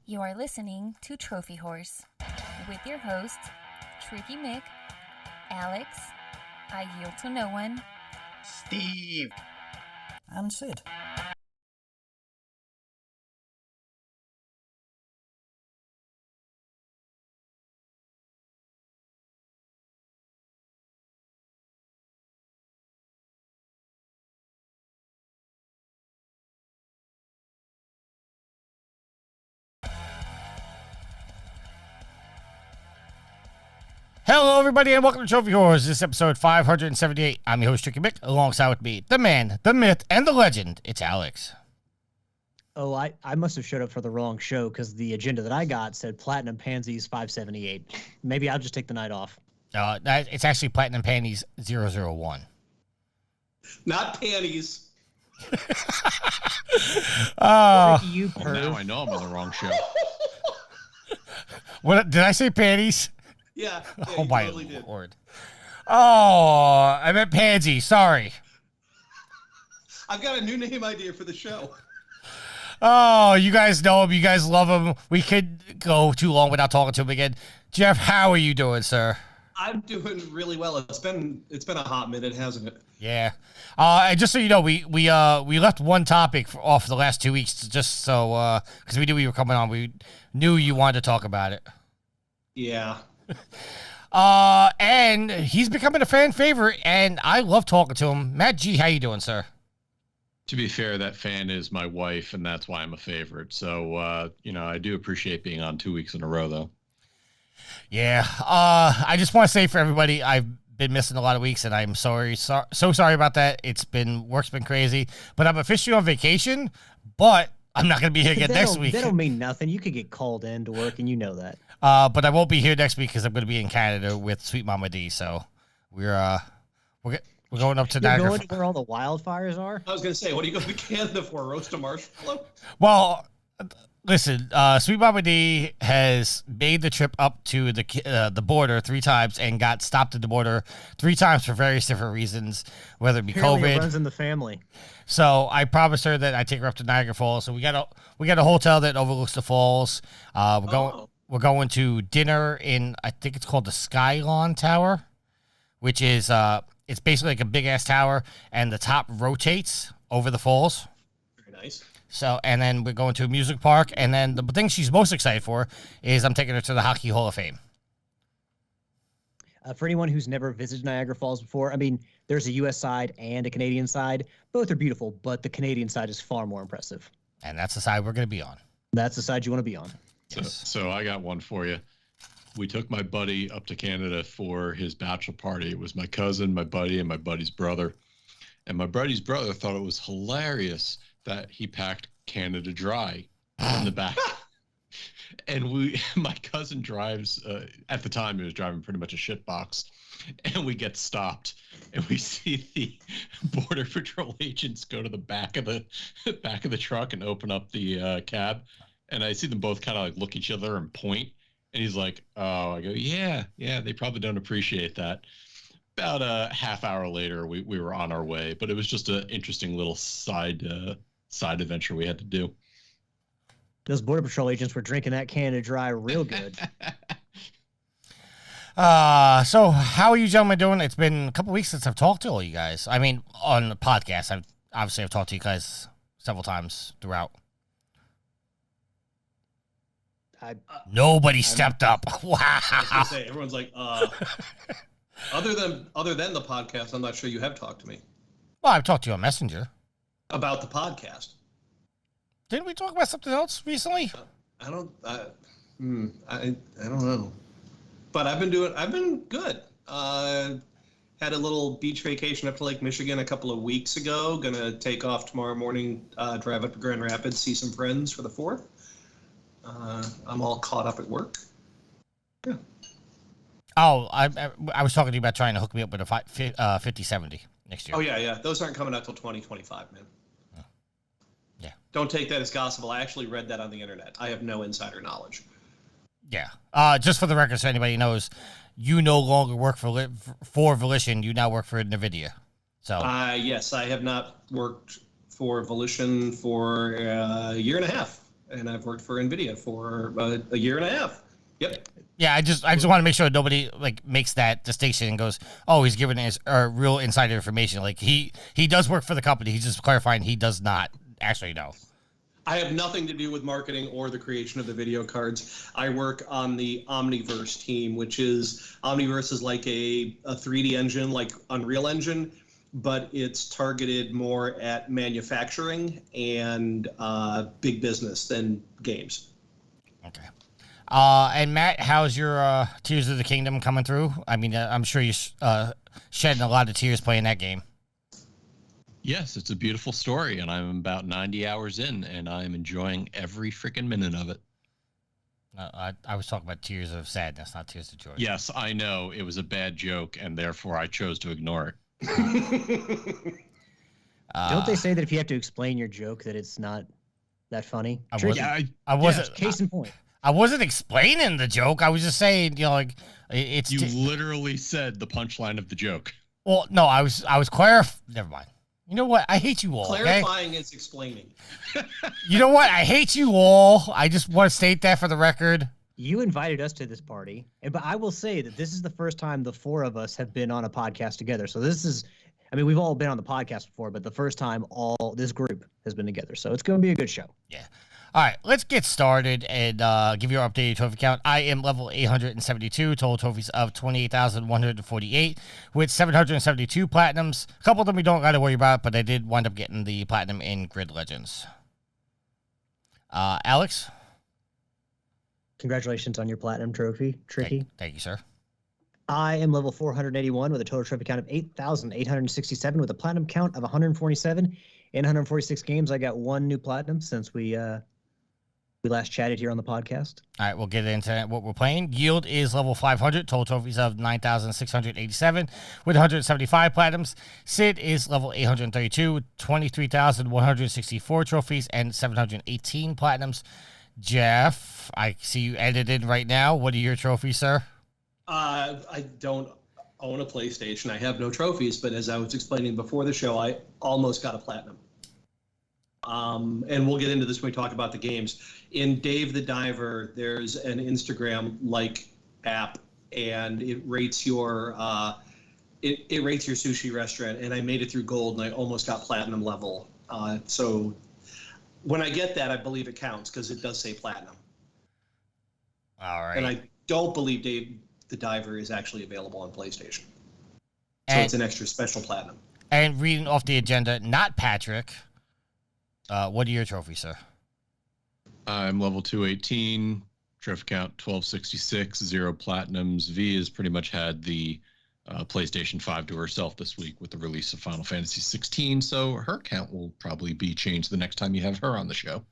You are listening to Trophy Horse with your hosts, Tricky Mick, Alex, I Yield to No One, Steve, and Sid. Hello, everybody, and welcome to Trophy Horrors. This is episode 578. I'm your host, Tricky Mick, alongside with me, the man, the myth, and the legend. It's Alex. Oh, I must have showed up for the wrong show because the agenda that I got said Platinum Pansies 578. Maybe I'll just take the night off. It's actually Platinum Panties 001. Not panties. You well, now I know I'm on the wrong show. What did I say? Panties? Yeah. Oh my totally lord! Oh, I meant pansy. Sorry. I've got a new name idea for the show. Oh, you guys know him. You guys love him. We could go too long without talking to him again. Jeff, how are you doing, sir? I'm doing really well. It's been a hot minute, hasn't it? Yeah. And just so you know, we left one topic off the last 2 weeks just so because we knew you were coming on. We knew you wanted to talk about it. Yeah. And he's becoming a fan favorite, and I love talking to him. Matt G, how you doing, sir? To be fair, that fan is my wife, and that's why I'm a favorite. So, I do appreciate being on 2 weeks in a row, though. Yeah. I just want to say for everybody, I've been missing a lot of weeks, and I'm sorry. So sorry about that. Work's been crazy, but I'm officially on vacation, but I'm not going to be here again next week. That don't mean nothing. You could get called in to work, and you know that. But I won't be here next week because I'm going to be in Canada with Sweet Mama D. So we're going up to Niagara. You're going to where all the wildfires are? I was going to say, what are you going to Canada for? Roast a marshmallow? Well, listen, Sweet Mama D has made the trip up to the border 3 times and got stopped at the border 3 times for various different reasons, whether it be Apparently COVID. It runs in the family. So I promised her that I take her up to Niagara Falls. So we got a hotel that overlooks the falls. We're going to dinner in, I think it's called the Skylon Tower, which is it's basically like a big ass tower, and the top rotates over the falls. Very nice. So, and then we're going to a music park, and then the thing she's most excited for is I'm taking her to the Hockey Hall of Fame. For anyone who's never visited Niagara Falls before, I mean, there's a U.S. side and a Canadian side. Both are beautiful, but the Canadian side is far more impressive. And that's the side we're going to be on. That's the side you want to be on. So I got one for you. We took my buddy up to Canada for his bachelor party. It was my cousin, my buddy, and my buddy's brother. And my buddy's brother thought it was hilarious that he packed Canada Dry in the back. And my cousin drives, at the time he was driving pretty much a shit box, and we get stopped, and we see the Border Patrol agents go to the back of the truck and open up the cab, and I see them both kind of like look at each other and point, and he's like, "Oh," I go, "Yeah, they probably don't appreciate that." About a half hour later, we were on our way, but it was just an interesting little side adventure we had to do. Those Border Patrol agents were drinking that Canada Dry real good. So how are you gentlemen doing? It's been a couple weeks since I've talked to all you guys. I mean, on the podcast, I've talked to you guys several times throughout. Nobody stepped up. Wow. I was going to say, everyone's like, other than the podcast, I'm not sure you have talked to me. Well, I've talked to you on Messenger. About the podcast. Didn't we talk about something else recently? I don't know. But I've been good. Had a little beach vacation up to Lake Michigan a couple of weeks ago. Gonna take off tomorrow morning, drive up to Grand Rapids, see some friends for the 4th. I'm all caught up at work. Yeah. Oh, I was talking to you about trying to hook me up with a 5070 next year. Oh, yeah. Those aren't coming out till 2025, man. Yeah. Don't take that as gospel. I actually read that on the internet. I have no insider knowledge. Yeah. Just for the record, so anybody knows, you no longer work for Volition. You now work for NVIDIA. So. Yes, I have not worked for Volition for a year and a half. and I've worked for NVIDIA for a year and a half. Yep. Yeah, I just want to make sure nobody like makes that distinction and goes, "Oh, he's giving his real insider information." Like he does work for the company. He's just clarifying he does not actually know. I have nothing to do with marketing or the creation of the video cards. I work on the Omniverse team, which is Omniverse is like a 3D engine, like Unreal Engine, but it's targeted more at manufacturing and big business than games. Okay. And Matt, how's your Tears of the Kingdom coming through? I mean, I'm sure you're shedding a lot of tears playing that game. Yes, it's a beautiful story, and I'm about 90 hours in, and I'm enjoying every freaking minute of it. I was talking about tears of sadness, not tears of joy. Yes, I know. It was a bad joke, and therefore I chose to ignore it. Don't they say that if you have to explain your joke that it's not that funny? I wasn't. Case in point. I wasn't explaining the joke. I was just saying, like, it's. You literally said the punchline of the joke. Well, no, I was clarifying. Never mind. You know what? I hate you all. Clarifying okay? is explaining. You know what? I hate you all. I just want to state that for the record. You invited us to this party, but I will say that this is the first time the four of us have been on a podcast together. So this is, I mean, we've all been on the podcast before, but the first time all this group has been together. So it's going to be a good show. Yeah. All right, let's get started and give you our updated trophy count. I am level 872, total trophies of 28,148 with 772 platinums. A couple of them we don't got to worry about, but I did wind up getting the platinum in Grid Legends. Alex? Congratulations on your platinum trophy, Tricky. Thank you, sir. I am level 481 with a total trophy count of 8,867 with a platinum count of 147. In 146 games, I got one new platinum since we last chatted here on the podcast. All right, we'll get into what we're playing. Yield is level 500, total trophies of 9,687 with 175 platinums. Sid is level 832 with 23,164 trophies and 718 platinums. Jeff, I see you edited right now. What are your trophies, sir? I don't own a PlayStation. I have no trophies, but as I was explaining before the show, I almost got a platinum. And we'll get into this when we talk about the games. In Dave the Diver, there's an Instagram-like app, and it rates your it rates your sushi restaurant. And I made it through gold, and I almost got platinum level. So when I get that, I believe it counts because it does say platinum. All right. And I don't believe Dave the Diver is actually available on PlayStation. So And- it's an extra special platinum. And reading off the agenda, not Patrick. What are your trophies, sir? I'm level 218, trophy count 1266, 0 platinums. V has pretty much had the PlayStation 5 to herself this week with the release of Final Fantasy 16, so her count will probably be changed the next time you have her on the show.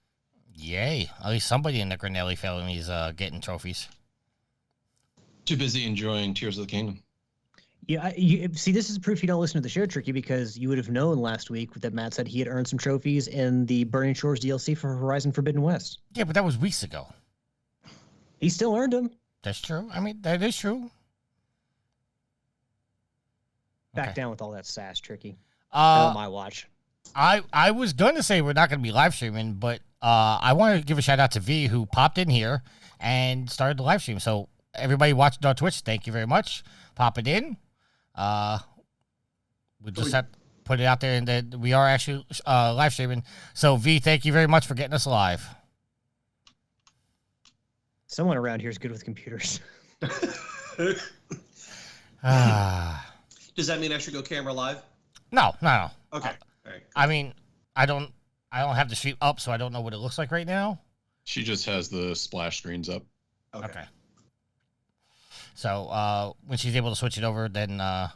Yay. At least somebody in the Granelli family is getting trophies. Too busy enjoying Tears of the Kingdom. Yeah, see, this is proof you don't listen to the show, Tricky, because you would have known last week that Matt said he had earned some trophies in the Burning Shores DLC for Horizon Forbidden West. Yeah, but that was weeks ago. He still earned them. That's true. I mean, that is true. Back down with all that sass, Tricky. Uh, On my watch. I was going to say we're not going to be live streaming, but I want to give a shout out to V who popped in here and started the live stream. So everybody watching on Twitch, thank you very much. Pop it in. We just have to put it out there, and that we are actually live streaming. So V, thank you very much for getting us live. Someone around here is good with computers. Does that mean I should go camera live? No. Okay. All right. I mean, I don't have the stream up, so I don't know what it looks like right now. She just has the splash screens up. Okay. So when she's able to switch it over, then I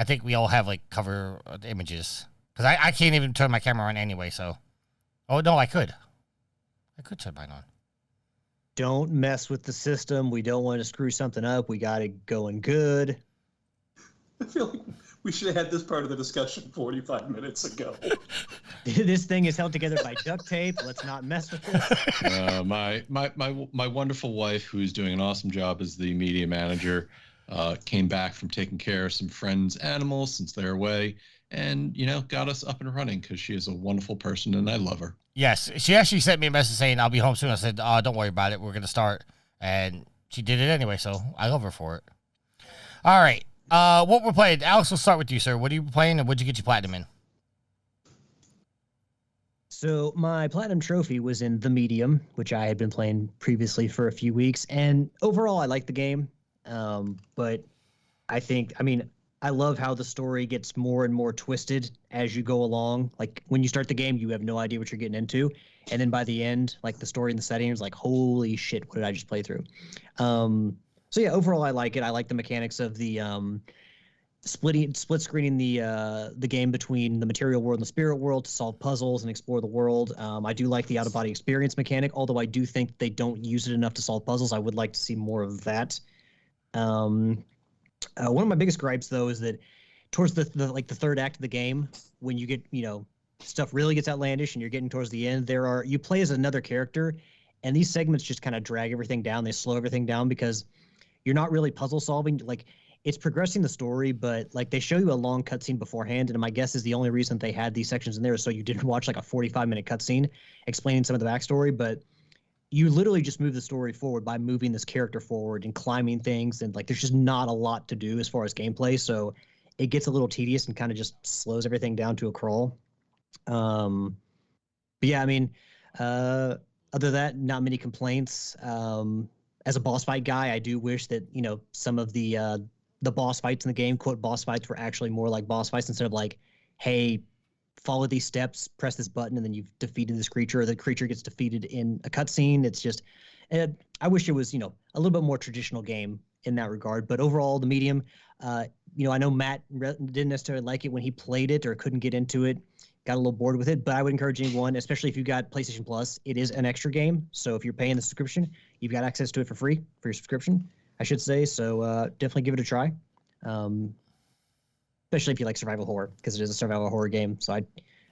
think we all have like cover images, because I can't even turn my camera on anyway. So, oh no, I could turn mine on. Don't mess with the system. We don't want to screw something up. We got it going good. I feel like we should have had this part of the discussion 45 minutes ago. This thing is held together by duct tape. Let's not mess with it. My wonderful wife, who's doing an awesome job as the media manager, came back from taking care of some friends' animals since they're away, and got us up and running because she is a wonderful person and I love her. Yes, she actually sent me a message saying I'll be home soon. I said, don't worry about it. We're gonna start, and she did it anyway. So I love her for it. All right, what we're playing, Alex. We'll start with you, sir. What are you playing, and what'd you get your platinum in? So my platinum trophy was in The Medium, which I had been playing previously for a few weeks, and overall I like the game. But I love how the story gets more and more twisted as you go along. Like when you start the game, you have no idea what you're getting into, and then by the end, like the story and the setting is like, holy shit, what did I just play through? So yeah, overall I like it. I like the mechanics of the split screening the game between the material world and the spirit world to solve puzzles and explore the world. I do like the out of body experience mechanic, although I do think they don't use it enough to solve puzzles. I would like to see more of that. One of my biggest gripes though is that towards the third act of the game, when you get stuff really gets outlandish and you're getting towards the end, you play as another character, and these segments just kind of drag everything down. They slow everything down because you're not really puzzle solving. Like, it's progressing the story, but like they show you a long cutscene beforehand, and my guess is the only reason they had these sections in there is so you didn't watch like a 45-minute cutscene explaining some of the backstory. But you literally just move the story forward by moving this character forward and climbing things, and like there's just not a lot to do as far as gameplay, so it gets a little tedious and kind of just slows everything down to a crawl. But yeah, I mean, other than that, not many complaints. As a boss fight guy, I do wish that some of the boss fights in the game, quote boss fights, were actually more like boss fights instead of like, hey, follow these steps, press this button, and then you've defeated this creature, or the creature gets defeated in a cutscene. It's just, I wish it was a little bit more traditional game in that regard. But overall, The Medium, I know Matt didn't necessarily like it when he played it or couldn't get into it, got a little bored with it. But I would encourage anyone, especially if you got PlayStation Plus, it is an extra game. So if you're paying the subscription, you've got access to it for free for your subscription, I should say. So definitely give it a try. Especially if you like survival horror, because it is a survival horror game. So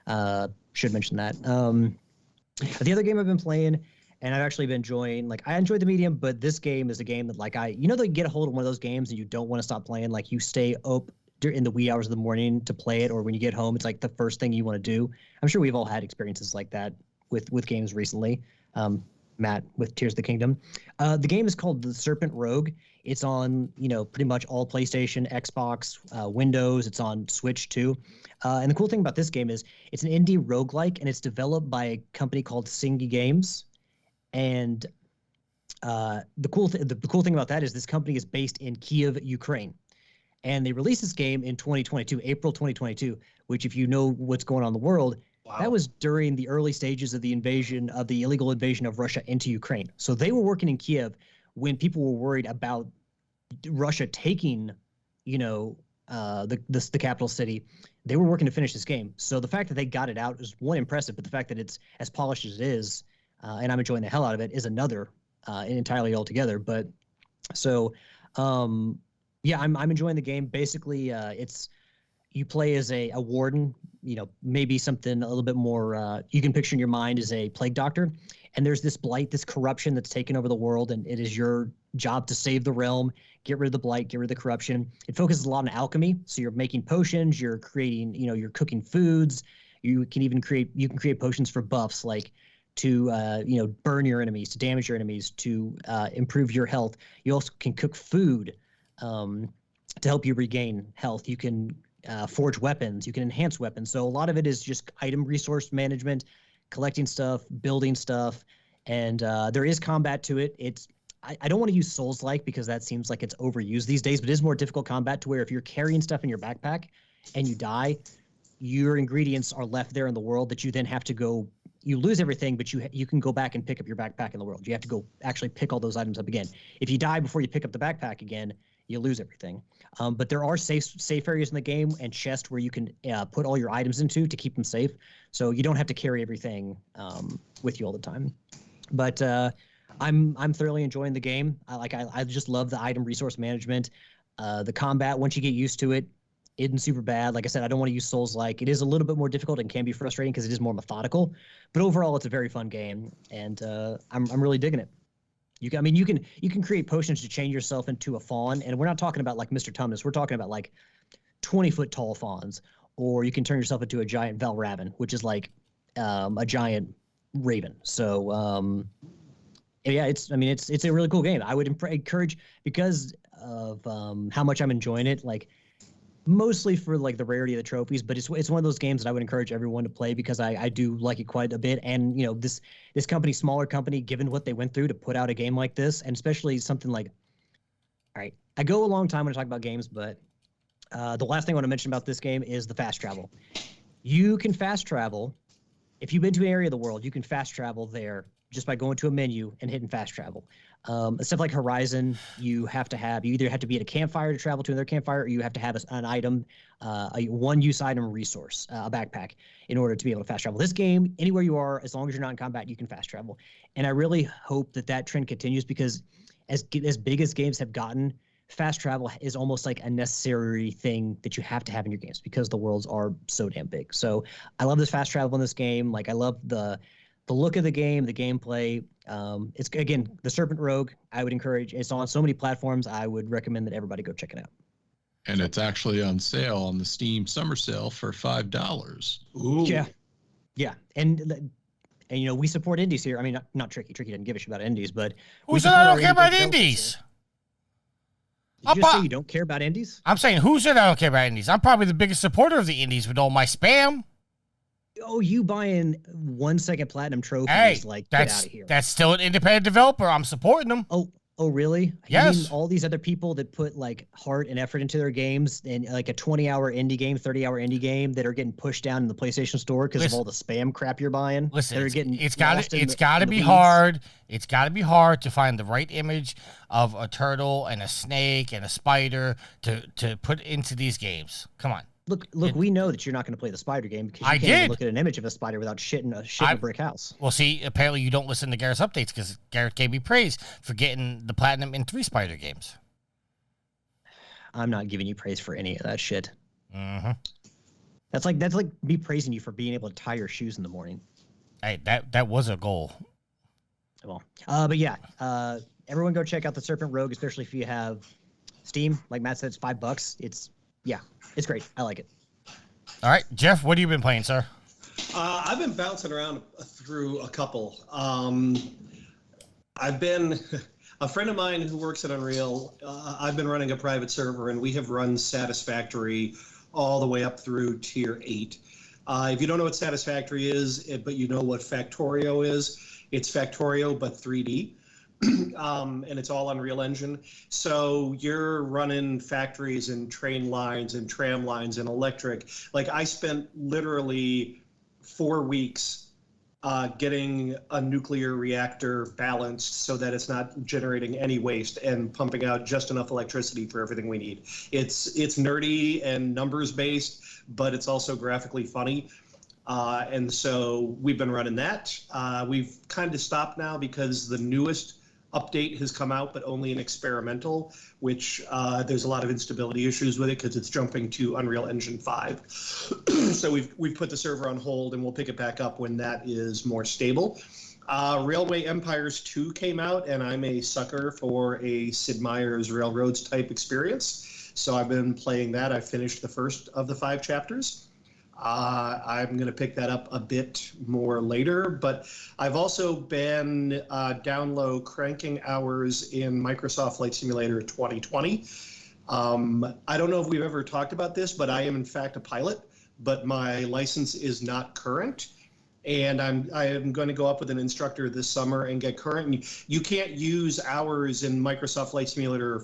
I should mention that. The other game I've been playing, and I've actually been enjoying, like, I enjoyed The Medium, but this game is a game that, like, they get a hold of one of those games and you don't want to stop playing. Like, you stay up in the wee hours of the morning to play it, or when you get home, it's like the first thing you want to do. I'm sure we've all had experiences like that with games recently. Matt, with Tears of the Kingdom. The game is called The Serpent Rogue. It's on, pretty much all PlayStation, Xbox, Windows. It's on Switch too. And the cool thing about this game is it's an indie roguelike, and it's developed by a company called Singy Games. And the cool thing about that is this company is based in Kiev, Ukraine. And they released this game in 2022, April 2022, which, if you know what's going on in the world, wow, that was during the early stages of the illegal invasion of Russia into Ukraine. So they were working in Kiev when people were worried about Russia taking, the capital city. They were working to finish this game. So the fact that they got it out is one, impressive, but the fact that it's as polished as it is, and I'm enjoying the hell out of it, is another entirely altogether. But so, yeah, I'm enjoying the game. Basically, you play as a warden, maybe something a little bit more you can picture in your mind as a plague doctor. And there's this blight, this corruption that's taken over the world, and it is your job to save the realm, get rid of the blight, get rid of the corruption. It focuses a lot on alchemy. So you're making potions, you're creating, you're cooking foods. You can create potions for buffs, like to, burn your enemies, to damage your enemies, to improve your health. You also can cook food to help you regain health. You can forge weapons, you can enhance weapons. So a lot of it is just item resource management, collecting stuff, building stuff, and there is combat to it. I don't want to use Souls-like because that seems like it's overused these days, but it is more difficult combat to where if you're carrying stuff in your backpack and you die, your ingredients are left there in the world that you then have to go. You lose everything, but you can go back and pick up your backpack in the world. You have to go actually pick all those items up again. If you die before you pick up the backpack again, you lose everything. But there are safe areas in the game and chests where you can put all your items into to keep them safe. So you don't have to carry everything with you all the time. But I'm thoroughly enjoying the game. I just love the item resource management. The combat, once you get used to it, isn't super bad. Like I said, I don't want to use Souls-like. It is a little bit more difficult and can be frustrating because it is more methodical. But overall, it's a very fun game, and I'm really digging it. You can create potions to change yourself into a fawn, and we're not talking about like Mr. Tumnus. We're talking about like 20-foot tall fawns, or you can turn yourself into a giant Velraven, which is like a giant raven. So yeah, it's a really cool game. I would encourage, because of how much I'm enjoying it, like mostly for like the rarity of the trophies, but it's one of those games that I would encourage everyone to play because I do like it quite a bit. And this company, smaller company, given what they went through to put out a game like this, and especially something like, all right, I go a long time when I talk about games, but the last thing I want to mention about this game is the fast travel. You can fast travel. If you've been to an area of the world, you can fast travel there just by going to a menu and hitting fast travel. Stuff like Horizon, you either have to be at a campfire to travel to another campfire, or you have to have an item, a one-use item resource, a backpack, in order to be able to fast travel. This game, anywhere you are, as long as you're not in combat, you can fast travel. And I really hope that trend continues, because as big as games have gotten, fast travel is almost like a necessary thing that you have to have in your games because the worlds are so damn big. So I love this fast travel in this game. Like, I love the look of the game, the gameplay. It's, again, the Serpent Rogue. I would encourage. It's on so many platforms. I would recommend that everybody go check it out. And it's actually on sale on the Steam summer sale for $5. Ooh. Yeah. And we support indies here. I mean, not Tricky. Tricky doesn't give a shit about indies, but who said I don't care about indies? Did you just say you don't care about indies? I'm saying, who said I don't care about indies? I'm probably the biggest supporter of the indies with all my spam. Oh, you buying 1 second platinum trophies? Hey, like, that's, get out of here. That's still an independent developer. I'm supporting them. Oh, really? Yes. You mean all these other people that put like heart and effort into their games, and like a 20-hour indie game, 30-hour indie game, that are getting pushed down in the PlayStation Store because of all the spam crap you're buying? Listen, it's got to be hard. It's got to be hard to find the right image of a turtle and a snake and a spider to put into these games. Come on. Look, we know that you're not going to play the spider game because you can't even look at an image of a spider without shitting a brick house. Well, see, apparently you don't listen to Garrett's updates because Garrett gave me praise for getting the platinum in 3 spider games. I'm not giving you praise for any of that shit. Mm-hmm. That's like me praising you for being able to tie your shoes in the morning. Hey, that was a goal. Well, but yeah, everyone go check out the Serpent Rogue, especially if you have Steam. Like Matt said, it's $5. It's great. I like it. All right, Jeff, what have you been playing, sir? I've been bouncing around through a couple. I've been a friend of mine who works at Unreal. I've been running a private server, and we have run Satisfactory all the way up through tier 8. If you don't know what Satisfactory is, but you know what Factorio is, it's Factorio but 3D. And it's all Unreal Engine. So you're running factories and train lines and tram lines and electric. Like, I spent literally 4 weeks getting a nuclear reactor balanced so that it's not generating any waste and pumping out just enough electricity for everything we need. It's nerdy and numbers based, but it's also graphically funny. And so we've been running that. We've kind of stopped now because the newest update has come out, but only an experimental, which there's a lot of instability issues with it because it's jumping to Unreal Engine 5. So we've put the server on hold, and we'll pick it back up when that is more stable. Railway Empires 2 came out, and I'm a sucker for a Sid Meier's Railroads type experience. So I've been playing that. I finished the first of the 5 chapters. I'm going to pick that up a bit more later, but I've also been down low cranking hours in Microsoft Flight Simulator 2020. I don't know if we've ever talked about this, but I am in fact a pilot, but my license is not current. And I am going to go up with an instructor this summer and get current. You can't use hours in Microsoft Flight Simulator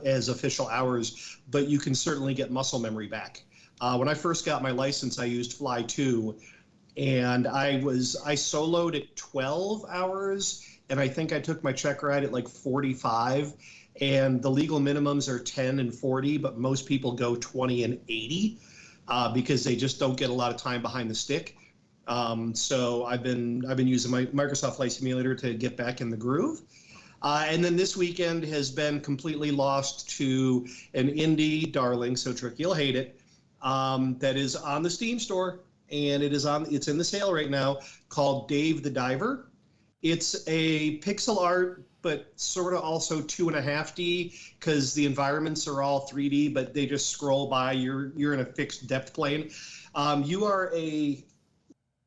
as official hours, but you can certainly get muscle memory back. When I first got my license, I used Fly 2, and I soloed at 12 hours, and I think I took my check ride at like 45, and the legal minimums are 10 and 40, but most people go 20 and 80 because they just don't get a lot of time behind the stick. So I've been using my Microsoft Flight Simulator to get back in the groove. And then this weekend has been completely lost to an indie darling, so Tricky, you'll hate it. That is on the Steam store, and it's in the sale right now, called Dave the Diver. It's a pixel art, but sort of also 2.5D because the environments are all 3D, but they just scroll by. You're in a fixed depth plane. You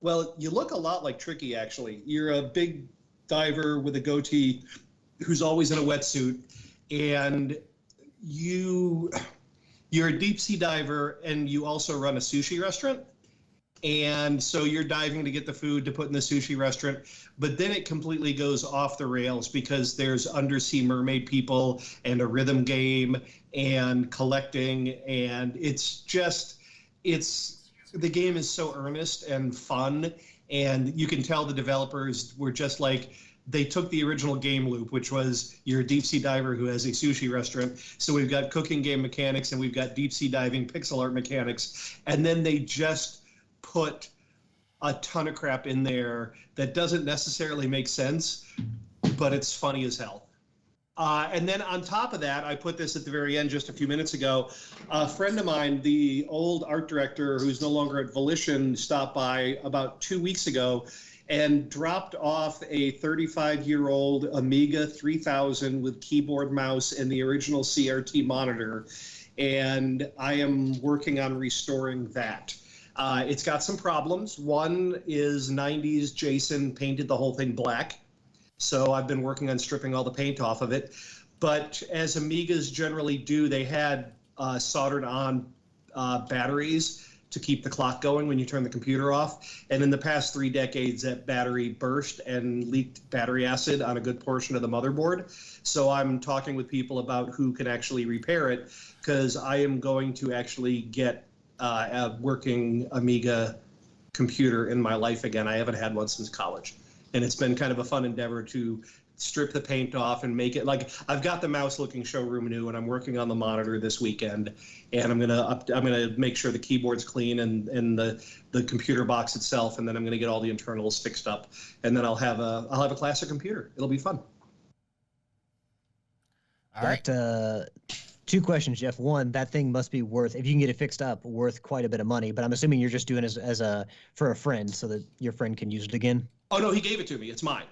look a lot like Tricky, actually. You're a big diver with a goatee who's always in a wetsuit, and you're a deep sea diver, and you also run a sushi restaurant. And so you're diving to get the food to put in the sushi restaurant, but then it completely goes off the rails because there's undersea mermaid people and a rhythm game and collecting, and the game is so earnest and fun, and you can tell the developers were just like, they took the original game loop, which was you're a deep sea diver who has a sushi restaurant. So we've got cooking game mechanics and we've got deep sea diving pixel art mechanics. And then they just put a ton of crap in there that doesn't necessarily make sense, but it's funny as hell. And then on top of that, I put this at the very end just a few minutes ago. A friend of mine, the old art director who's no longer at Volition, stopped by about 2 weeks ago and dropped off a 35-year-old Amiga 3000 with keyboard, mouse, and the original CRT monitor. And I am working on restoring that. It's got some problems. One is 90s Jason painted the whole thing black. So I've been working on stripping all the paint off of it. But as Amigas generally do, they had soldered on batteries to keep the clock going when you turn the computer off. And in the past 3 decades, that battery burst and leaked battery acid on a good portion of the motherboard. So I'm talking with people about who can actually repair it, because I am going to actually get a working Amiga computer in my life again. I haven't had one since college. And it's been kind of a fun endeavor to strip the paint off and make it like, I've got the mouse looking showroom new, and I'm working on the monitor this weekend, and I'm gonna make sure the keyboard's clean and the computer box itself, and then I'm gonna get all the internals fixed up, and then I'll have a classic computer. It'll be fun. All right. 2 questions, Jeff. One, that thing must be worth, if you can get it fixed up, worth quite a bit of money. But I'm assuming you're just doing it for a friend, so that your friend can use it again. Oh no, he gave it to me. It's mine.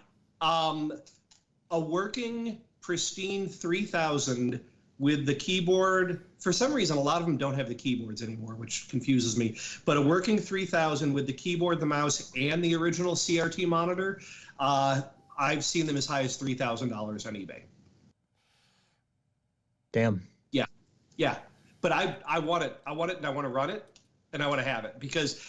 A working, pristine 3000 with the keyboard. For some reason, a lot of them don't have the keyboards anymore, which confuses me. But a working 3000 with the keyboard, the mouse, and the original CRT monitor, I've seen them as high as $3,000 on eBay. Damn. Yeah. But I want it. I want it, and I want to run it, and I want to have it, because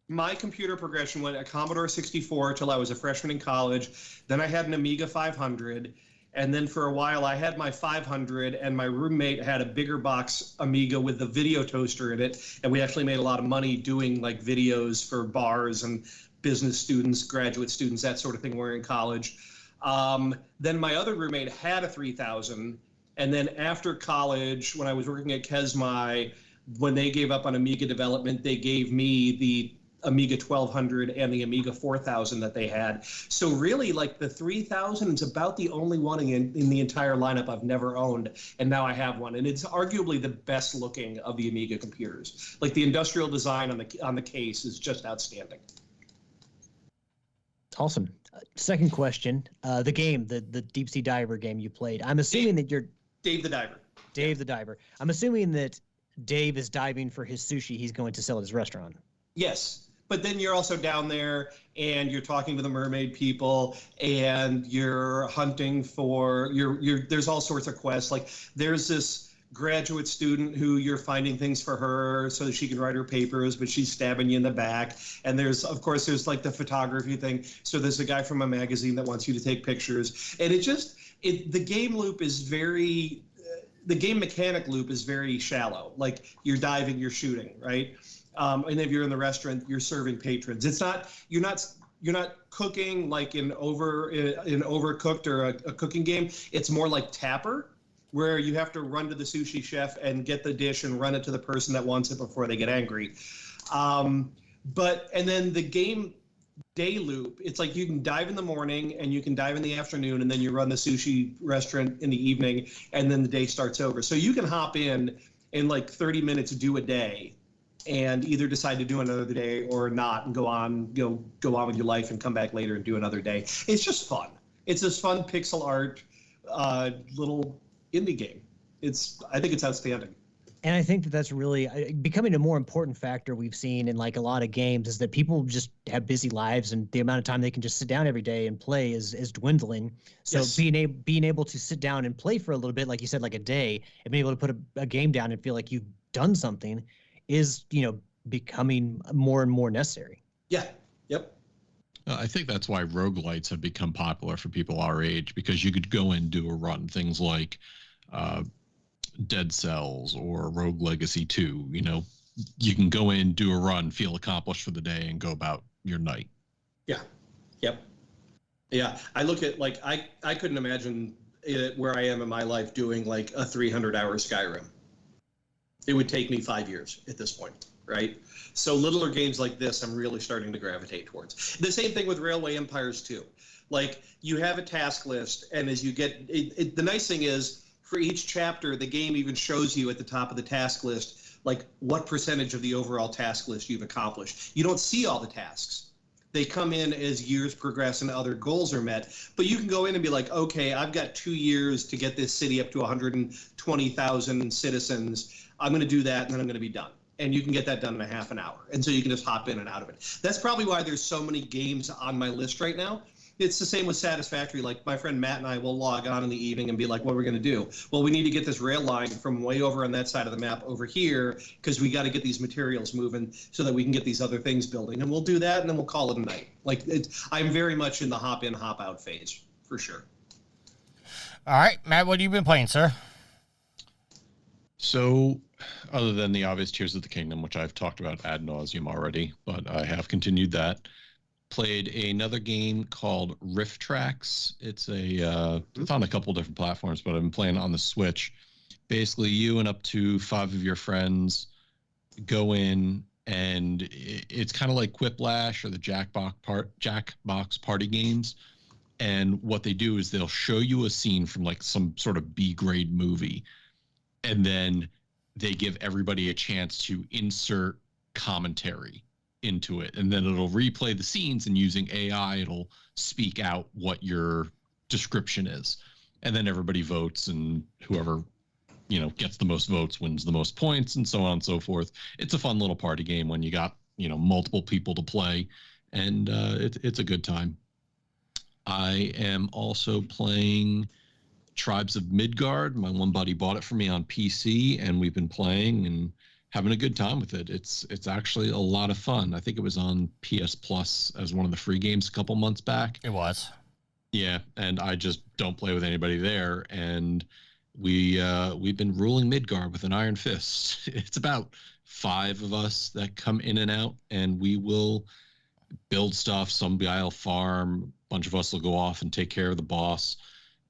my computer progression went a Commodore 64 till I was a freshman in college. Then I had an Amiga 500. And then for a while I had my 500, and my roommate had a bigger box Amiga with the video toaster in it. And we actually made a lot of money doing like videos for bars and business students, graduate students, that sort of thing. We're in college. Then my other roommate had a 3000. And then after college, when I was working at Kesmai, when they gave up on Amiga development, they gave me the Amiga 1200 and the Amiga 4000 that they had. So really, like, the 3000 is about the only one in the entire lineup I've never owned, and now I have one. And it's arguably the best looking of the Amiga computers. Like, the industrial design on the case is just outstanding. Awesome. Second question, the game, the Deep Sea Diver game you played. I'm assuming that you're... Dave the Diver. Dave the Diver. I'm assuming that Dave is diving for his sushi he's going to sell at his restaurant. Yes. But then you're also down there and you're talking to the mermaid people, and you're hunting for there's all sorts of quests. Like, there's this graduate student who you're finding things for her so that she can write her papers, but she's stabbing you in the back. And there's like the photography thing. So there's a guy from a magazine that wants you to take pictures. And the game loop is very, the game mechanic loop is very shallow. Like, you're diving, you're shooting, right? And if you're in the restaurant, you're serving patrons. You're not cooking like in Overcooked or a cooking game. It's more like Tapper, where you have to run to the sushi chef and get the dish and run it to the person that wants it before they get angry. And then the game day loop, it's like you can dive in the morning and you can dive in the afternoon, and then you run the sushi restaurant in the evening, and then the day starts over. So you can hop in like 30 minutes, do a day, and either decide to do another day or not, and go on with your life and come back later and do another day. It's just fun. It's this fun pixel art little indie game. I think it's outstanding. And I think that that's really becoming a more important factor we've seen in like a lot of games is that people just have busy lives and the amount of time they can just sit down every day and play is dwindling. So Yes. being able to sit down and play for a little bit, like you said, like a day, and being able to put a game down and feel like you've done something is, becoming more and more necessary. Yeah. Yep. I think that's why roguelites have become popular for people our age, because you could go and do a run, things like Dead Cells or Rogue Legacy 2. You can go in, do a run, feel accomplished for the day, and go about your night. Yeah. Yep. Yeah. I look at like I couldn't imagine it where I am in my life doing like a 300-hour Skyrim. It would take me 5 years at this point, right? So littler games like this, I'm really starting to gravitate towards. The same thing with Railway Empires 2. Like you have a task list, and as you get the nice thing is, for each chapter, the game even shows you at the top of the task list, like what percentage of the overall task list you've accomplished. You don't see all the tasks. They come in as years progress and other goals are met. But you can go in and be like, okay, I've got 2 years to get this city up to 120,000 citizens. I'm going to do that, and then I'm going to be done. And you can get that done in a half an hour. And so you can just hop in and out of it. That's probably why there's so many games on my list right now. It's the same with Satisfactory. Like my friend Matt and I will log on in the evening and be like, what are we going to do? Well, we need to get this rail line from way over on that side of the map over here because we got to get these materials moving so that we can get these other things building. And we'll do that, and then we'll call it a night. Like I'm very much in the hop in, hop out phase for sure. All right, Matt, what have you been playing, sir? So, other than the obvious Tears of the Kingdom, which I've talked about ad nauseum already, but I have continued that. Played another game called Rift Tracks. It's it's on a couple different platforms, but I've been playing on the Switch. Basically, you and up to 5 of your friends go in, and it's kind of like Quiplash or the Jackbox party games. And what they do is they'll show you a scene from like some sort of B-grade movie, and then they give everybody a chance to insert commentary into it, and then it'll replay the scenes, and using AI it'll speak out what your description is, and then everybody votes, and whoever gets the most votes wins the most points, and so on and so forth. It's a fun little party game when you got multiple people to play, and it's a good time. I am also playing Tribes of Midgard. My one buddy bought it for me on PC, and we've been playing and having a good time with it. It's actually a lot of fun. I think it was on PS Plus as one of the free games a couple months back. It was. Yeah, and I just don't play with anybody there, and we've been ruling Midgard with an iron fist. It's about 5 of us that come in and out, and we will build stuff. Some guy will farm. A bunch of us will go off and take care of the boss.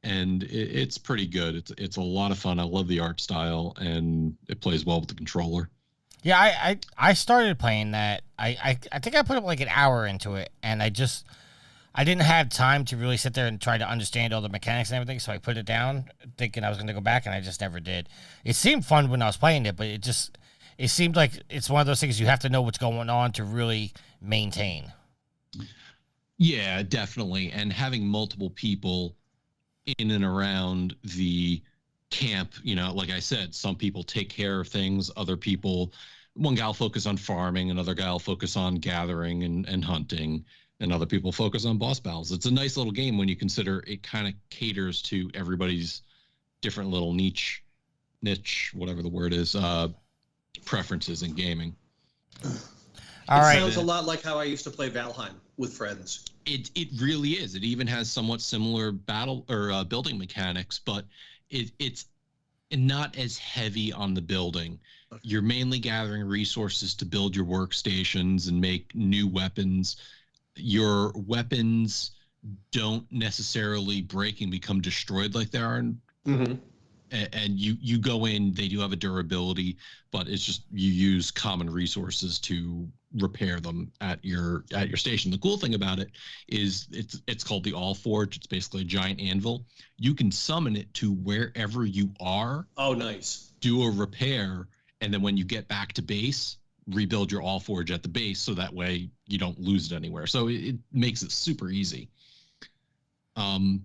And it's pretty good. It's a lot of fun. I love the art style, and it plays well with the controller. Yeah, I started playing that. I think I put up like an hour into it, and I didn't have time to really sit there and try to understand all the mechanics and everything, so I put it down thinking I was going to go back, and I just never did. It seemed fun when I was playing it, but it seemed like it's one of those things you have to know what's going on to really maintain. Yeah, definitely. And having multiple people in and around the camp, like I said, some people take care of things, other people, one guy will focus on farming, another guy will focus on gathering and hunting, and other people focus on boss battles. It's a nice little game when you consider it kind of caters to everybody's different little niche, whatever the word is, preferences in gaming. All right. It sounds a lot like how I used to play Valheim with friends. It really is. It even has somewhat similar battle or building mechanics, but it's not as heavy on the building. Okay. You're mainly gathering resources to build your workstations and make new weapons. Your weapons don't necessarily break and become destroyed like they are in. Mm-hmm. And you go in, they do have a durability, but it's just you use common resources to repair them at your station. The cool thing about it is it's called the All Forge. It's basically a giant anvil. You can summon it to wherever you are. Oh, nice. Do a repair, and then when you get back to base, rebuild your All Forge at the base, so that way you don't lose it anywhere. So it makes it super easy. I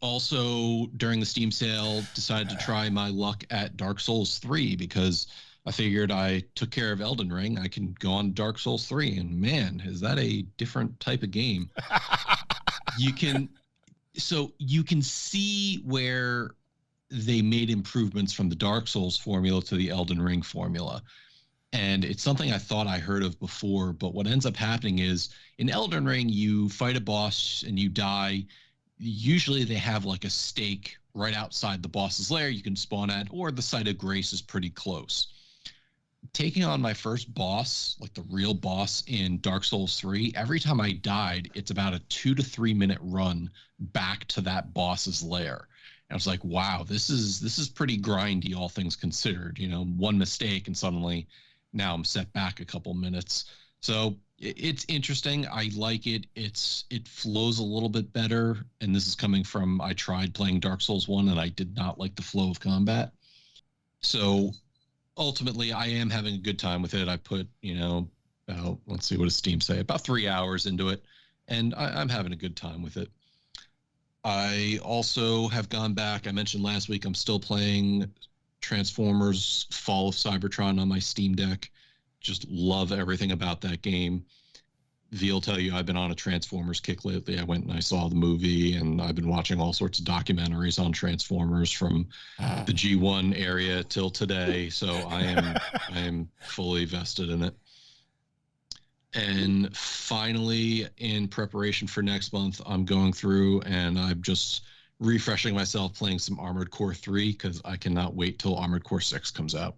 also, during the Steam sale, decided to try my luck at Dark Souls 3 because I figured I took care of Elden Ring. I can go on Dark Souls 3, and man, is that a different type of game. You can see where they made improvements from the Dark Souls formula to the Elden Ring formula. And it's something I thought I heard of before, but what ends up happening is in Elden Ring, you fight a boss and you die. Usually they have like a stake right outside the boss's lair you can spawn at, or the site of grace is pretty close. Taking on my first boss, like the real boss in Dark Souls 3, every time I died, it's about a 2 to 3 minute run back to that boss's lair. And I was like, wow, this is pretty grindy, all things considered. You know, one mistake and suddenly now I'm set back a couple minutes. So it's interesting. I like it. It flows a little bit better. And this is coming from, I tried playing Dark Souls 1 and I did not like the flow of combat. So ultimately, I am having a good time with it. I put, let's see, what does Steam say? About 3 hours into it. And I'm having a good time with it. I also have gone back. I mentioned last week I'm still playing Transformers Fall of Cybertron on my Steam Deck. Just love everything about that game. V will tell you I've been on a Transformers kick lately. I went and I saw the movie, and I've been watching all sorts of documentaries on Transformers from the G1 area till today. So I am fully vested in it. And finally, in preparation for next month, I'm going through and I'm just refreshing myself playing some Armored Core 3 because I cannot wait till Armored Core 6 comes out.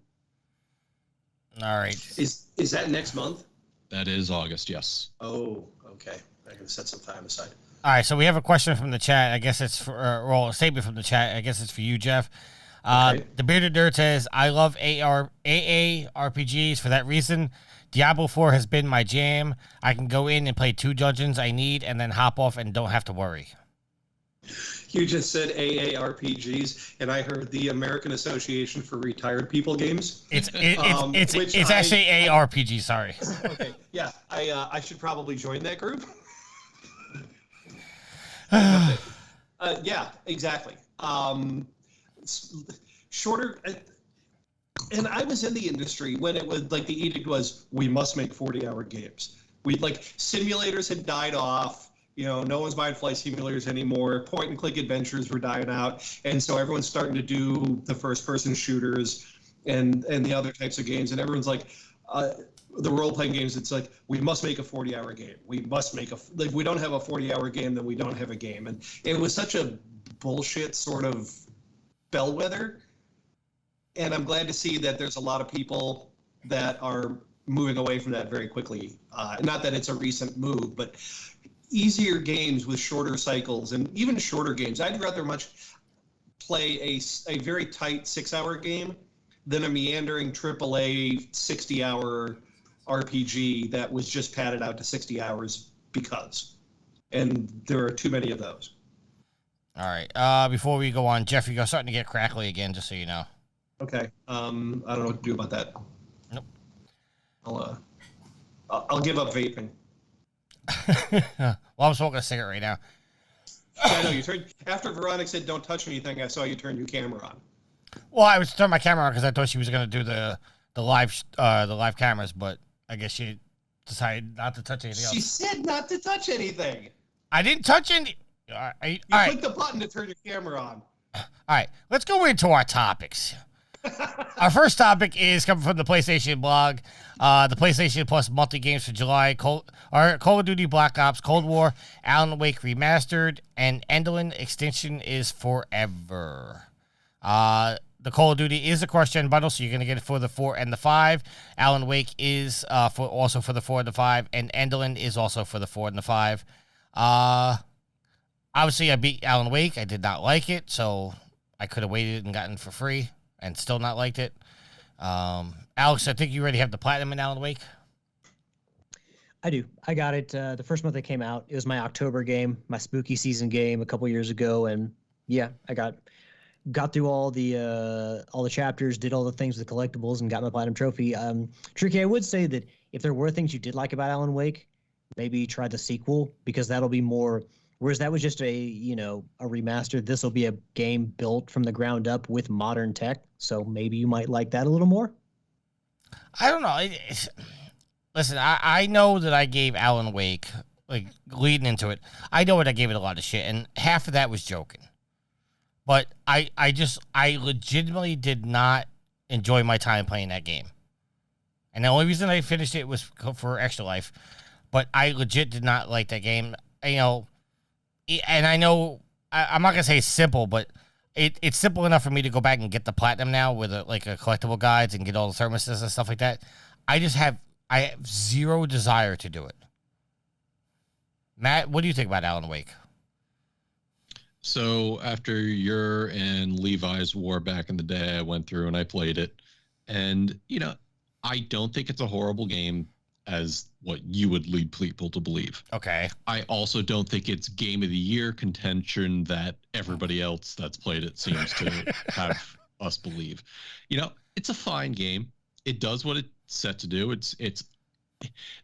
All right. Is that next month? That is August, yes. Oh, okay. I can set some time aside. All right, so we have a question from the chat. I guess it's for, a statement from the chat. I guess it's for you, Jeff. Okay. The Bearded Dirt says, I love AARPGs for that reason. Diablo 4 has been my jam. I can go in and play 2 dungeons I need and then hop off and don't have to worry. You just said AARPGs, and I heard the American Association for Retired People Games. It's actually ARPG, sorry. Okay, yeah, I should probably join that group. Yeah, exactly. Shorter, and I was in the industry when it was like the edict was we must make 40-hour games. Simulators had died off. No one's buying flight simulators anymore. Point-and-click adventures were dying out, and so everyone's starting to do the first-person shooters and the other types of games. And everyone's like, the role-playing games. It's like we must make a 40-hour game. We must make if we don't have a 40-hour game, then we don't have a game. And it was such a bullshit sort of bellwether. And I'm glad to see that there's a lot of people that are moving away from that very quickly. Not that it's a recent move, but easier games with shorter cycles and even shorter games. I'd rather much play a very tight 6-hour game than a meandering AAA 60-hour RPG that was just padded out to 60 hours because. And there are too many of those. All right. Before we go on, Jeff, you're starting to get crackly again, just so you know. Okay. I don't know what to do about that. Nope. I'll give up vaping. Well, I'm smoking a cigarette right now. Yeah, I know you turned after Veronica said don't touch anything. I saw you turn your camera on. Well, I was turning my camera on because I thought she was going to do the live cameras, but I guess she decided not to touch anything else. She said not to touch anything. I didn't touch any. All You right. clicked the button to turn your camera on. All right. Let's go into our topics. Our first topic is coming from the PlayStation blog. The PlayStation Plus monthly games for July are Call of Duty Black Ops Cold War, Alan Wake Remastered, and Endlin Extinction is Forever. The Call of Duty is a cross-gen bundle, so you're going to get it for the 4 and the 5. Alan Wake is also for the 4 and the 5, and Endlin is also for the 4 and the 5. Obviously, I beat Alan Wake. I did not like it, so I could have waited and gotten it for free and still not liked it. Alex, I think you already have the platinum in Alan Wake. I do. I got it the first month it came out. It was my October game, my spooky season game a couple years ago, and yeah, I got through all the chapters, did all the things with the collectibles, and got my platinum trophy. Tricky, I would say that if there were things you did like about Alan Wake, maybe try the sequel because that'll be more Whereas that was just a remaster. This will be a game built from the ground up with modern tech. So maybe you might like that a little more. I don't know. Listen, I know that I gave Alan Wake, like, leading into it, I know that I gave it a lot of shit, and half of that was joking. But I legitimately did not enjoy my time playing that game. And the only reason I finished it was for Extra Life. But I legit did not like that game. And I know, I'm not going to say it's simple, but it's simple enough for me to go back and get the platinum now with a collectible guides and get all the thermoses and stuff like that. I have zero desire to do it. Matt, what do you think about Alan Wake? So after your and Levi's war back in the day, I went through and I played it. And, I don't think it's a horrible game as what you would lead people to believe. Okay. I also don't think it's game of the year contention that everybody else that's played it seems to have us believe. It's a fine game. It does what it's set to do. It's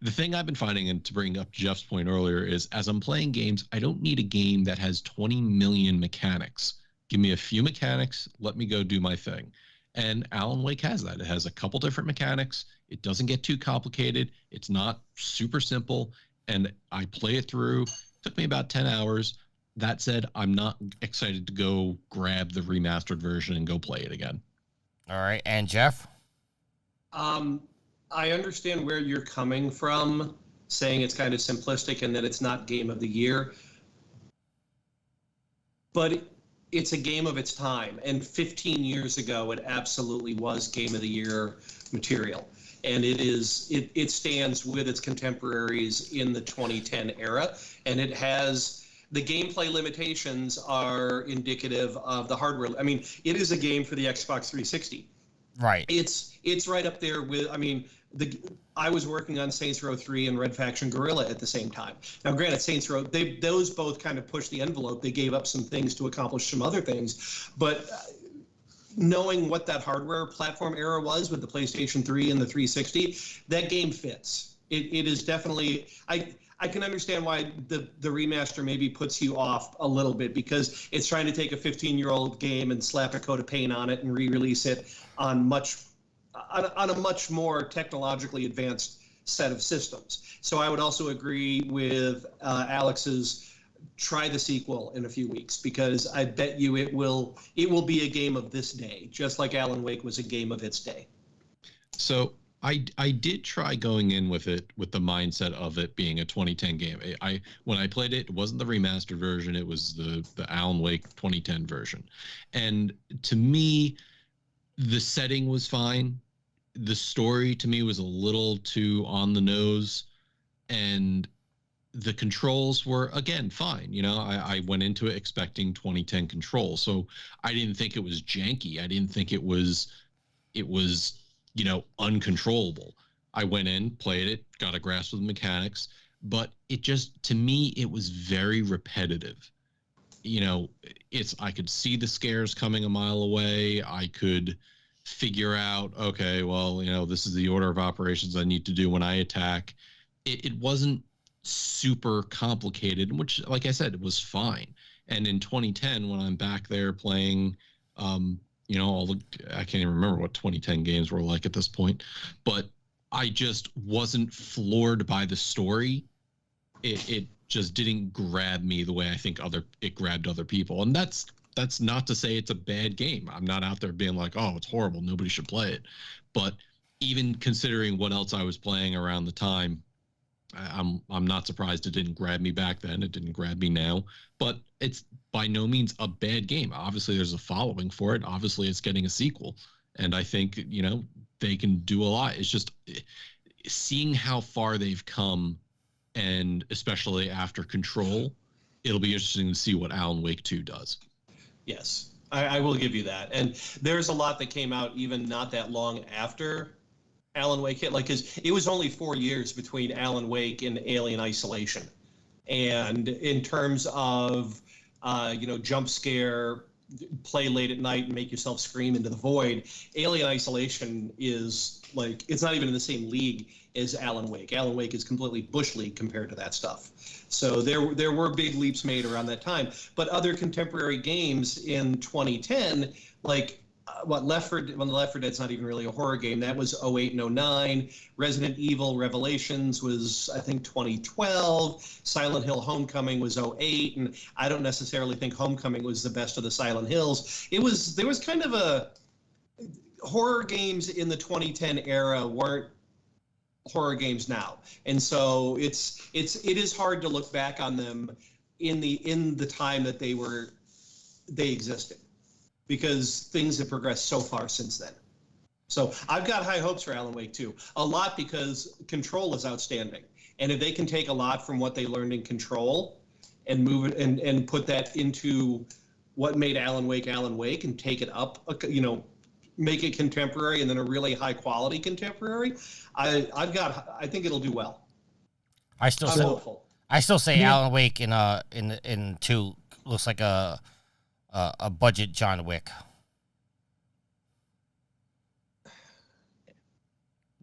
the thing I've been finding, and to bring up Jeff's point earlier, is as I'm playing games, I don't need a game that has 20 million mechanics. Give me a few mechanics, let me go do my thing. And Alan Wake has that. It has a couple different mechanics. It doesn't get too complicated. It's not super simple. And I play it through. It took me about 10 hours. That said, I'm not excited to go grab the remastered version and go play it again. All right. And Jeff? I understand where you're coming from, saying it's kind of simplistic and that it's not game of the year. But it's a game of its time. And 15 years ago, it absolutely was game of the year material. And it stands with its contemporaries in the 2010 era. And it has, the gameplay limitations are indicative of the hardware. I mean, it is a game for the Xbox 360. Right. It's right up there with, I was working on Saints Row 3 and Red Faction Guerrilla at the same time. Now, granted, Saints Row, those both kind of pushed the envelope. They gave up some things to accomplish some other things. But knowing what that hardware platform era was with the PlayStation 3 and the 360, that game fits. It is definitely, I can understand why the remaster maybe puts you off a little bit, because it's trying to take a 15-year-old game and slap a coat of paint on it and re-release it on a much more technologically advanced set of systems. So I would also agree with Alex's try the sequel in a few weeks, because I bet you it will be a game of this day, just like Alan Wake was a game of its day. So I did try going in with it with the mindset of it being a 2010 game. When I played it, it wasn't the remastered version, it was the Alan Wake 2010 version. And to me, the setting was fine. The story to me was a little too on the nose, and the controls were, again, fine. I went into it expecting 2010 controls, so I didn't think it was janky. I didn't think it was uncontrollable. I went in, played it, got a grasp of the mechanics, but it just, to me, it was very repetitive. I could see the scares coming a mile away. I could figure out, okay, well, this is the order of operations I need to do when I attack. It wasn't super complicated, which, like I said, it was fine. And in 2010, when I'm back there playing, I can't even remember what 2010 games were like at this point, but I just wasn't floored by the story. It just didn't grab me the way I think it grabbed other people. And that's not to say it's a bad game. I'm not out there being like, oh, it's horrible, nobody should play it. But even considering what else I was playing around the time, I'm not surprised it didn't grab me back then. It didn't grab me now. But it's by no means a bad game. Obviously, there's a following for it. Obviously, it's getting a sequel. And I think, they can do a lot. It's just seeing how far they've come, and especially after Control, it'll be interesting to see what Alan Wake 2 does. Yes, I will give you that. And there's a lot that came out even not that long after Alan Wake hit, because it was only 4 years between Alan Wake and Alien Isolation. And in terms of, jump scare play late at night and make yourself scream into the void. Alien Isolation is like, it's not even in the same league as Alan Wake. Alan Wake is completely bush league compared to that stuff. So there were big leaps made around that time. But other contemporary games in 2010, like Left 4 Dead's not even really a horror game. That was 08 and 09. Resident Evil Revelations was, I think, 2012. Silent Hill Homecoming was 08, and I don't necessarily think Homecoming was the best of the Silent Hills. There was kind of a horror games in the 2010 era weren't horror games now, and so it is hard to look back on them in the time that they existed, because things have progressed so far since then. So I've got high hopes for Alan Wake 2. A lot because Control is outstanding. And if they can take a lot from what they learned in Control and move it and put that into what made Alan Wake and take it up, make it contemporary and then a really high quality contemporary, I think it'll do well. I'm hopeful. I still say Alan Wake in 2 looks like a budget John Wick.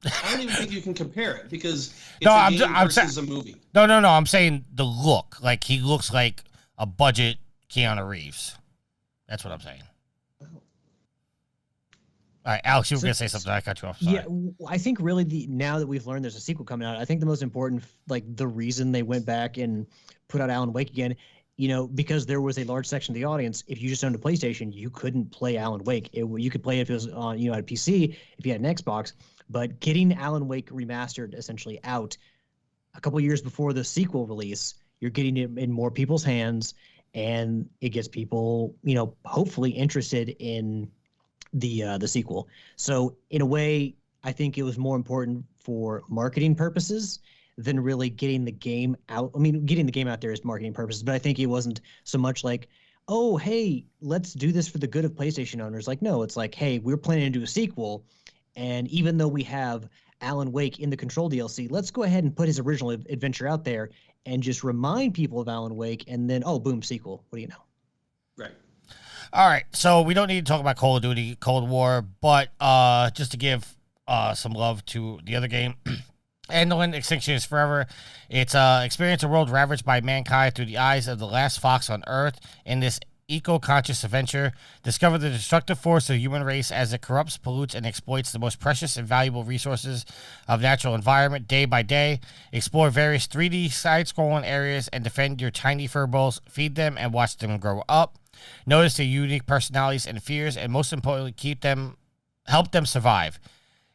I don't even think you can compare it because it's a game versus a movie. No. I'm saying the look. Like, he looks like a budget Keanu Reeves. That's what I'm saying. All right, Alex, you were going to say something. I cut you off. Sorry. Yeah, I think really now that we've learned there's a sequel coming out, I think the most important, like the reason they went back and put out Alan Wake again, because there was a large section of the audience, if you just owned a PlayStation, you couldn't play Alan Wake. You could play it if it was on, a PC, if you had an Xbox. But getting Alan Wake remastered essentially out a couple years before the sequel release, you're getting it in more people's hands, and it gets people, hopefully interested in the sequel. So in a way, I think it was more important for marketing purposes than really getting the game out. I mean, getting the game out there is marketing purposes, but I think it wasn't so much like, oh, hey, let's do this for the good of PlayStation owners. Like, no, it's like, hey, we're planning to do a sequel, and even though we have Alan Wake in the Control DLC, let's go ahead and put his original adventure out there and just remind people of Alan Wake, and then, oh, boom, sequel. What do you know? Right. All right, so we don't need to talk about Call of Duty Cold War, but just to give some love to the other game, Endlin Extinction is Forever. It's experience a world ravaged by mankind through the eyes of the last fox on Earth. In this eco-conscious adventure, discover the destructive force of the human race as it corrupts, pollutes, and exploits the most precious and valuable resources of natural environment day by day. Explore various 3D side-scrolling areas and defend your tiny furballs, feed them, and watch them grow up. Notice their unique personalities and fears, and most importantly, help them survive.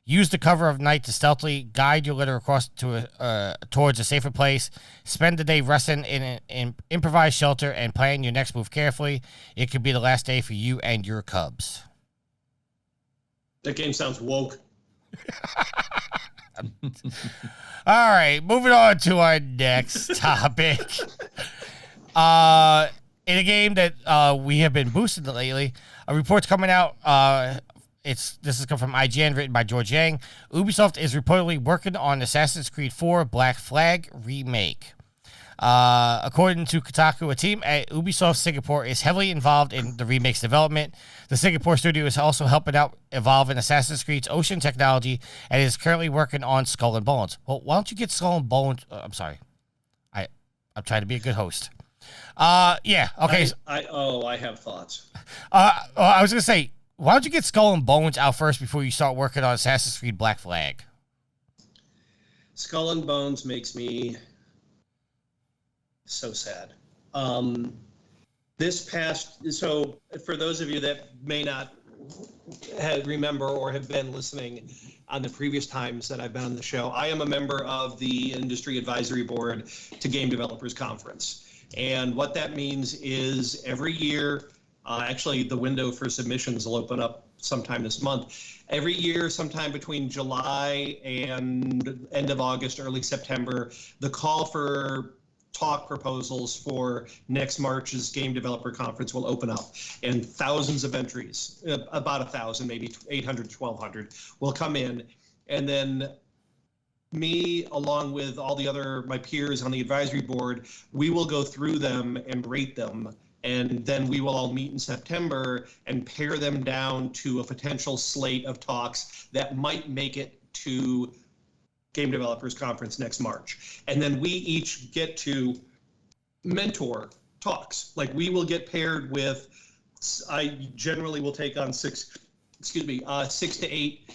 Use the cover of night to stealthily guide your litter across towards a safer place. Spend the day resting in an improvised shelter and plan your next move carefully. It could be the last day for you and your cubs. That game sounds woke. All right, moving on to our next topic. In a game that we have been boosting lately, a report's coming out. This has come from IGN, written by George Yang. Ubisoft is reportedly working on Assassin's Creed 4 Black Flag remake. According to Kotaku, a team at Ubisoft Singapore is heavily involved in the remake's development. The Singapore studio is also helping out evolve in Assassin's Creed's ocean technology and is currently working on Skull and Bones. Well, why don't you get Skull and Bones? I'm sorry. I'm trying to be a good host. Yeah, okay. I have thoughts. I was going to say, why don't you get Skull and Bones out first before you start working on Assassin's Creed Black Flag? Skull and Bones makes me so sad. So for those of you that may not remember or have been listening on the previous times that I've been on the show, I am a member of the Industry Advisory Board to Game Developers Conference. And what that means is every year, actually, the window for submissions will open up sometime this month. Every year, sometime between July and end of August, early September, the call for talk proposals for next March's Game Developer Conference will open up. And thousands of entries, about 1,000, maybe 800, 1,200, will come in. And then me, along with all my peers on the advisory board, we will go through them and rate them And then we will all meet in September and pare them down to a potential slate of talks that might make it to Game Developers Conference next March. And then we each get to mentor talks. Like, we will get paired with, I generally will take on 6 to 8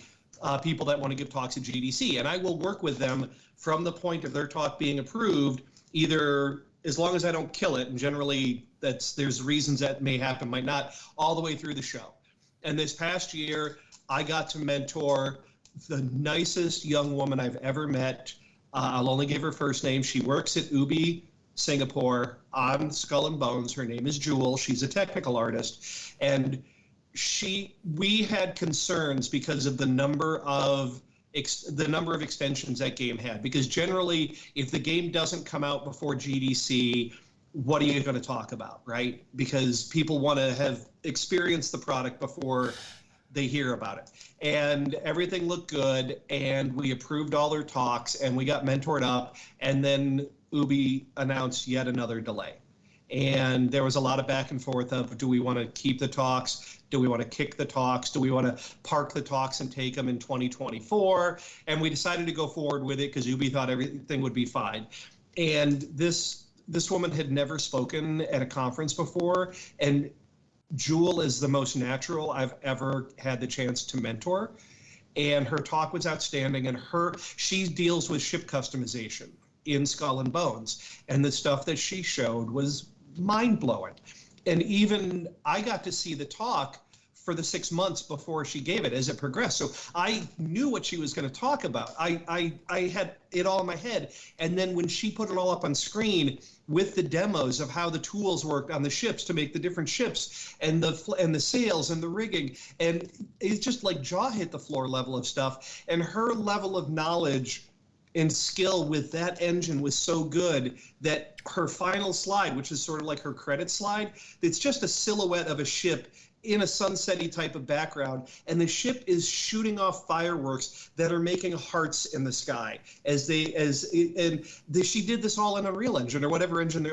people that want to give talks at GDC. And I will work with them from the point of their talk being approved, either as long as I don't kill it, and generally there's reasons that may happen, might not, all the way through the show. And this past year, I got to mentor the nicest young woman I've ever met. I'll only give her first name. She works at Ubi Singapore on Skull and Bones. Her name is Jewel. She's a technical artist. And we had concerns because of the number of extensions that game had, because generally if the game doesn't come out before GDC, what are you going to talk about, right? Because people want to have experienced the product before they hear about it. And everything looked good, and we approved all their talks, and we got mentored up, and then Ubi announced yet another delay. And there was a lot of back and forth of, do we want to keep the talks? Do we want to kick the talks? Do we want to park the talks and take them in 2024? And we decided to go forward with it because Ubi thought everything would be fine. And this woman had never spoken at a conference before, and Jewel is the most natural I've ever had the chance to mentor. And her talk was outstanding, and she deals with ship customization in Skull and Bones, and the stuff that she showed was mind-blowing. And even I got to see the talk for the 6 months before she gave it as it progressed. So I knew what she was going to talk about. I had it all in my head. And then when she put it all up on screen with the demos of how the tools worked on the ships to make the different ships and the sails and the rigging, and it's just like jaw hit the floor level of stuff. And her level of knowledge and skill with that engine was so good that her final slide, which is sort of like her credit slide, it's just a silhouette of a ship in a sunsetty type of background, and the ship is shooting off fireworks that are making hearts in the sky she did this all in Unreal Engine or whatever engine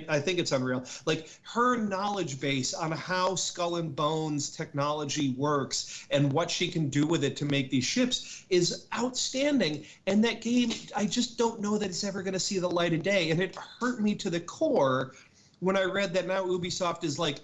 I think it's Unreal. Like, her knowledge base on how Skull and Bones technology works and what she can do with it to make these ships is outstanding. And that game, I just don't know that it's ever going to see the light of day. And it hurt me to the core when I read that now Ubisoft is like,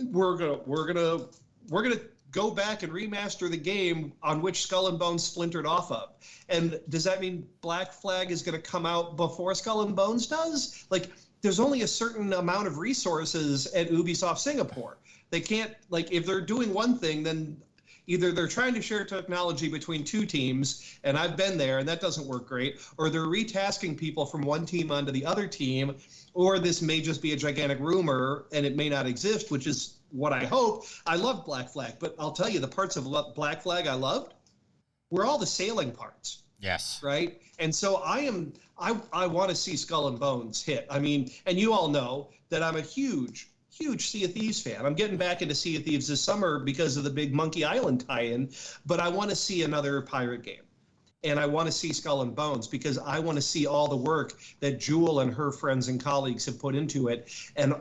we're gonna go back and remaster the game on which Skull and Bones splintered off of. And does that mean Black Flag is going to come out before Skull and Bones does? Like, there's only a certain amount of resources at Ubisoft Singapore. They can't, like, if they're doing one thing, then either they're trying to share technology between two teams, and I've been there, and that doesn't work great, or they're retasking people from one team onto the other team, or this may just be a gigantic rumor and it may not exist, which is what I hope. I love Black Flag, but I'll tell you, the parts of Black Flag I loved were all the sailing parts. Yes. Right? And so I want to see Skull and Bones hit. I mean, and you all know that I'm a huge Sea of Thieves fan. I'm getting back into Sea of Thieves this summer because of the big Monkey Island tie-in, but I want to see another pirate game. And I want to see Skull and Bones because I want to see all the work that Jewel and her friends and colleagues have put into it. And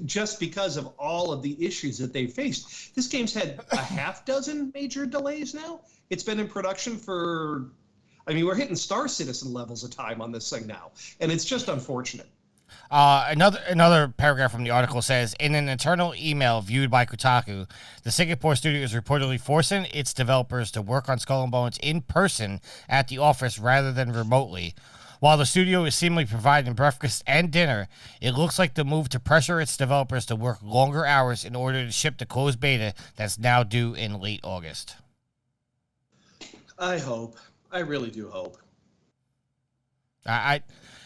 just because of all of the issues that they faced, this game's had a half dozen major delays now. It's been in production for, I mean, we're hitting Star Citizen levels of time on this thing now. And it's just unfortunate. Another paragraph from the article says, in an internal email viewed by Kotaku, the Singapore studio is reportedly forcing its developers to work on Skull and Bones in person at the office rather than remotely. While the studio is seemingly providing breakfast and dinner, it looks like the move to pressure its developers to work longer hours in order to ship the closed beta that's now due in late August. I hope. I really do hope.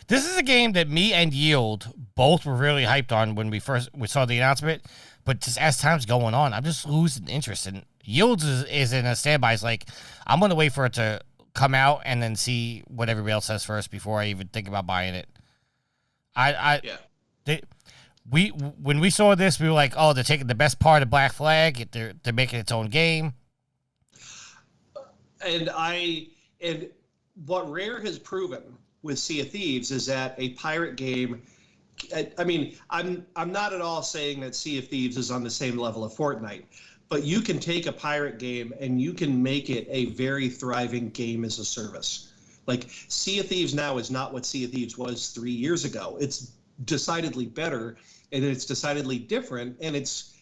This is a game that me and Yield both were really hyped on when we saw the announcement, but just as time's going on, I'm just losing interest. And Yield is in a standby. It's like, I'm going to wait for it to come out and then see what everybody else says first before I even think about buying it. When we saw this, we were like, oh, they're taking the best part of Black Flag. They're making its own game. And what Rare has proven with Sea of Thieves is that a pirate game I mean, I'm not at all saying that Sea of Thieves is on the same level of Fortnite, but you can take a pirate game and you can make it a very thriving game as a service. Like Sea of Thieves now is not what Sea of Thieves was 3 years ago. It's decidedly better, and it's decidedly different, and it's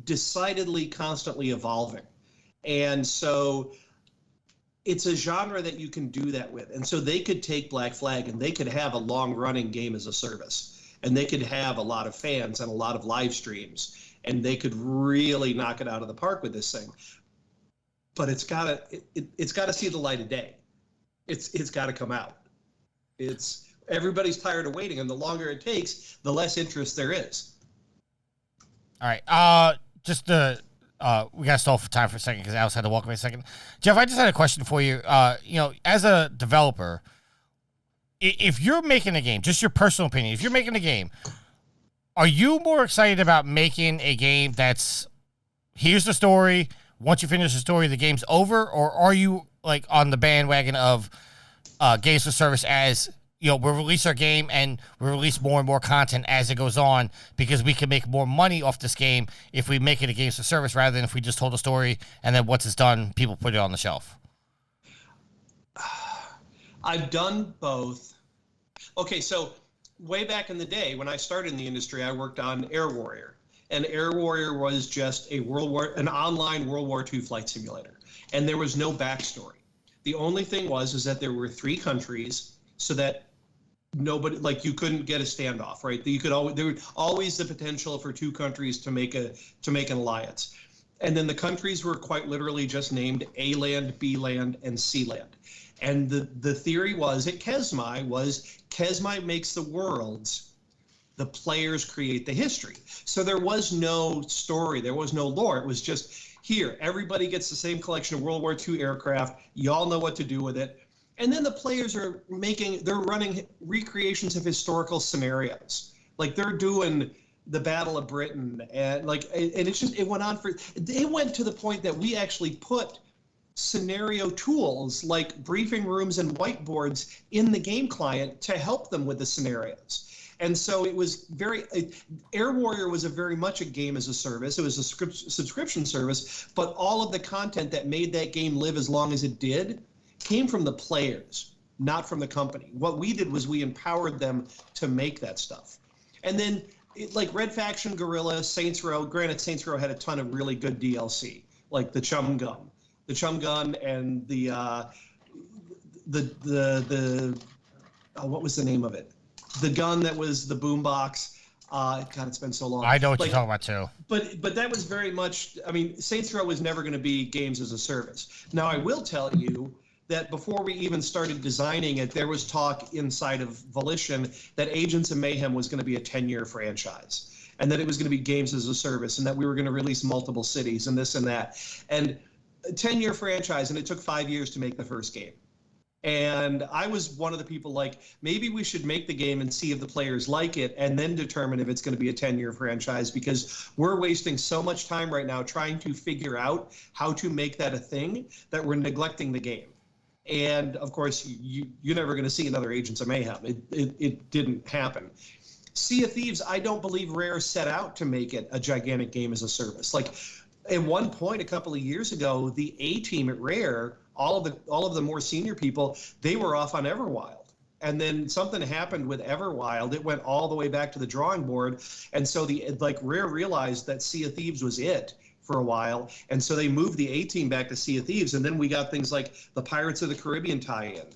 decidedly constantly evolving. And so it's a genre that you can do that with. And so they could take Black Flag and they could have a long-running game as a service. And they could have a lot of fans and a lot of live streams. And they could really knock it out of the park with this thing. But it's gotta see the light of day. It's gotta come out. Everybody's tired of waiting, and the longer it takes, the less interest there is. All right. We got to stall for time for a second because Alice had to walk away a second. Jeff, I just had a question for you. As a developer, if you're making a game, just your personal opinion, if you're making a game, are you more excited about making a game that's, here's the story, once you finish the story, the game's over, or are you like on the bandwagon of games for service as, we'll release our game and we'll release more and more content as it goes on because we can make more money off this game if we make it a games for service rather than if we just told a story and then once it's done, people put it on the shelf? I've done both. Okay, so way back in the day when I started in the industry, I worked on Air Warrior. And Air Warrior was just an online World War II flight simulator. And there was no backstory. The only thing was that there were 3 countries so that nobody, like, you couldn't get a standoff, right? There would always the potential for 2 countries to make an alliance. And then the countries were quite literally just named A land, B land, and C land. And the theory was at Kesmai makes the worlds, the players create the history. So there was no story, there was no lore. It was just, here, everybody gets the same collection of World War II aircraft. Y'all know what to do with it. And then the players are running recreations of historical scenarios. Like they're doing the Battle of Britain and it went to the point that we actually put scenario tools like briefing rooms and whiteboards in the game client to help them with the scenarios. And so it was Air Warrior was very much a game as a service. It was a subscription service, but all of the content that made that game live as long as it did came from the players, not from the company. What we did was we empowered them to make that stuff. And then like Red Faction, Guerrilla, Saints Row, granted Saints Row had a ton of really good DLC, like the Chum Gun and the what was the name of it? The gun that was the boombox. God, it's been so long. I know what you're talking about too. But that was very much, I mean, Saints Row was never going to be games as a service. Now, I will tell you that before we even started designing it, there was talk inside of Volition that Agents of Mayhem was going to be a 10-year franchise and that it was going to be games as a service and that we were going to release multiple cities and this and that. And a 10-year franchise, and it took 5 years to make the first game. And I was one of the people like, maybe we should make the game and see if the players like it and then determine if it's going to be a 10-year franchise, because we're wasting so much time right now trying to figure out how to make that a thing that we're neglecting the game. And of course, you're never going to see another Agents of Mayhem. It didn't happen. Sea of Thieves, I don't believe Rare set out to make it a gigantic game as a service. Like at one point a couple of years ago, the A team at Rare, all of the more senior people, they were off on Everwild. And then something happened with Everwild. It went all the way back to the drawing board. And so Rare realized that Sea of Thieves was it for a while. And so they moved the A team back to Sea of Thieves. And then we got things like the Pirates of the Caribbean tie-in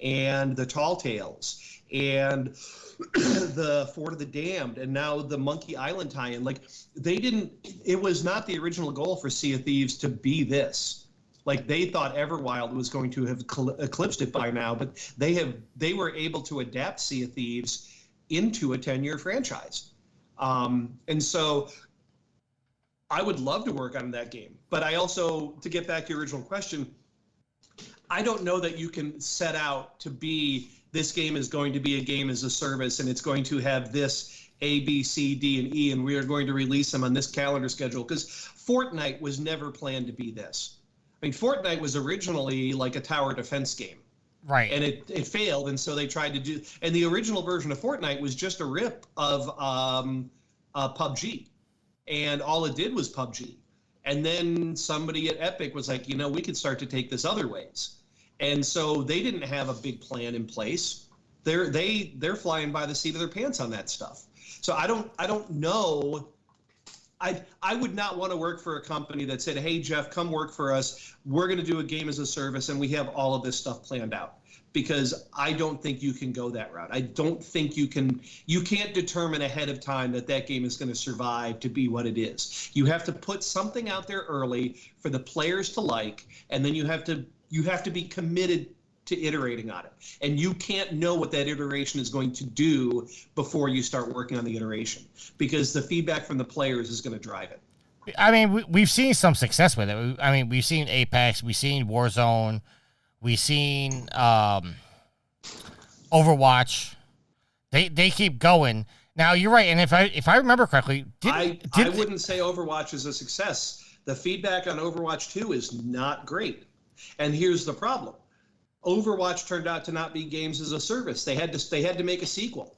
and the Tall Tales and the Fort of the Damned and now the Monkey Island tie-in. Like it was not the original goal for Sea of Thieves to be this. Like they thought Everwild was going to have eclipsed it by now, but they were able to adapt Sea of Thieves into a 10-year franchise. And so I would love to work on that game. But I also, to get back to your original question, I don't know that you can set out to be, this game is going to be a game as a service and it's going to have this A, B, C, D, and E, and we are going to release them on this calendar schedule, because Fortnite was never planned to be this. I mean, Fortnite was originally like a tower defense game. Right. And it failed, and so they tried to do. And the original version of Fortnite was just a rip of PUBG, and all it did was PUBG. And then somebody at Epic was like, we could start to take this other ways. And so they didn't have a big plan in place. They're flying by the seat of their pants on that stuff. So I don't know. I would not want to work for a company that said, hey, Jeff, come work for us. We're going to do a game as a service, and we have all of this stuff planned out. Because I don't think you can go that route. I don't think you can't determine ahead of time that game is going to survive to be what it is. You have to put something out there early for the players to like, and then you have to be committed to iterating on it. And you can't know what that iteration is going to do before you start working on the iteration, because the feedback from the players is going to drive it. I mean, we've seen some success with it. I mean, we've seen Apex, we've seen Warzone, we've seen Overwatch. They keep going. Now you're right, and if I remember correctly, I wouldn't say Overwatch is a success. The feedback on Overwatch 2 is not great, and here's the problem: Overwatch turned out to not be games as a service. They had to make a sequel.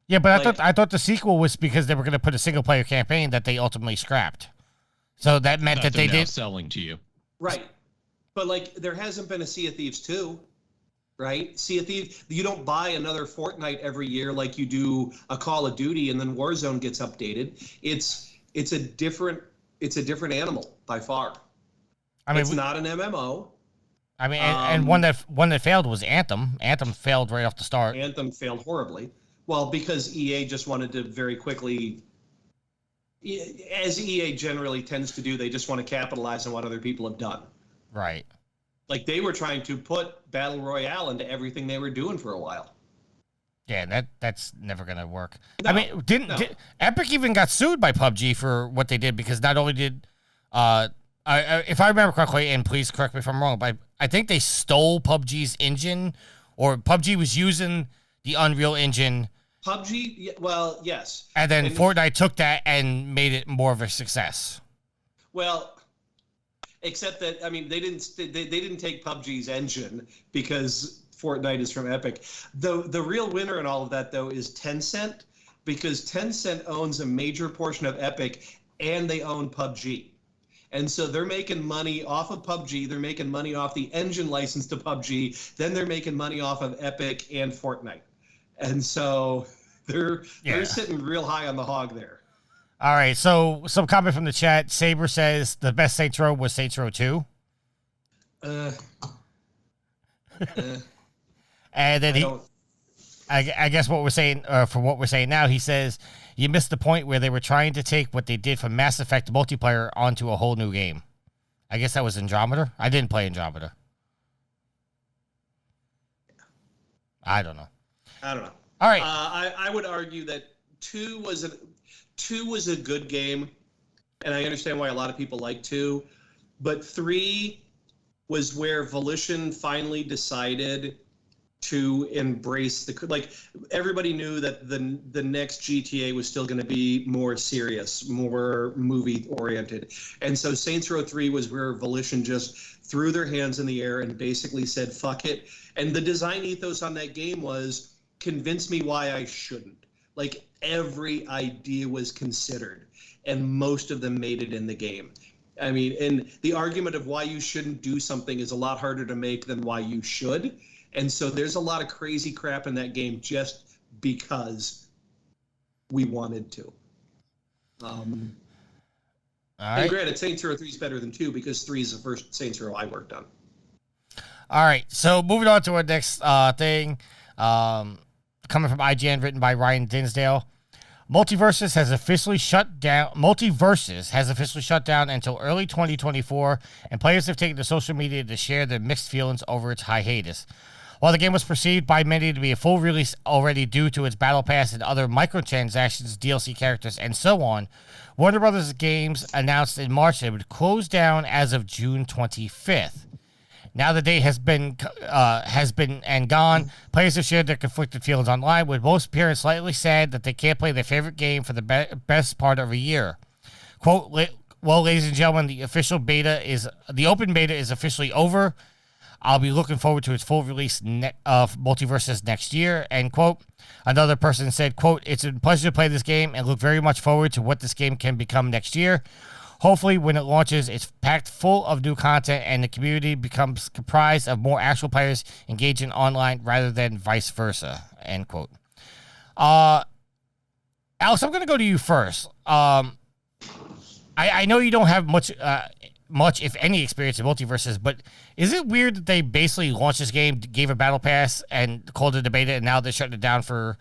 Yeah, but I thought the sequel was because they were going to put a single player campaign that they ultimately scrapped. So that meant that they did selling to you, right? But there hasn't been a Sea of Thieves 2, right? Sea of Thieves, you don't buy another Fortnite every year like you do a Call of Duty, and then Warzone gets updated. It's a different animal by far. I mean, it's not an MMO. I mean, and one that failed was Anthem. Anthem failed right off the start. Anthem failed horribly. Well, because EA just wanted to very quickly, as EA generally tends to do, they just want to capitalize on what other people have done. Right. Like they were trying to put Battle Royale into everything they were doing for a while. Yeah, that's never going to work. No, I mean, did Epic even got sued by PUBG for what they did, because not only did, if I remember correctly, and please correct me if I'm wrong, but I think they stole PUBG's engine, or PUBG was using the Unreal Engine. PUBG, well, yes. And then Fortnite took that and made it more of a success. Well, except that, I mean, they didn't take PUBG's engine because Fortnite is from Epic. The real winner in all of that, though, is Tencent, because Tencent owns a major portion of Epic, and they own PUBG. And so they're making money off of PUBG. They're making money off the engine license to PUBG. Then they're making money off of Epic and Fortnite. And so they're sitting real high on the hog there. All right, so some comment from the chat. Saber says the best Saints Row was Saints Row 2. And then I guess what we're saying, from what we're saying now, he says you missed the point where they were trying to take what they did from Mass Effect multiplayer onto a whole new game. I guess that was Andromeda. I didn't play Andromeda. I don't know. All right. I would argue that 2 was a good game, and I understand why a lot of people like 2, but 3 was where Volition finally decided to embrace everybody knew that the next GTA was still going to be more serious, more movie oriented. And so Saints Row 3 was where Volition just threw their hands in the air and basically said, fuck it. And the design ethos on that game was, convince me why I shouldn't. Like, every idea was considered, and most of them made it in the game. I mean, and the argument of why you shouldn't do something is a lot harder to make than why you should. And so there's a lot of crazy crap in that game just because we wanted to. And granted, Saints Row 3 is better than 2 because 3 is the first Saints Row I worked on. All right, so moving on to our next thing. Coming from IGN, written by Ryan Dinsdale. MultiVersus has officially shut down. MultiVersus has officially shut down until early 2024, and players have taken to social media to share their mixed feelings over its hiatus. While the game was perceived by many to be a full release already due to its battle pass and other microtransactions, DLC characters, and so on, Warner Brothers Games announced in March that it would close down as of June 25th. Now the day has been and gone. Players have shared their conflicted feelings online, with most appearing slightly sad that they can't play their favorite game for the best part of a year. Quote, well, ladies and gentlemen, the open beta is officially over. I'll be looking forward to its full release of MultiVersus next year, end quote. Another person said, quote, it's a pleasure to play this game and look very much forward to what this game can become next year. Hopefully, when it launches, it's packed full of new content and the community becomes comprised of more actual players engaging online rather than vice versa, end quote. Alex, I'm going to go to you first. I know you don't have much, if any, experience in MultiVersus, but is it weird that they basically launched this game, gave a battle pass, and called it a beta, and now they're shutting it down for,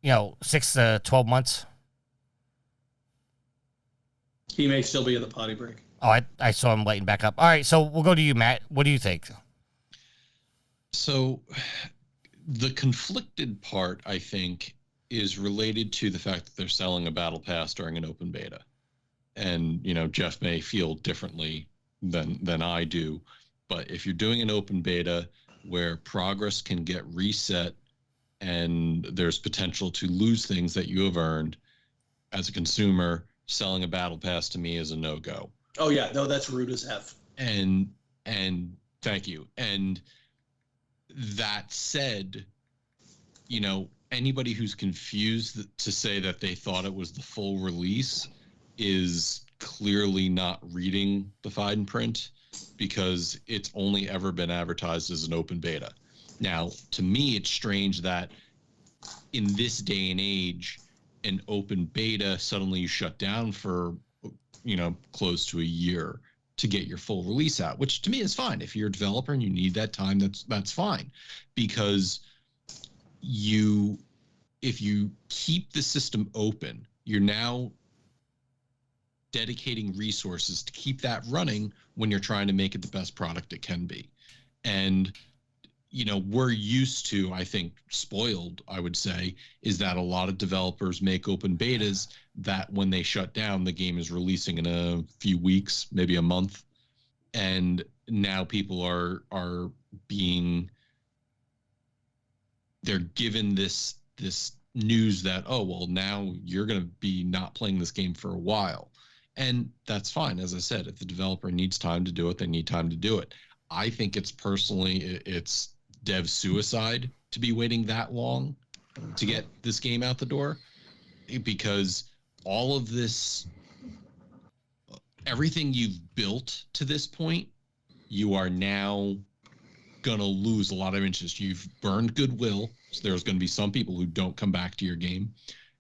6 to 12 months? He may still be in the potty break. Oh, I saw him lighting back up. All right, so we'll go to you, Matt. What do you think? So the conflicted part, I think, is related to the fact that they're selling a battle pass during an open beta. And, Jeff may feel differently than I do. But if you're doing an open beta where progress can get reset and there's potential to lose things that you have earned, as a consumer, selling a battle pass to me is a no-go. Oh, yeah. No, that's rude as F. And thank you. And that said, anybody who's confused to say that they thought it was the full release is clearly not reading the fine print, because it's only ever been advertised as an open beta. Now, to me, it's strange that in this day and age, an open beta suddenly you shut down for, close to a year to get your full release out, which to me is fine. If you're a developer and you need that time, that's fine, because if you keep the system open, you're now dedicating resources to keep that running when you're trying to make it the best product it can be. And we're used to, I think, spoiled, I would say, is that a lot of developers make open betas that when they shut down, the game is releasing in a few weeks, maybe a month. And now people are being, they're given this news that, oh, well, now you're going to be not playing this game for a while. And that's fine. As I said, if the developer needs time to do it, they need time to do it. I think it's dev suicide to be waiting that long to get this game out the door, because all of this, everything you've built to this point, you are now going to lose a lot of interest. You've burned goodwill, so there's going to be some people who don't come back to your game,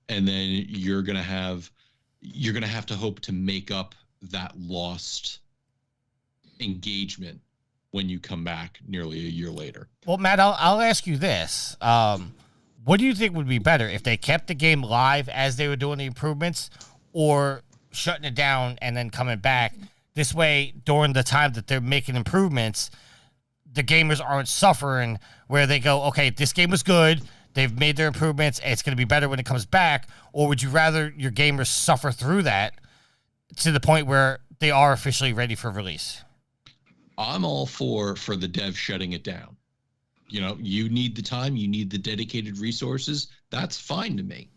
and then you're going to have to hope to make up that lost engagement when you come back nearly a year later. Well, Matt, I'll ask you this. What do you think would be better, if they kept the game live as they were doing the improvements, or shutting it down and then coming back? This way, during the time that they're making improvements, the gamers aren't suffering, where they go, okay, this game was good, they've made their improvements, and it's going to be better when it comes back? Or would you rather your gamers suffer through that to the point where they are officially ready for release? I'm all for the dev shutting it down. You need the time, you need the dedicated resources. That's fine to me.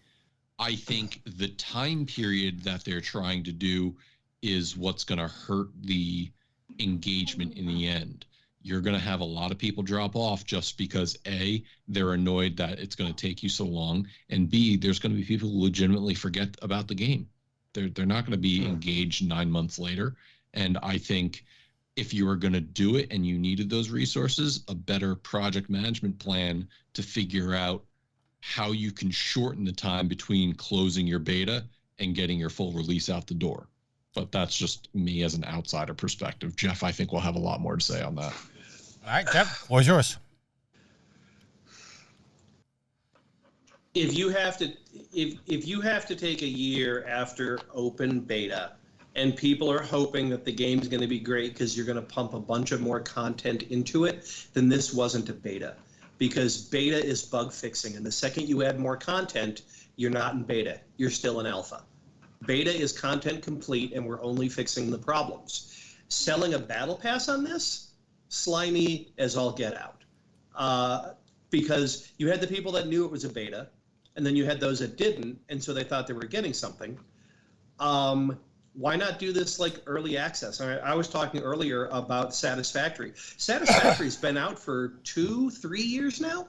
I think the time period that they're trying to do is what's going to hurt the engagement in the end. You're going to have a lot of people drop off just because, A, they're annoyed that it's going to take you so long, and B, there's going to be people who legitimately forget about the game. They're not going to be engaged 9 months later. And I think if you were going to do it and you needed those resources, a better project management plan to figure out how you can shorten the time between closing your beta and getting your full release out the door. But that's just me as an outsider perspective. Jeff, I think, will have a lot more to say on that. All right, Jeff, what's yours? If you have to take a year after open beta, and people are hoping that the game's going to be great because you're going to pump a bunch of more content into it, then this wasn't a beta, because beta is bug fixing, and the second you add more content, you're not in beta, you're still in alpha. Beta is content complete, and we're only fixing the problems. Selling a battle pass on this, slimy as all get out, because you had the people that knew it was a beta, and then you had those that didn't, and so they thought they were getting something. why not do this like early access? I was talking earlier about Satisfactory. Satisfactory's been out for 2-3 years now,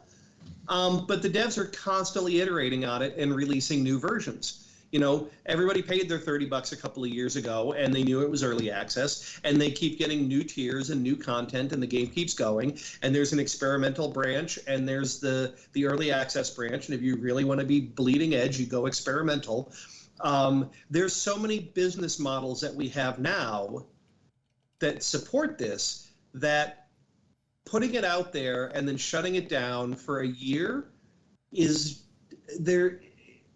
but the devs are constantly iterating on it and releasing new versions. You know, everybody paid their $30 a couple of years ago, and they knew it was early access, and they keep getting new tiers and new content, and the game keeps going. And there's an experimental branch, and there's the early access branch. And if you really want to be bleeding edge, you go experimental. There's so many business models that we have now that support this, that putting it out there and then shutting it down for a year is there.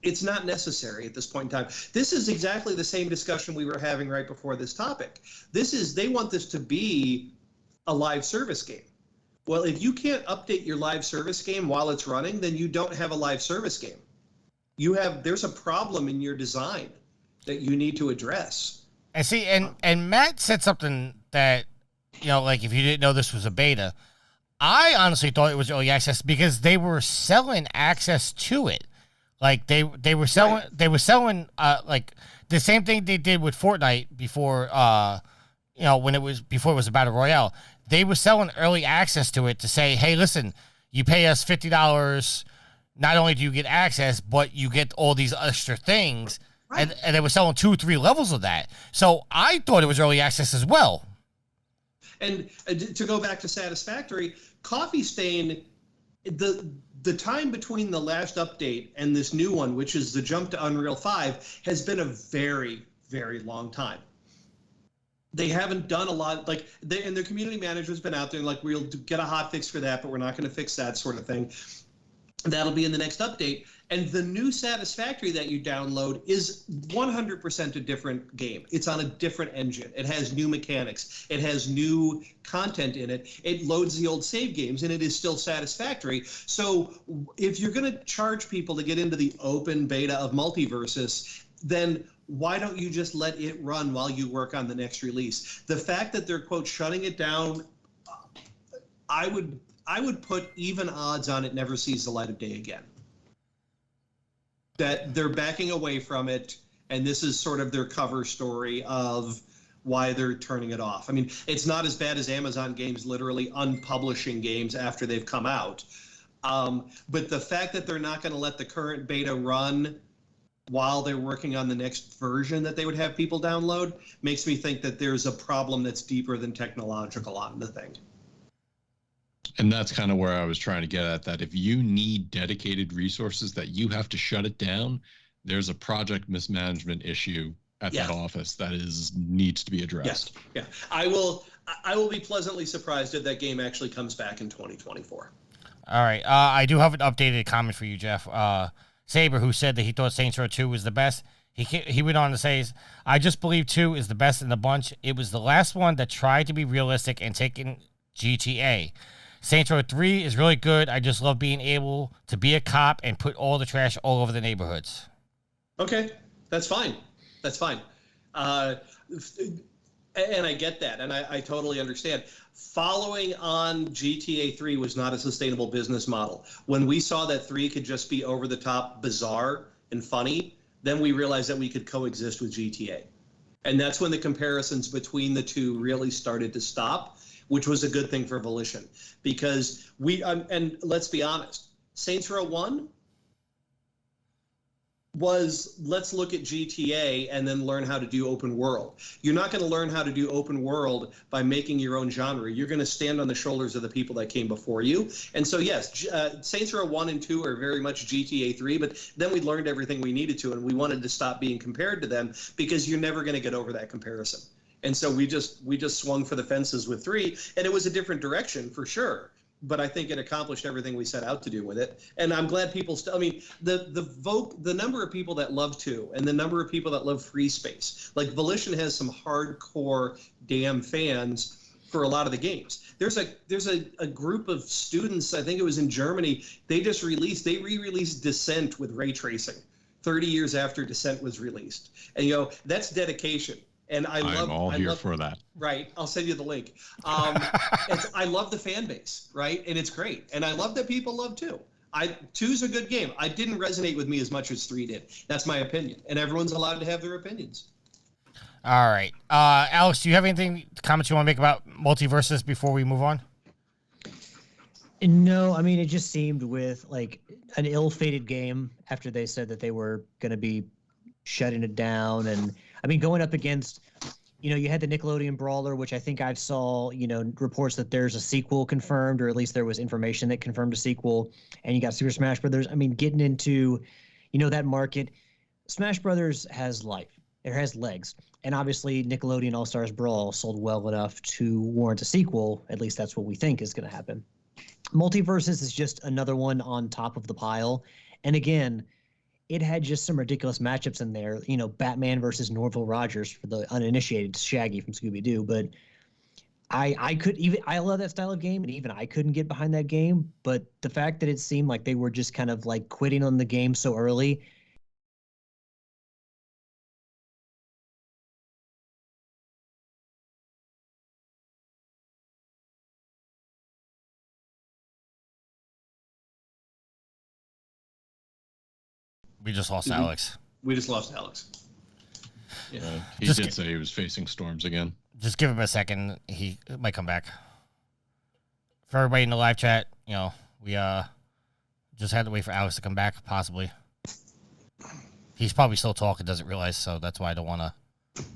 It's not necessary at this point in time. This is exactly the same discussion we were having right before this topic. They want this to be a live service game. Well, if you can't update your live service game while it's running, then you don't have a live service game. There's a problem in your design that you need to address. And see, and Matt said something that, you know, like if you didn't know this was a beta, I honestly thought it was early access because they were selling access to it. Like they were selling, right. They were selling like the same thing they did with Fortnite before, you know, before it was a battle royale. They were selling early access to it to say, hey, listen, you pay us $50. Not only do you get access, but you get all these extra things. Right. And they were selling 2-3 levels of that. So I thought it was early access as well. And to go back to Satisfactory, Coffee Stain, the time between the last update and this new one, which is the jump to Unreal 5, has been a very, very long time. They haven't done a lot, and their community manager's been out there like, we'll get a hot fix for that, but we're not going to fix that sort of thing. That'll be in the next update. And the new Satisfactory that you download is 100% a different game. It's on a different engine. It has new mechanics. It has new content in it. It loads the old save games, and it is still Satisfactory. So if you're going to charge people to get into the open beta of MultiVersus, then why don't you just let it run while you work on the next release? The fact that they're, quote, shutting it down, I would put even odds on it never sees the light of day again. That they're backing away from it, and this is sort of their cover story of why they're turning it off. I mean, it's not as bad as Amazon games literally unpublishing games after they've come out. But the fact that they're not going to let the current beta run while they're working on the next version that they would have people download makes me think that there's a problem that's deeper than technological on the thing. And that's kind of where I was trying to get at, that if you need dedicated resources that you have to shut it down, there's a project mismanagement issue at that office that needs to be addressed. Yeah. I will be pleasantly surprised if that game actually comes back in 2024. All right. I do have an updated comment for you, Jeff. Saber, who said that he thought Saints Row 2 was the best, he went on to say, I just believe 2 is the best in the bunch. It was the last one that tried to be realistic and taking GTA. Saints Row 3 is really good. I just love being able to be a cop and put all the trash all over the neighborhoods. Okay, that's fine. That's fine. And I get that, and I totally understand. Following on GTA 3 was not a sustainable business model. When we saw that 3 could just be over-the-top bizarre and funny, then we realized that we could coexist with GTA. And that's when the comparisons between the two really started to stop, which was a good thing for Volition. Because and let's be honest, Saints Row 1 was, let's look at GTA and then learn how to do open world. You're not going to learn how to do open world by making your own genre. You're going to stand on the shoulders of the people that came before you. And so, yes, Saints Row 1 and 2 are very much GTA 3, but then we learned everything we needed to, and we wanted to stop being compared to them because you're never going to get over that comparison. And so we just swung for the fences with 3, and it was a different direction for sure. But I think it accomplished everything we set out to do with it. And I'm glad people still, I mean, the number of people that love 2 and the number of people that love Free Space, like Volition has some hardcore damn fans for a lot of the games. There's a group of students, I think it was in Germany, they re-released Descent with ray tracing 30 years after Descent was released. And, that's dedication. And I'm all here for that. Right. I'll send you the link. I love the fan base, right? And it's great. And I love that people love 2. 2's a good game. It didn't resonate with me as much as 3 did. That's my opinion. And everyone's allowed to have their opinions. All right. Alex, do you have anything comments you want to make about MultiVersus before we move on? No, I mean, it just seemed with like an ill-fated game after they said that they were going to be shutting it down. And I mean, going up against, you had the Nickelodeon Brawler, which I think I saw, reports that there's a sequel confirmed, or at least there was information that confirmed a sequel. And you got Super Smash Brothers. I mean, getting into, that market, Smash Brothers has life. It has legs. And obviously, Nickelodeon All-Stars Brawl sold well enough to warrant a sequel. At least that's what we think is going to happen. MultiVersus is just another one on top of the pile. And again, it had just some ridiculous matchups in there. Batman versus Norville Rogers for the uninitiated, Shaggy from Scooby-Doo. But I love that style of game, and even I couldn't get behind that game. But the fact that it seemed like they were just kind of like quitting on the game so early. We just lost Alex. We just lost Alex. Yeah, he did say he was facing storms again. Just give him a second. He might come back. For everybody in the live chat, we just had to wait for Alex to come back, possibly. He's probably still talking, doesn't realize, so that's why I don't want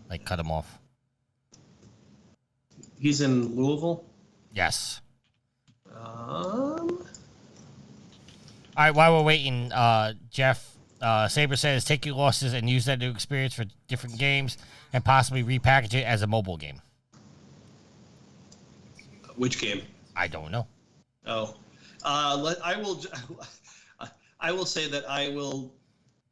to cut him off. He's in Louisville? Yes. All right, while we're waiting, Jeff Saber says take your losses and use that new experience for different games and possibly repackage it as a mobile game. Which game? I don't know. Oh, I will say that I will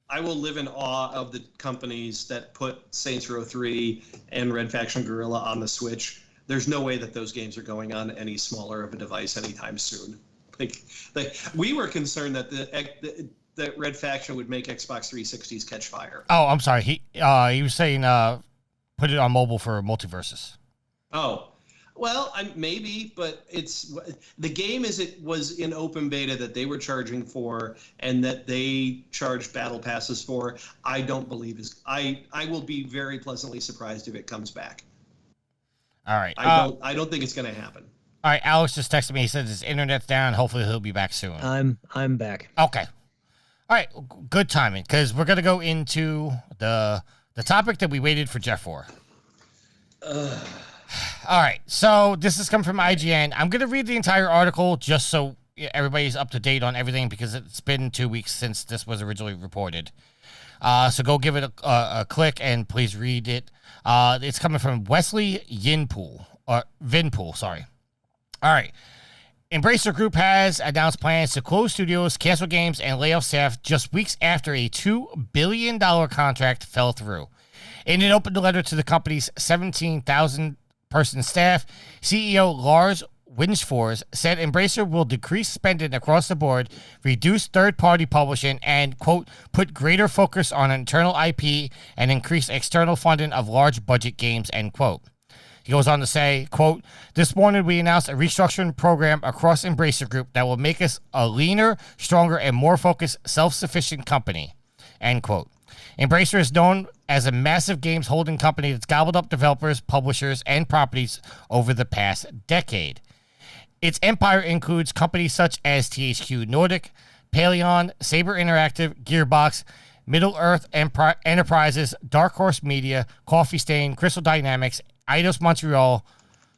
live in awe of the companies that put Saints Row 3 and Red Faction Guerrilla on the Switch. There's no way that those games are going on any smaller of a device anytime soon. Like we were concerned that that Red Faction would make Xbox 360s catch fire. Oh, I'm sorry. He was saying put it on mobile for MultiVersus. Oh, well, maybe, but the game as it was in open beta that they were charging for and that they charged battle passes for. I don't believe I will be very pleasantly surprised if it comes back. All right. I don't think it's going to happen. All right, Alex just texted me. He says his internet's down. Hopefully he'll be back soon. I'm back. Okay. All right, good timing, because we're going to go into the topic that we waited for Jeff for. All right, so this is coming from IGN. I'm going to read the entire article just so everybody's up to date on everything, because it's been 2 weeks since this was originally reported. So go give it a click and please read it. It's coming from Wesley Vinpool, sorry. All right. Embracer Group has announced plans to close studios, cancel games, and lay off staff just weeks after a $2 billion contract fell through. In an open letter to the company's 17,000-person staff, CEO Lars Wingefors said Embracer will decrease spending across the board, reduce third-party publishing, and, quote, put greater focus on internal IP and increase external funding of large-budget games, end quote. He goes on to say, quote, this morning we announced a restructuring program across Embracer Group that will make us a leaner, stronger, and more focused, self-sufficient company, end quote. Embracer is known as a massive games holding company that's gobbled up developers, publishers, and properties over the past decade. Its empire includes companies such as THQ Nordic, Paleon, Saber Interactive, Gearbox, Middle-earth Enterprises, Dark Horse Media, Coffee Stain, Crystal Dynamics, Eidos Montreal,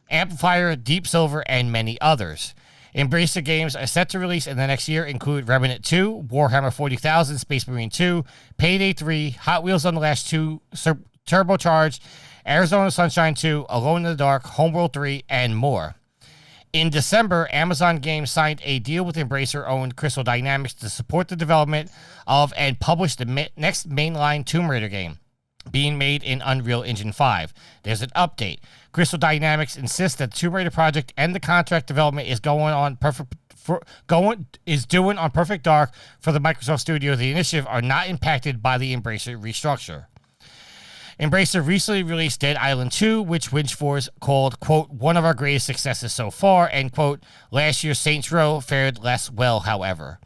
Amplifier, Deep Silver, and many others. Embracer games are set to release in the next year include Remnant 2, Warhammer 40,000, Space Marine 2, Payday 3, Hot Wheels Unleashed 2, Turbocharged, Arizona Sunshine 2, Alone in the Dark, Homeworld 3, and more. In December, Amazon Games signed a deal with Embracer-owned Crystal Dynamics to support the development of and publish the next mainline Tomb Raider game, being made in Unreal Engine 5. There's an update. Crystal Dynamics insists that the Tomb Raider project and the contract development is doing on Perfect Dark for the Microsoft Studio. The initiative are not impacted by the Embracer restructure. Embracer recently released Dead Island 2, which Wingefors called, quote, one of our greatest successes so far, end quote. Last year's Saints Row fared less well, however.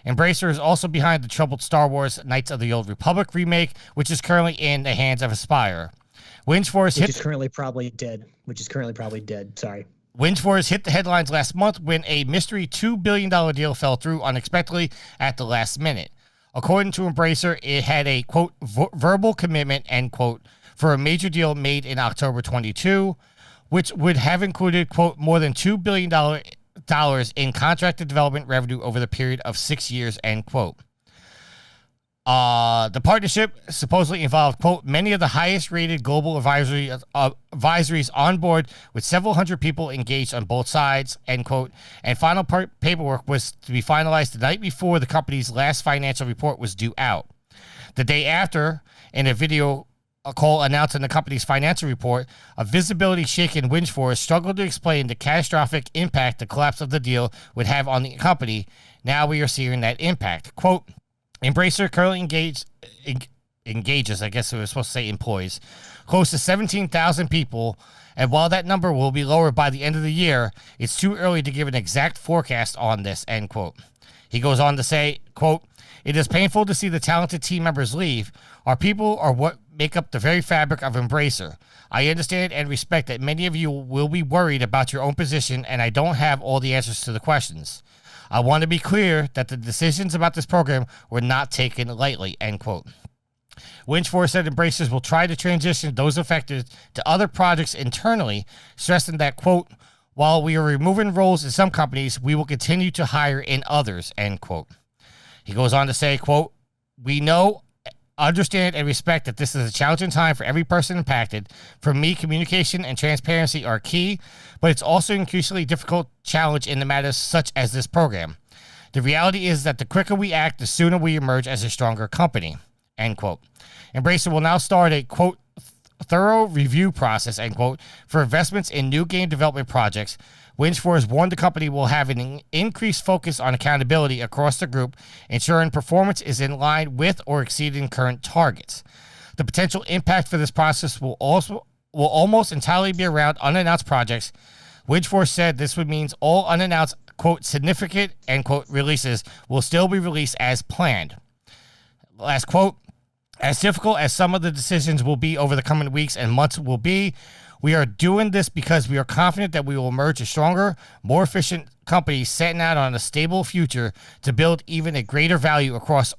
Embracer is also behind the troubled Star Wars Knights of the Old Republic remake, which is currently in the hands of Aspyr. Windforce which is currently probably dead. Sorry. Windforce hit the headlines last month when a mystery $2 billion deal fell through unexpectedly at the last minute. According to Embracer, it had a, quote, verbal commitment, end quote, for a major deal made in October 22, which would have included, quote, more than $2 billion in contracted development revenue over the period of 6 years, end quote. The partnership supposedly involved, quote, many of the highest rated global advisories on board with several hundred people engaged on both sides, end quote, and final paperwork was to be finalized the night before the company's last financial report was due out. The day after, in a video call announcing the company's financial report, a visibility-shaken Windforce struggled to explain the catastrophic impact the collapse of the deal would have on the company. Now we are seeing that impact. Quote, Embracer currently engages, I guess we were supposed to say employs, close to 17,000 people, and while that number will be lower by the end of the year, it's too early to give an exact forecast on this, end quote. He goes on to say, quote, it is painful to see the talented team members leave. Our people are what make up the very fabric of Embracer. I understand and respect that many of you will be worried about your own position, and I don't have all the answers to the questions. I want to be clear that the decisions about this program were not taken lightly, end quote. Windforce said Embracers will try to transition those affected to other projects internally, stressing that, quote, while we are removing roles in some companies, we will continue to hire in others, end quote. He goes on to say, quote, we know, understand, and respect that this is a challenging time for every person impacted. For me, communication and transparency are key, but it's also an increasingly difficult challenge in the matters such as this program. The reality is that the quicker we act, the sooner we emerge as a stronger company, end quote. Embracer will now start a, quote, thorough review process, end quote, for investments in new game development projects. Windforce warned the company will have an increased focus on accountability across the group, ensuring performance is in line with or exceeding current targets. The potential impact for this process will almost entirely be around unannounced projects. Windforce said this would mean all unannounced, quote, significant, end quote, releases will still be released as planned. Last quote, as difficult as some of the decisions will be over the coming weeks and months will be, we are doing this because we are confident that we will emerge a stronger, more efficient company setting out on a stable future to build even a greater value across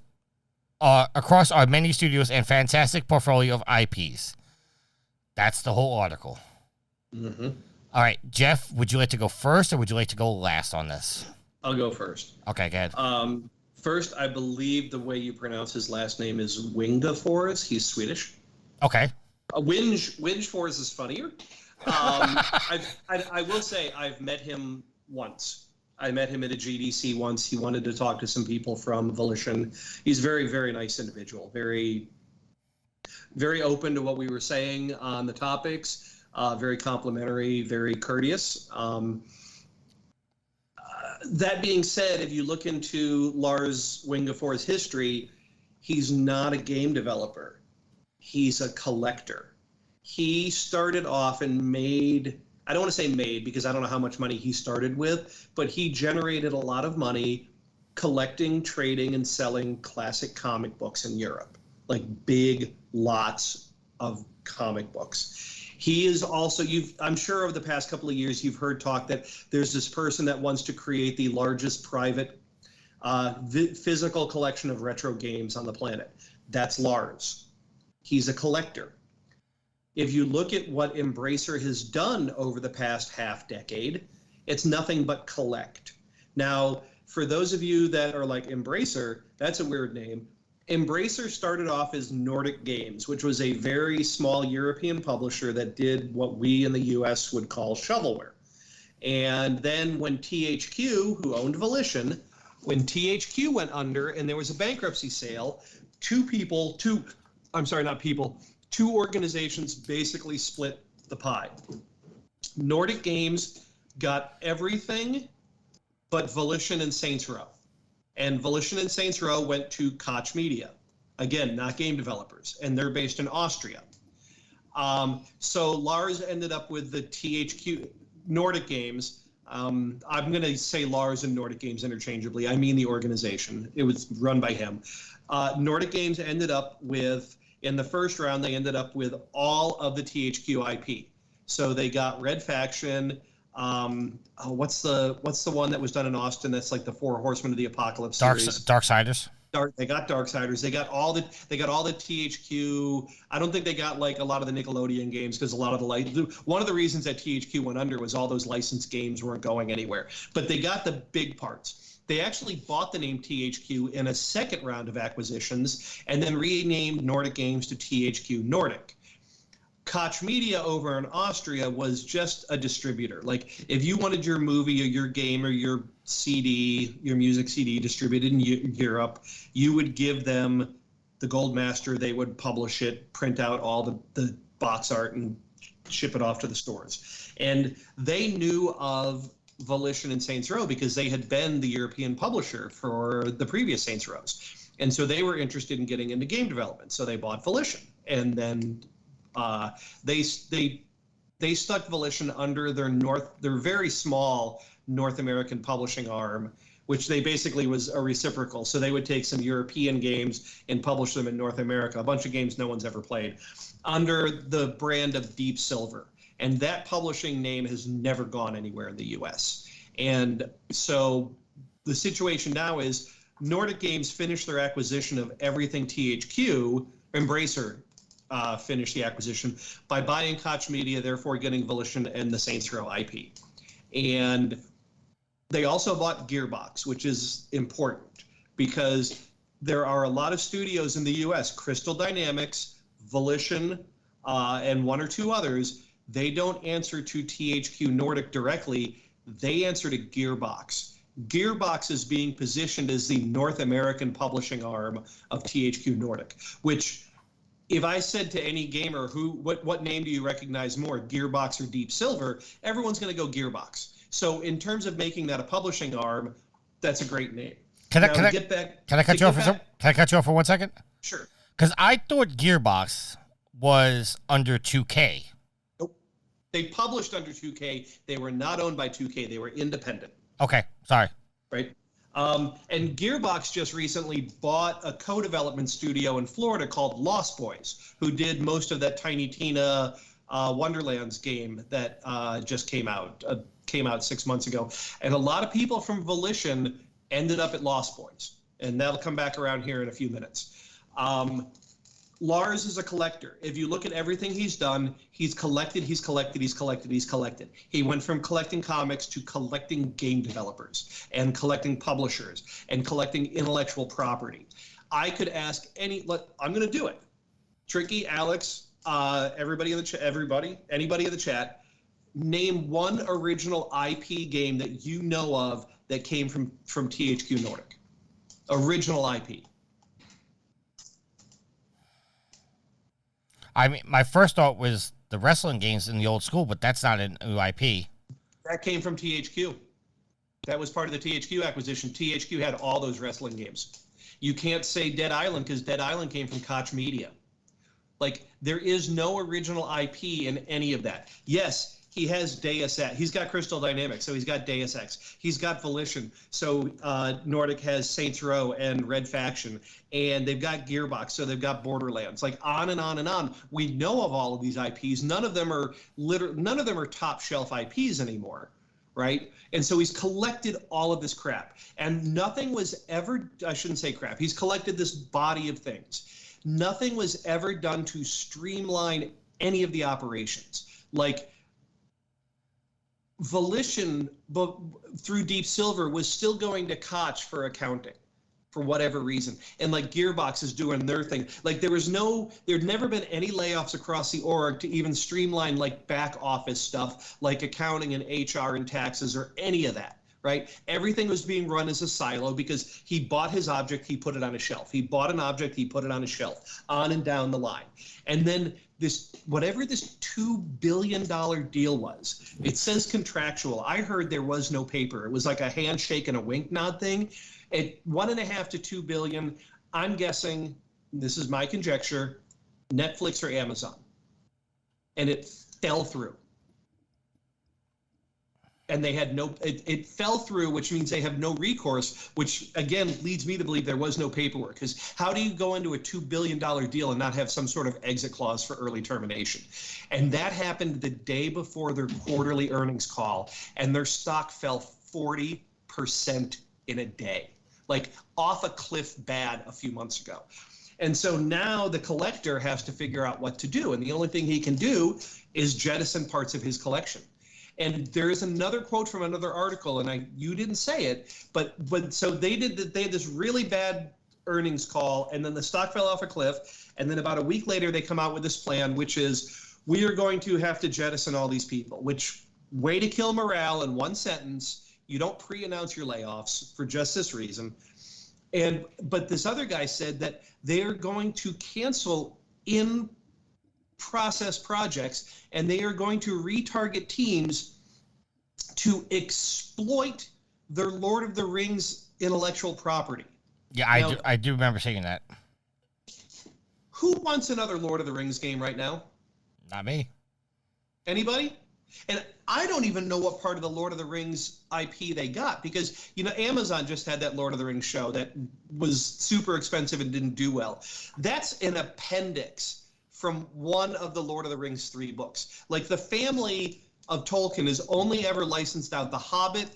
our many studios and fantastic portfolio of IPs. That's the whole article. Mm-hmm. All right, Jeff, would you like to go first or would you like to go last on this? I'll go first. Okay, go ahead. First, I believe the way you pronounce his last name is Wingefors. He's Swedish. Okay. Wingefors is funnier. I will say I've met him once. I met him at a GDC once. He wanted to talk to some people from Volition. He's a very, very nice individual. Very, very open to what we were saying on the topics. Very complimentary, very courteous. That being said, if you look into Lars Wingefors' history, he's not a game developer. He's a collector. He started off and made, I don't want to say made because I don't know how much money he started with, but he generated a lot of money collecting, trading, and selling classic comic books in Europe, like big lots of comic books. He is also, I'm sure over the past couple of years, you've heard talk that there's this person that wants to create the largest private physical collection of retro games on the planet. That's Lars. He's a collector. If you look at what Embracer has done over the past half decade, it's nothing but collect. Now, for those of you that are like Embracer, that's a weird name. Embracer started off as Nordic Games, which was a very small European publisher that did what we in the US would call shovelware. And then when THQ, who owned Volition, when THQ went under and there was a bankruptcy sale, two organizations basically split the pie. Nordic Games got everything but Volition and Saints Row. And Volition and Saints Row went to Koch Media. Again, not game developers, and they're based in Austria. So Lars ended up with the THQ Nordic Games. I'm going to say Lars and Nordic Games interchangeably. I mean the organization. It was run by him. Nordic Games ended up with In the first round, they ended up with all of the THQ IP. So they got Red Faction. What's the one that was done in Austin? That's like the Four Horsemen of the Apocalypse series. Darksiders. They got Darksiders. They got all the THQ. I don't think they got like a lot of the Nickelodeon games because a lot of one of the reasons that THQ went under was all those licensed games weren't going anywhere. But they got the big parts. They actually bought the name THQ in a second round of acquisitions and then renamed Nordic Games to THQ Nordic. Koch Media over in Austria was just a distributor. Like if you wanted your movie or your game or your CD, your music CD distributed in Europe, you would give them the Gold Master. They would publish it, print out all the box art and ship it off to the stores. And they knew of Volition and Saints Row because they had been the European publisher for the previous Saints Rows. And so they were interested in getting into game development. So they bought Volition. And then they stuck Volition under their very small North American publishing arm, which they basically was a reciprocal. So they would take some European games and publish them in North America, a bunch of games no one's ever played, under the brand of Deep Silver. And that publishing name has never gone anywhere in the US. And so the situation now is Nordic Games finished their acquisition of everything THQ. Embracer finished the acquisition by buying Koch Media, therefore getting Volition and the Saints Row IP. And they also bought Gearbox, which is important because there are a lot of studios in the US, Crystal Dynamics, Volition, and one or two others. They don't answer to THQ Nordic directly. They answer to Gearbox. Gearbox is being positioned as the North American publishing arm of THQ Nordic, which if I said to any gamer, what name do you recognize more, Gearbox or Deep Silver, everyone's going to go Gearbox. So in terms of making that a publishing arm, that's a great name. Can I cut you off for 1 second? Sure. Because I thought Gearbox was under 2K. Nope. They published under 2K. They were not owned by 2K. They were independent. Okay, sorry. Right. And Gearbox just recently bought a co-development studio in Florida called Lost Boys, who did most of that Tiny Tina Wonderlands game that just came out 6 months ago. And a lot of people from Volition ended up at Lost Boys, and that'll come back around here in a few minutes. Lars is a collector. If you look at everything he's done, he's collected. He went from collecting comics to collecting game developers and collecting publishers and collecting intellectual property. I could ask I'm going to do it. Tricky, Alex, anybody in the chat, name one original IP game that you know of that came from THQ Nordic. Original IP. I mean, my first thought was the wrestling games in the old school, but that's not an new IP. That came from THQ. That was part of the THQ acquisition. THQ had all those wrestling games. You can't say Dead Island because Dead Island came from Koch Media. Like, there is no original IP in any of that. Yes, he has Deus Ex. He's got Crystal Dynamics, so he's got Deus Ex. He's got Volition, so Nordic has Saints Row and Red Faction, and they've got Gearbox, so they've got Borderlands. Like on and on and on. We know of all of these IPs. None of them are top shelf IPs anymore, right? And so he's collected all of this crap, and nothing was ever. I shouldn't say crap. He's collected this body of things. Nothing was ever done to streamline any of the operations. Like, Volition, but through Deep Silver, was still going to Koch for accounting for whatever reason. And like Gearbox is doing their thing. Like there'd never been any layoffs across the org to even streamline like back office stuff like accounting and HR and taxes or any of that, right? Everything was being run as a silo because he bought his object, he put it on a shelf. He bought an object, he put it on a shelf, on and down the line. And then whatever this $2 billion deal was, it says contractual. I heard there was no paper. It was like a handshake and a wink nod thing. At $1.5 to $2 billion, I'm guessing, this is my conjecture, Netflix or Amazon. And it fell through. and they had no, it fell through, which means they have no recourse, which again leads me to believe there was no paperwork. Because how do you go into a $2 billion deal and not have some sort of exit clause for early termination? And that happened the day before their quarterly earnings call, and their stock fell 40% in a day, like off a cliff bad a few months ago. And so now the collector has to figure out what to do. And the only thing he can do is jettison parts of his collection. And there is another quote from another article, and you didn't say it, but so they had this really bad earnings call, and then the stock fell off a cliff, and then about a week later they come out with this plan, which is we are going to have to jettison all these people, which way to kill morale in one sentence. You don't pre-announce your layoffs for just this reason. But this other guy said that they are going to cancel in-process projects, and they are going to retarget teams to exploit their Lord of the Rings intellectual property. Yeah, I do remember seeing that. Who wants another Lord of the Rings game right now? Not me. Anybody? And I don't even know what part of the Lord of the Rings IP they got, because, Amazon just had that Lord of the Rings show that was super expensive and didn't do well. That's an appendix from one of the Lord of the Rings 3 books. Like, the family of Tolkien has only ever licensed out The Hobbit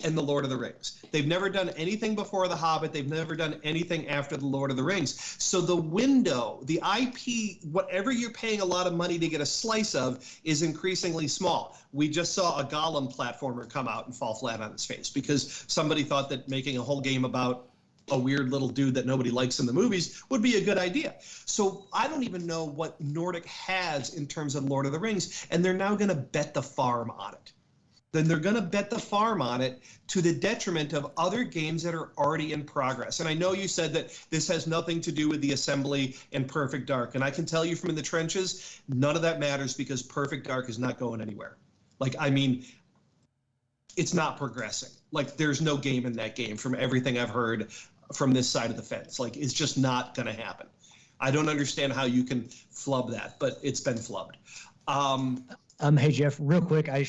and The Lord of the Rings. They've never done anything before The Hobbit. They've never done anything after The Lord of the Rings. So the window, the IP, whatever you're paying a lot of money to get a slice of, is increasingly small. We just saw a Gollum platformer come out and fall flat on its face because somebody thought that making a whole game about a weird little dude that nobody likes in the movies would be a good idea. So I don't even know what Nordic has in terms of Lord of the Rings, and they're now going to bet the farm on it. Then they're going to bet the farm on it to the detriment of other games that are already in progress. And I know you said that this has nothing to do with the assembly and Perfect Dark. And I can tell you from in the trenches, none of that matters because Perfect Dark is not going anywhere. It's not progressing. There's no game in that game from everything I've heard from this side of the fence. It's just not going to happen. I don't understand how you can flub that, but it's been flubbed. Hey, Jeff, real quick, I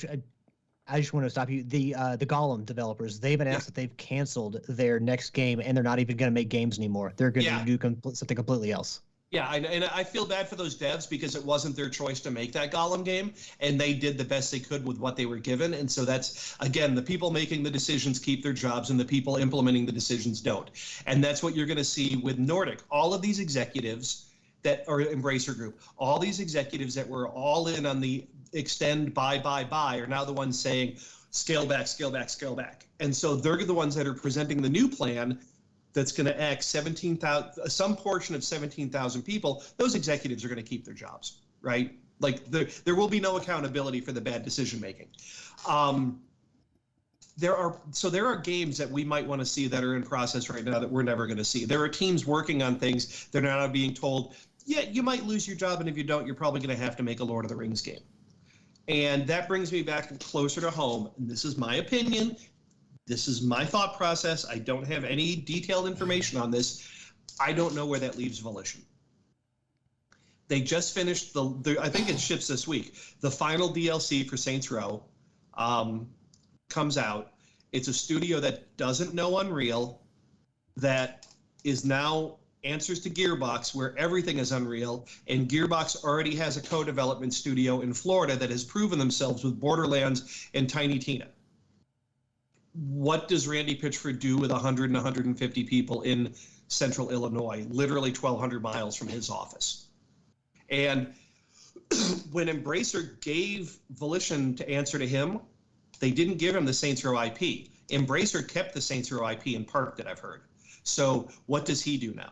just want to stop you. The Gollum developers, they've announced that they've canceled their next game, and they're not even going to make games anymore. They're going to do something completely else. Yeah, and I feel bad for those devs because it wasn't their choice to make that Gollum game, and they did the best they could with what they were given. And so that's, again, the people making the decisions keep their jobs, and the people implementing the decisions don't. And that's what you're going to see with Nordic. All of these executives that are Embracer Group, all these executives that were all in on the extend, buy, are now the ones saying, scale back, scale back, scale back. And so they're the ones that are presenting the new plan that's going to act 17,000, some portion of 17,000 people. Those executives are going to keep their jobs, right? There will be no accountability for the bad decision making. There are games that we might want to see that are in process right now that we're never going to see. There are teams working on things that are now being told, yeah, you might lose your job, and if you don't, you're probably going to have to make a Lord of the Rings game. And that brings me back closer to home. And this is my opinion. This is my thought process. I don't have any detailed information on this. I don't know where that leaves Volition. They just finished I think it ships this week. The final DLC for Saints Row comes out. It's a studio that doesn't know Unreal, that is now answers to Gearbox, where everything is Unreal, and Gearbox already has a co-development studio in Florida that has proven themselves with Borderlands and Tiny Tina. What does Randy Pitchford do with 100 and 150 people in central Illinois, literally 1,200 miles from his office? And when Embracer gave Volition to answer to him, they didn't give him the Saints Row IP. Embracer kept the Saints Row IP in part, that I've heard. So what does he do now?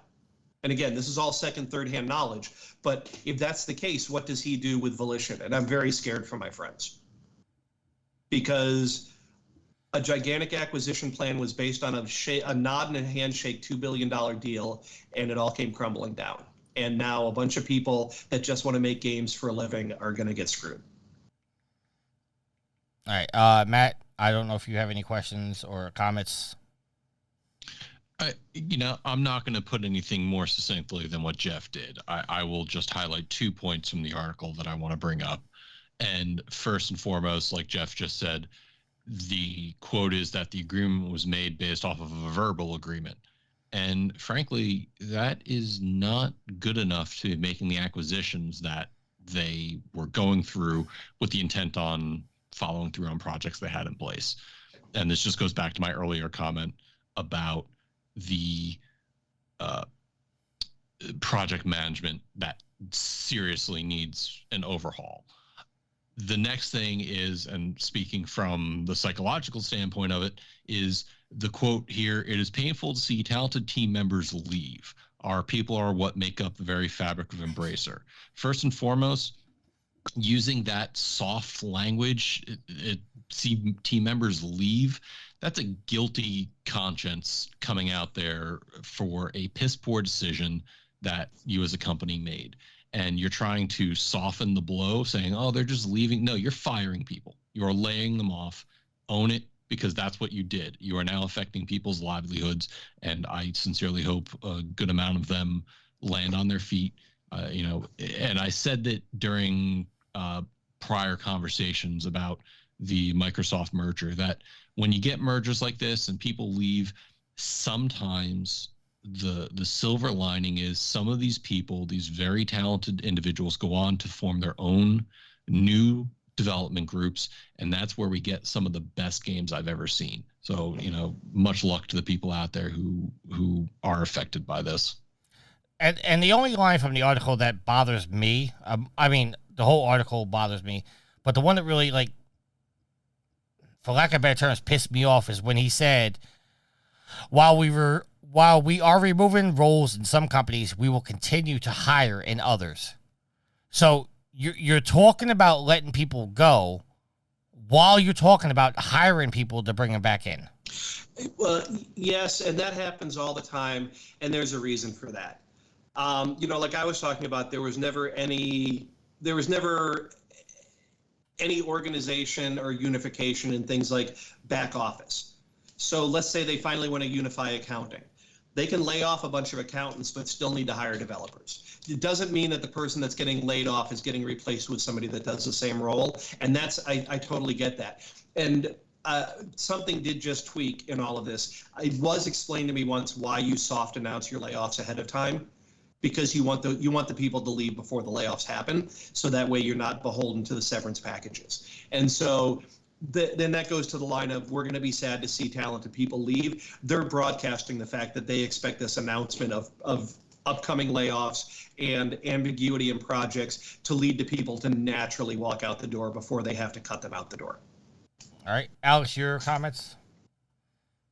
And again, this is all second, third-hand knowledge. But if that's the case, what does he do with Volition? And I'm very scared for my friends. Because a gigantic acquisition plan was based on a nod and a handshake $2 billion deal, and it all came crumbling down. And now a bunch of people that just want to make games for a living are going to get screwed. All right, Matt, I don't know if you have any questions or comments. I'm not going to put anything more succinctly than what Jeff did. I will just highlight 2 points from the article that I want to bring up. And first and foremost, like Jeff just said, the quote is that the agreement was made based off of a verbal agreement. And frankly, that is not good enough to be making the acquisitions that they were going through with the intent on following through on projects they had in place. And this just goes back to my earlier comment about the project management that seriously needs an overhaul. The next thing is, and speaking from the psychological standpoint of it, is the quote here: "It is painful to see talented team members leave. Our people are what make up the very fabric of Embracer." First and foremost, using that soft language, see team members leave, that's a guilty conscience coming out there for a piss poor decision that you as a company made. And you're trying to soften the blow, saying, oh, they're just leaving. No, you're firing people. You're laying them off. Own it, because that's what you did. You are now affecting people's livelihoods, and I sincerely hope a good amount of them land on their feet. And I said that during prior conversations about the Microsoft merger, that when you get mergers like this and people leave, sometimes the silver lining is some of these people, these very talented individuals, go on to form their own new development groups, and that's where we get some of the best games I've ever seen. So, much luck to the people out there who are affected by this. And the only line from the article that bothers me, the whole article bothers me, but the one that really, for lack of better terms, pissed me off is when he said, while we are removing roles in some companies, we will continue to hire in others. So you're talking about letting people go while you're talking about hiring people to bring them back in. Well, yes, and that happens all the time, and there's a reason for that. Like I was talking about, there was never any organization or unification in things like back office. So let's say they finally want to unify accounting. They can lay off a bunch of accountants, but still need to hire developers. It doesn't mean that the person that's getting laid off is getting replaced with somebody that does the same role. And I totally get that. And something did just tweak in all of this. It was explained to me once why you soft announce your layoffs ahead of time, because you want the people to leave before the layoffs happen. So that way you're not beholden to the severance packages. And so then that goes to the line of, we're going to be sad to see talented people leave. They're broadcasting the fact that they expect this announcement of upcoming layoffs and ambiguity in projects to lead to people to naturally walk out the door before they have to cut them out the door. All right, Alex, your comments?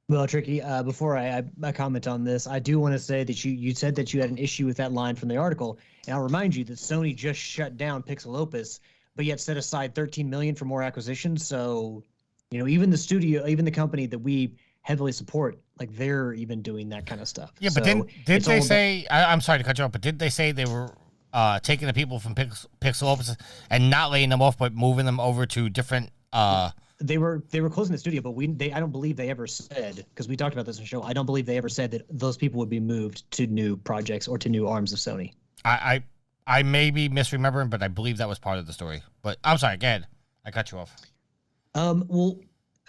Well, Tricky, before I comment on this, I do want to say that you said that you had an issue with that line from the article, and I'll remind you that Sony just shut down Pixel Opus, but yet set aside $13 million for more acquisitions. So, even the studio, even the company that we heavily support, they're even doing that kind of stuff. Yeah, but did they say? I'm sorry to cut you off, but did they say they were taking the people from Pixel Opus and not laying them off, but moving them over to different? They were closing the studio, but I don't believe they ever said, because we talked about this in the show, I don't believe they ever said that those people would be moved to new projects or to new arms of Sony. I may be misremembering, but I believe that was part of the story. But I'm sorry, go ahead. I cut you off. Well,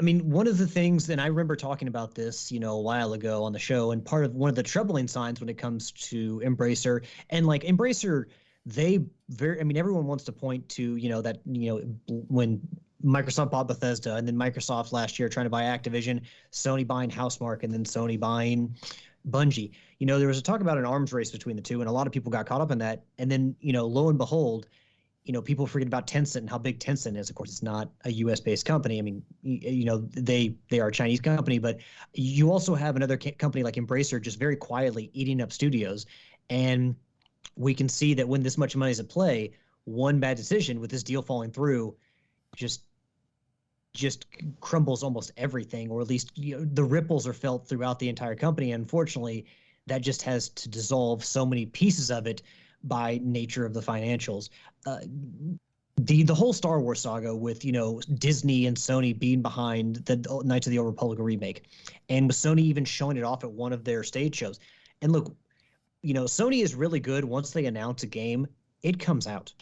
one of the things, and I remember talking about this, a while ago on the show, and one of the troubling signs when it comes to Embracer, and Embracer, everyone wants to point to, when Microsoft bought Bethesda, and then Microsoft last year trying to buy Activision, Sony buying Housemarque, and then Sony buying Bungie. There was a talk about an arms race between the two, and a lot of people got caught up in that. And then, lo and behold, people forget about Tencent and how big Tencent is. Of course, it's not a U.S.-based company. They are a Chinese company, but you also have another company like Embracer just very quietly eating up studios. And we can see that when this much money is at play, one bad decision with this deal falling through just crumbles almost everything, or at least the ripples are felt throughout the entire company. Unfortunately, that just has to dissolve so many pieces of it by nature of the financials. The whole Star Wars saga with Disney and Sony being behind the Knights of the Old Republic remake, and with Sony even showing it off at one of their stage shows. And look, Sony is really good. Once they announce a game, it comes out.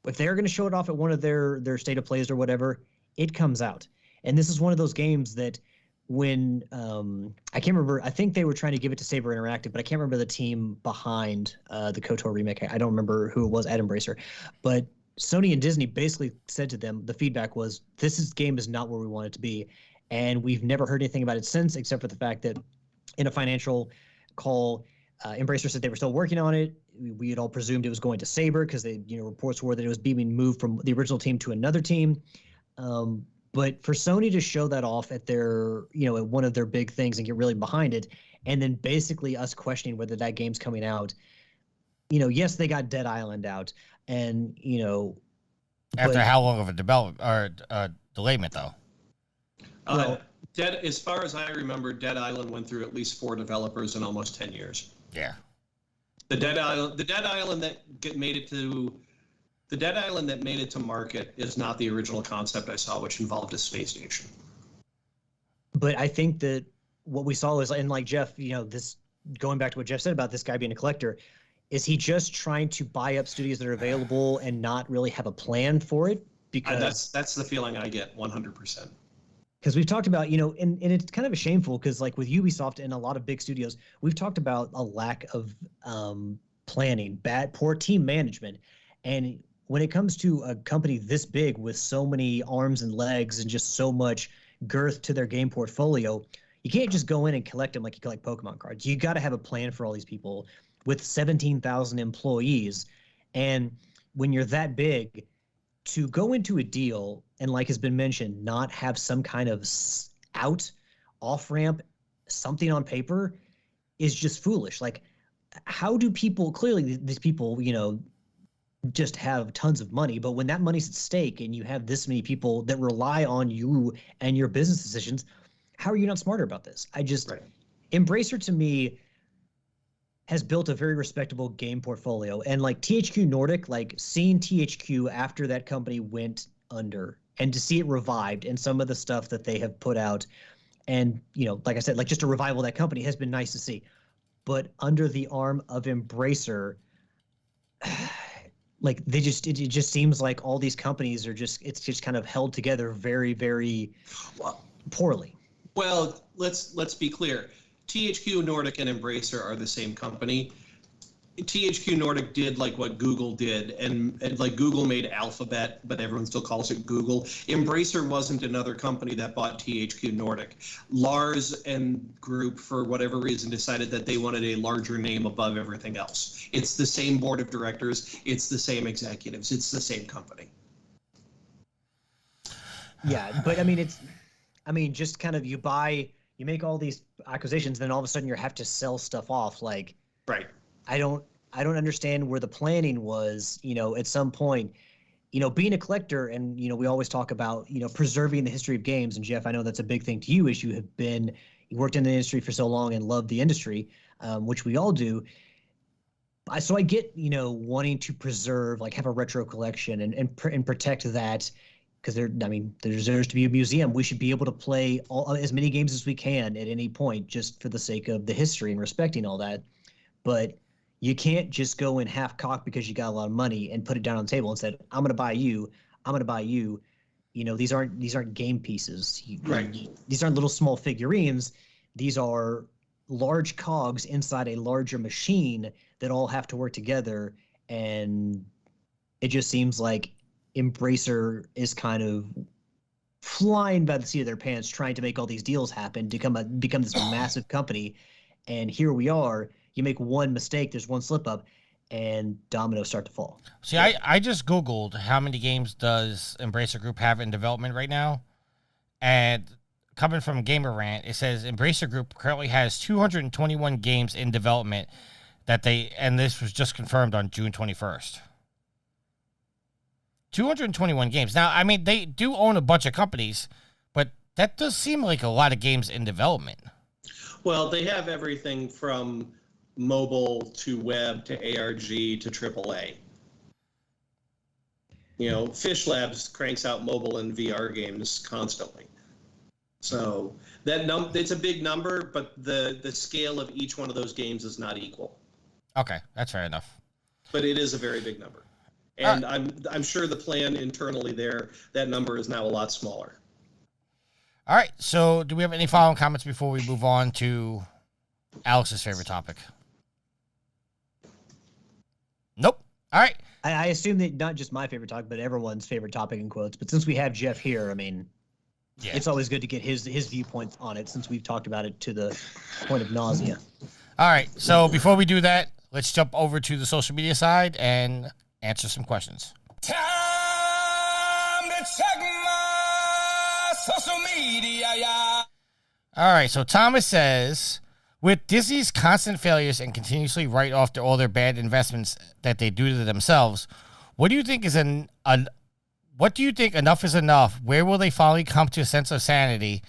If they're going to show it off at one of their state of plays or whatever, it comes out. And this is one of those games that when I can't remember, I think they were trying to give it to Saber Interactive, but I can't remember the team behind the KOTOR remake. I don't remember who it was at Embracer, but Sony and Disney basically said to them, the feedback was, game is not where we want it to be. And we've never heard anything about it since, except for the fact that in a financial call, Embracer said they were still working on it. We had all presumed it was going to Saber because reports were that it was being moved from the original team to another team. But for Sony to show that off at their, at one of their big things and get really behind it, and then basically us questioning whether that game's coming out, yes, they got Dead Island out, and after how long of a development or delayment though? As far as I remember, Dead Island went through at least 4 developers in almost 10 years. Yeah. The Dead Island that made it to market is not the original concept I saw, which involved a space station. But I think that what we saw is, and like Jeff, this going back to what Jeff said about this guy being a collector, is he just trying to buy up studios that are available and not really have a plan for it? Because that's the feeling I get 100%. Because we've talked about, and it's kind of shameful because like with Ubisoft and a lot of big studios, we've talked about a lack of planning, poor team management. And when it comes to a company this big with so many arms and legs and just so much girth to their game portfolio, you can't just go in and collect them like you collect Pokemon cards. You got to have a plan for all these people with 17,000 employees. And when you're that big, to go into a deal and, like has been mentioned, not have some kind of off-ramp, something on paper is just foolish. Like, how do people, clearly these people, just have tons of money, but when that money's at stake and you have this many people that rely on you and your business decisions, how are you not smarter about this? Right. Embracer to me has built a very respectable game portfolio, and like THQ Nordic, like seeing THQ after that company went under and to see it revived and some of the stuff that they have put out, and like I said, like just a revival of that company has been nice to see. But under the arm of Embracer, like it just seems like all these companies are it's just kind of held together very, very poorly. Well, let's be clear. THQ Nordic and Embracer are the same company. THQ Nordic did like what Google did, and like Google made Alphabet, but everyone still calls it Google. Embracer wasn't another company that bought THQ Nordic. Lars and group, for whatever reason, decided that they wanted a larger name above everything else. It's the same board of directors. It's the same executives. It's the same company. Yeah, but just kind of you make all these acquisitions, then all of a sudden you have to sell stuff off. Like, right. I don't understand where the planning was, at some point, being a collector, and, we always talk about, preserving the history of games. And Jeff, I know that's a big thing to you, as you worked in the industry for so long and love the industry, which we all do. So I get, wanting to preserve, like have a retro collection and protect that, because there deserves to be a museum. We should be able to play as many games as we can at any point, just for the sake of the history and respecting all that. But you can't just go in half-cocked because you got a lot of money and put it down on the table and said, I'm going to buy you. I'm going to buy you. These aren't game pieces. Right. These aren't little small figurines. These are large cogs inside a larger machine that all have to work together. And it just seems like Embracer is kind of flying by the seat of their pants, trying to make all these deals happen to become this massive company. And here we are. You make one mistake, there's one slip up, and dominoes start to fall. See, I just Googled how many games does Embracer Group have in development right now. And coming from Gamer Rant, it says Embracer Group currently has 221 games in development and this was just confirmed on June 21st. 221 games. Now, they do own a bunch of companies, but that does seem like a lot of games in development. Well, they have everything from mobile to web to ARG to AAA. Fish Labs cranks out mobile and VR games constantly. So it's a big number, but the scale of each one of those games is not equal. Okay, that's fair enough. But it is a very big number. And I'm sure the plan internally there, that number is now a lot smaller. All right. So, do we have any following comments before we move on to Alex's favorite topic? Nope. All right. I assume that not just my favorite topic, but everyone's favorite topic in quotes. But since we have Jeff here, I mean, it's always good to get his viewpoint on it since we've talked about it to the point of nausea. All right. So before we do that, let's jump over to the social media side and answer some questions. Time to check my social media, yeah. All right. So Thomas says, with Disney's constant failures and continuously write off all their bad investments that they do to themselves, what do you think is what do you think enough is enough? Where will they finally come to a sense of sanity?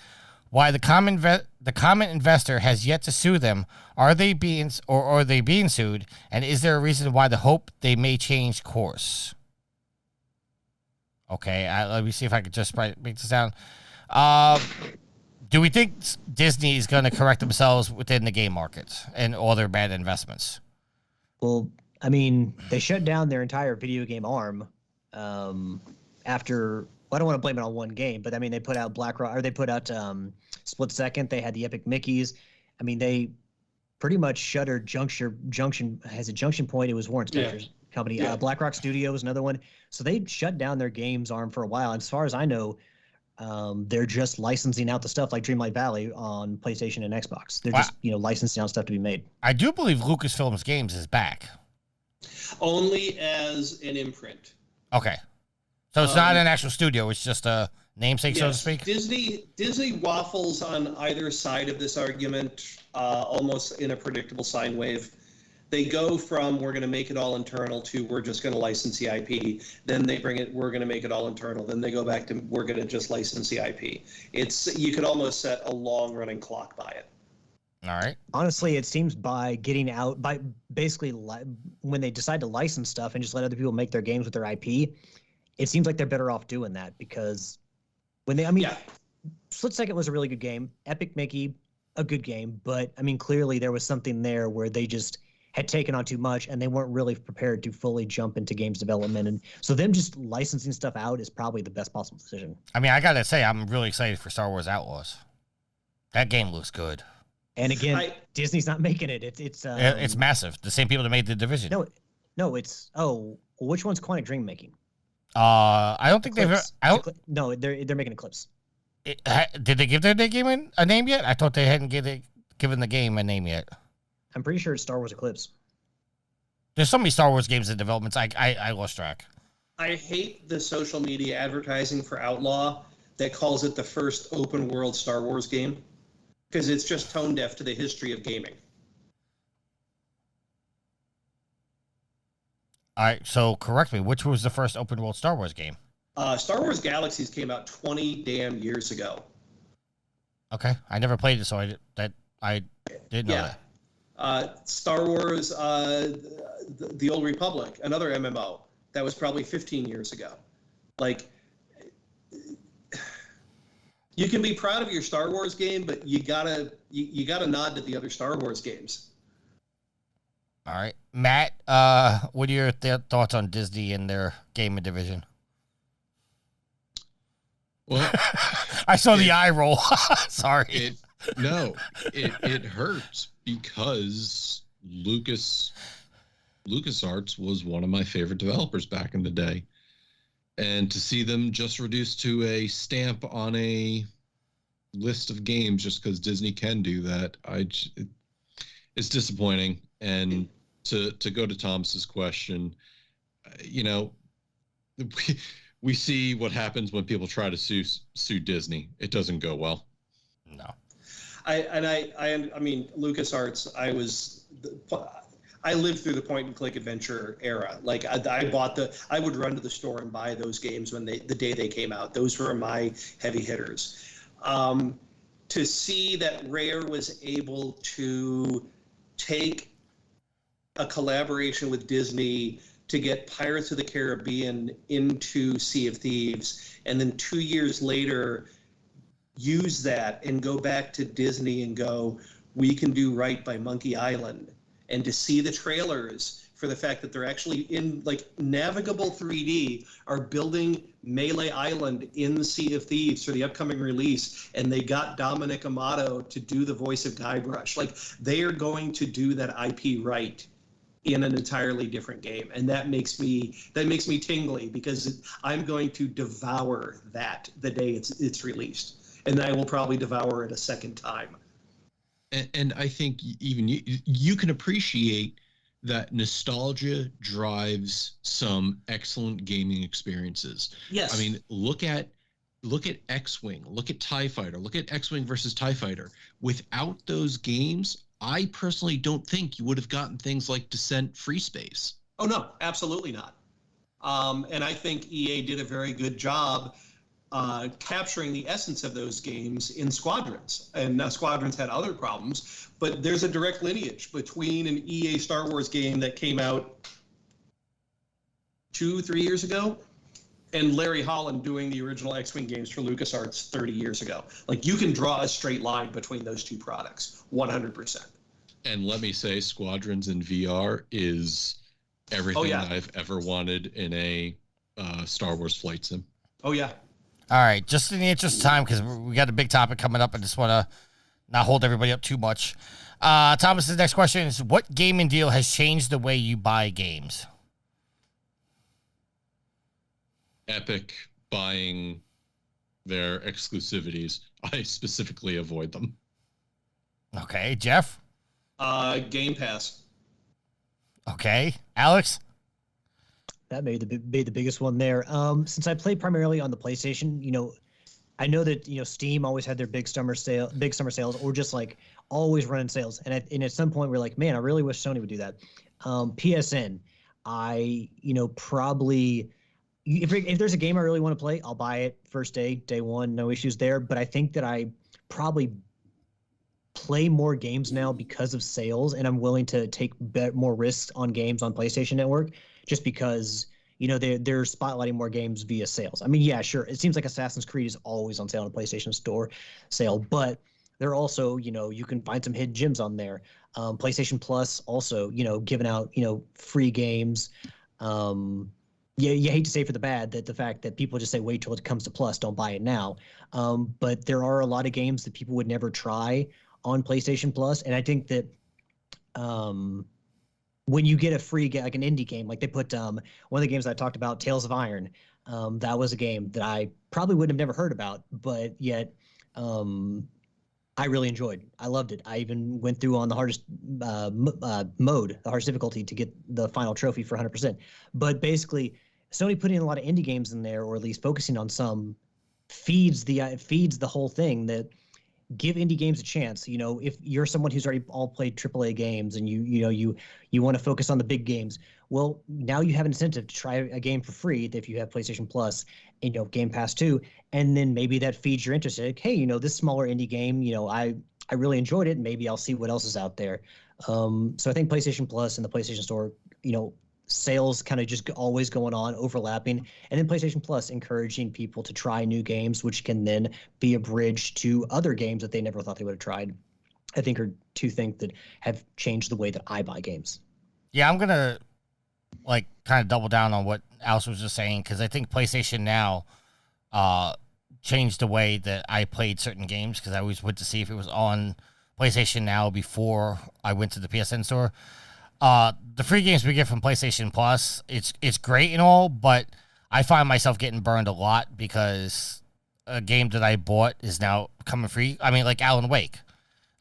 Why the common investor has yet to sue them? Are they being sued? And is there a reason why the hope they may change course? Okay, let me see if I could just break this down. Do we think Disney is going to correct themselves within the game market and all their bad investments? Well, I mean, they shut down their entire video game arm after. Well, I don't want to blame it on one game, but I mean, they put out Split Second. They had the Epic Mickeys. I mean, they pretty much shuttered Junction has a Junction Point. It was Warren Spector's company. Yeah. BlackRock Studio was another one. So they shut down their games arm for a while. And as far as I know, they're just licensing out the stuff like Dreamlight Valley on PlayStation and Xbox. They're just licensing out stuff to be made. I do believe Lucasfilm's Games is back. Only as an imprint. Okay. So it's not an actual studio. It's just a namesake, so to speak? Disney waffles on either side of this argument almost in a predictable sine wave. They go from we're going to make it all internal to we're just going to license the IP. Then they bring it, we're going to make it all internal. Then they go back to we're going to just license the IP. You could almost set a long running clock by it. All right. Honestly, it seems by basically when they decide to license stuff and just let other people make their games with their IP, it seems like they're better off doing that because Split Second was a really good game. Epic Mickey, a good game. But, I mean, clearly there was something there where they just had taken on too much and they weren't really prepared to fully jump into games development. And so them just licensing stuff out is probably the best possible decision. I mean, I got to say, I'm really excited for Star Wars Outlaws. That game looks good. And again, Disney's not making it. It's massive. The same people that made The Division. No, it's which one's Quantic Dream making? I don't think Eclipse. they've. They're making Eclipse. Did they give their game a name yet? I thought they hadn't given the game a name yet. I'm pretty sure it's Star Wars Eclipse. There's so many Star Wars games in development. I lost track. I hate the social media advertising for Outlaw that calls it the first open world Star Wars game because it's just tone deaf to the history of gaming. All right, so correct me. Which was the first open world Star Wars game? Star Wars Galaxies came out 20 damn years ago. Okay, I never played it, so I didn't know that. Star Wars, the Old Republic, another MMO that was probably 15 years ago. Like, you can be proud of your Star Wars game, but you gotta nod to the other Star Wars games. All right, Matt. What are your thoughts on Disney and their gaming division? Well, I saw the eye roll. Sorry. It hurts because LucasArts was one of my favorite developers back in the day. And to see them just reduced to a stamp on a list of games just because Disney can do that, it's disappointing. And to go to Thomas's question, we see what happens when people try to sue Disney. It doesn't go well. No. I mean, LucasArts, I lived through the point and click adventure era. Like I would run to the store and buy those games the day they came out. Those were my heavy hitters. To see that Rare was able to take a collaboration with Disney to get Pirates of the Caribbean into Sea of Thieves, and then 2 years later use that and go back to Disney and go, we can do right by Monkey Island. And to see the trailers for the fact that they're actually in like navigable 3D, are building Melee Island in Sea of Thieves for the upcoming release, and they got Dominic Amato to do the voice of Guybrush. Like, they are going to do that IP right in an entirely different game, and that makes me tingly, because I'm going to devour that the day it's released, and I will probably devour it a second time. And I think even you can appreciate that nostalgia drives some excellent gaming experiences. Yes. I mean, look at X-Wing, look at TIE Fighter, look at X-Wing versus TIE Fighter. Without those games, I personally don't think you would have gotten things like Descent Free Space. Oh, no, absolutely not. And I think EA did a very good job capturing the essence of those games in Squadrons. And Squadrons had other problems, but there's a direct lineage between an EA Star Wars game that came out 2-3 years ago and Larry Holland doing the original X-Wing games for LucasArts 30 years ago. Like, you can draw a straight line between those two products, 100%. And let me say, Squadrons in VR is everything I've ever wanted in a Star Wars flight sim. Oh, yeah. All right, just in the interest of time, because we got a big topic coming up, I just want to not hold everybody up too much. Thomas's next question is, what gaming deal has changed the way you buy games? Epic buying their exclusivities. I specifically avoid them. Okay, Jeff? Game Pass. Okay, Alex? That made the biggest one there. Since I play primarily on the PlayStation, I know that Steam always had their big summer sales, or just like always running sales. And at some point we're like, man, I really wish Sony would do that. PSN, I probably, if there's a game I really want to play, I'll buy it first day one, no issues there. But I think that I probably play more games now because of sales, and I'm willing to take more risks on games on PlayStation Network, just because they're spotlighting more games via sales. I mean, yeah, sure, it seems like Assassin's Creed is always on sale on a PlayStation Store sale, but they're also you can find some hidden gems on there. PlayStation Plus also giving out free games. Yeah, you hate to say for the bad that the fact that people just say wait till it comes to Plus, don't buy it now. But there are a lot of games that people would never try on PlayStation Plus, and I think that when you get a free game, like an indie game, like they put one of the games I talked about, Tales of Iron, that was a game that I probably would have never heard about, but yet I really enjoyed. I loved it. I even went through on the hardest mode, the hardest difficulty, to get the final trophy for 100%. But basically, Sony putting a lot of indie games in there, or at least focusing on some, feeds the whole thing. That give indie games a chance. If you're someone who's already all played AAA games and you want to focus on the big games, well, now you have an incentive to try a game for free if you have PlayStation Plus and Game Pass too, and then maybe that feeds your interest. Like, hey, this smaller indie game, I really enjoyed it. Maybe I'll see what else is out there. So I think PlayStation Plus and the PlayStation Store, sales kind of just always going on, overlapping, and then PlayStation Plus encouraging people to try new games, which can then be a bridge to other games that they never thought they would have tried. I think are two things that have changed the way that I buy games. Yeah, I'm gonna kind of double down on what Alice was just saying, because I think PlayStation Now changed the way that I played certain games, because I always went to see if it was on PlayStation Now before I went to the PSN store. The free games we get from PlayStation Plus, it's great and all, but I find myself getting burned a lot because a game that I bought is now coming free. I mean, like Alan Wake.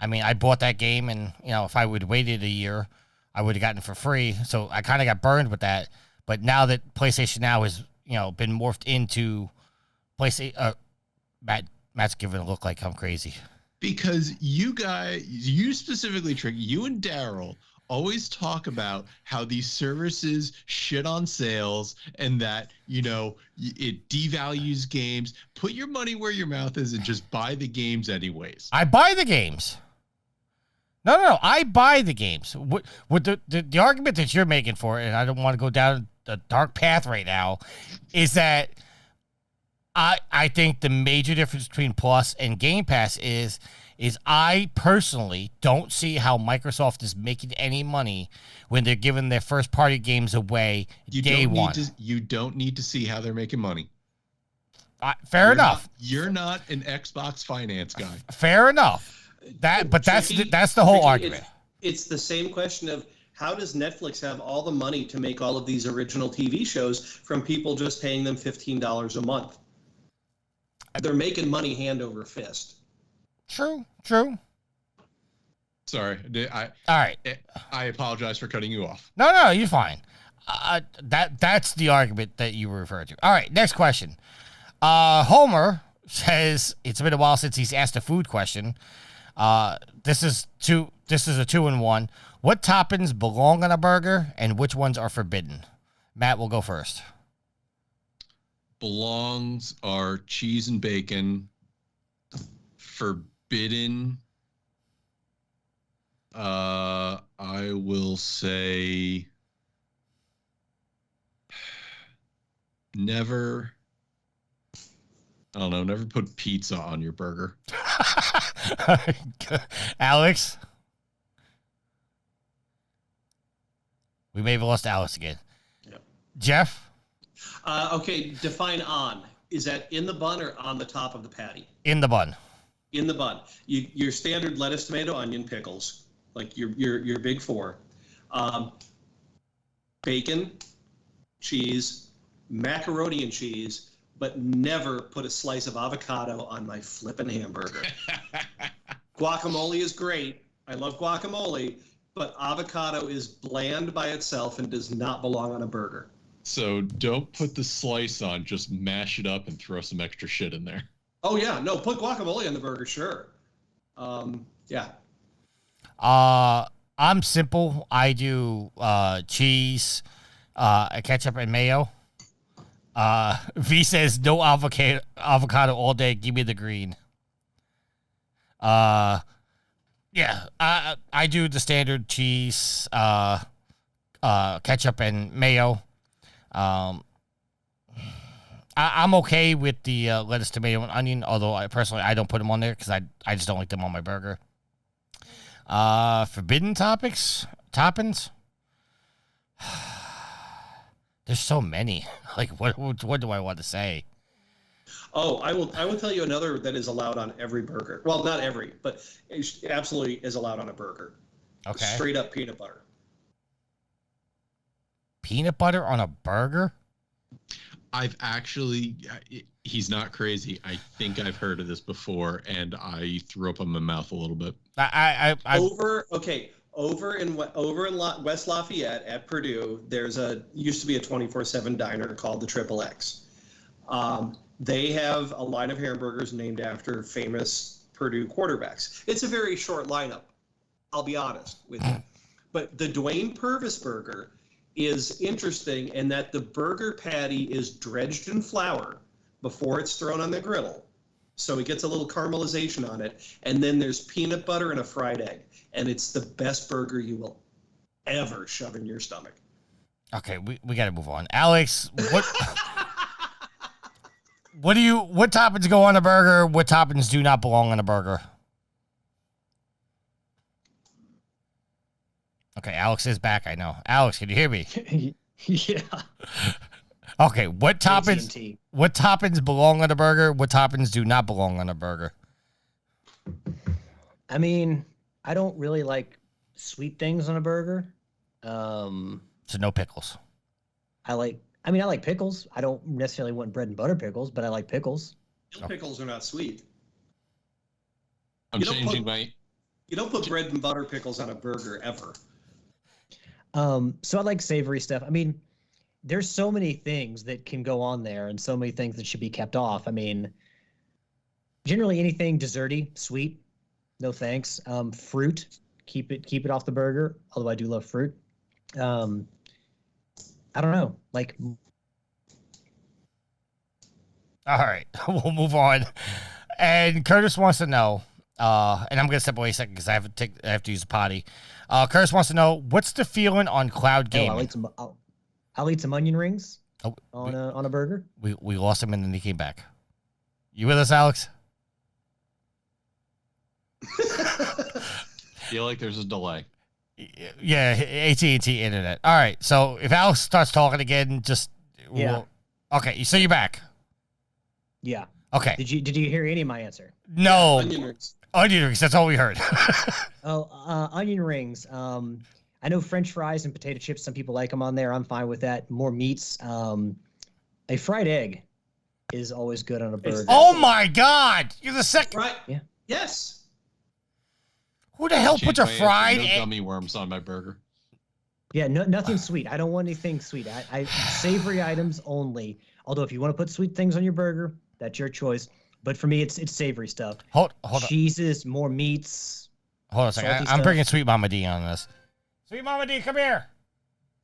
I mean, I bought that game, and if I would have waited a year, I would have gotten it for free. So I kind of got burned with that. But now that PlayStation Now has been morphed into PlayStation, Matt's giving a look like I'm crazy. Because you specifically, Trick, you and Daryl always talk about how these services shit on sales and that, it devalues games. Put your money where your mouth is and just buy the games anyways. I buy the games. No. I buy the games. What the argument that you're making for it, and I don't want to go down the dark path right now, is that I think the major difference between Plus and Game Pass is I personally don't see how Microsoft is making any money when they're giving their first party games away day one. You don't need to see how they're making money. Fair enough. You're not an Xbox finance guy. Fair enough. That's the whole argument. It's the same question of how does Netflix have all the money to make all of these original TV shows from people just paying them $15 a month? They're making money hand over fist. True. Sorry. All right. I apologize for cutting you off. No, you're fine. That's the argument that you referred to. All right, next question. Homer says it's been a while since he's asked a food question. This is a 2-in-1. What toppings belong on a burger and which ones are forbidden? Matt will go first. Belongs are cheese and bacon. Forbidden, I will say never. I don't know. Never put pizza on your burger. Alex? We may have lost Alex again. Yep. Jeff? Okay, define on. Is that in the bun or on the top of the patty? In the bun. In the bun. Your standard lettuce, tomato, onion, pickles, like your big four. Bacon, cheese, macaroni and cheese, but never put a slice of avocado on my flippin' hamburger. Guacamole is great. I love guacamole, but avocado is bland by itself and does not belong on a burger. So don't put the slice on, just mash it up and throw some extra shit in there. Oh, yeah. No, put guacamole on the burger, sure. Yeah. I'm simple. I do cheese, ketchup, and mayo. V says no avocado all day. Give me the green. Yeah, I do the standard cheese, ketchup, and mayo. I'm okay with the lettuce, tomato, and onion, although I don't put them on there because I just don't like them on my burger. Forbidden toppings? There's so many. Like, what do I want to say? Oh, I will tell you another that is allowed on every burger. Well, not every, but it absolutely is allowed on a burger. Okay. Straight up peanut butter. Peanut butter on a burger? I've actually, he's not crazy. I think I've heard of this before, and I threw up in my mouth a little bit. Over in West Lafayette at Purdue, used to be a 24/7 diner called the Triple X. They have a line of hamburgers named after famous Purdue quarterbacks. It's a very short lineup, I'll be honest with you. But the Dwayne Purvis burger is interesting in that the burger patty is dredged in flour before it's thrown on the griddle. So it gets a little caramelization on it. And then there's peanut butter and a fried egg. And it's the best burger you will ever shove in your stomach. Okay, we got to move on. Alex, what toppings go on a burger? What toppings do not belong on a burger? Okay, Alex is back, I know. Alex, can you hear me? Yeah. Okay, what toppings belong on a burger? What toppings do not belong on a burger? I mean, I don't really like sweet things on a burger. So no pickles. I like pickles. I don't necessarily want bread and butter pickles, but I like pickles. Pickles are not sweet. You don't put bread and butter pickles on a burger ever. So I like savory stuff. I mean, there's so many things that can go on there and so many things that should be kept off. I mean, generally anything desserty, sweet, no thanks. Fruit, keep it off the burger, although I do love fruit. I don't know, like. All right, we'll move on. And Curtis wants to know, and I'm going to step away a second because I have to use the potty. Curtis wants to know, what's the feeling on cloud gaming? I'll eat some onion rings on a burger. We lost him and then he came back. You with us, Alex? Feel like there's a delay. Yeah, AT&T internet. All right, so if Alex starts talking again, just okay. So you're back. Yeah. Okay. Did you hear any of my answer? No. Onion rings. Onion rings. That's all we heard. Onion rings. I know French fries and potato chips. Some people like them on there. I'm fine with that. More meats. A fried egg is always good on a burger. Oh my God! You're the second. Right. Yeah. Yes. Who the hell puts a fried no egg? gummy worms on my burger? Yeah, nothing sweet. I don't want anything sweet. I savory items only. Although if you want to put sweet things on your burger, that's your choice. But for me, it's savory stuff. Hold on. Cheeses, more meats. Hold on a second. salty I'm stuff. bringing Sweet Mama D on this. Sweet Mama D, come here.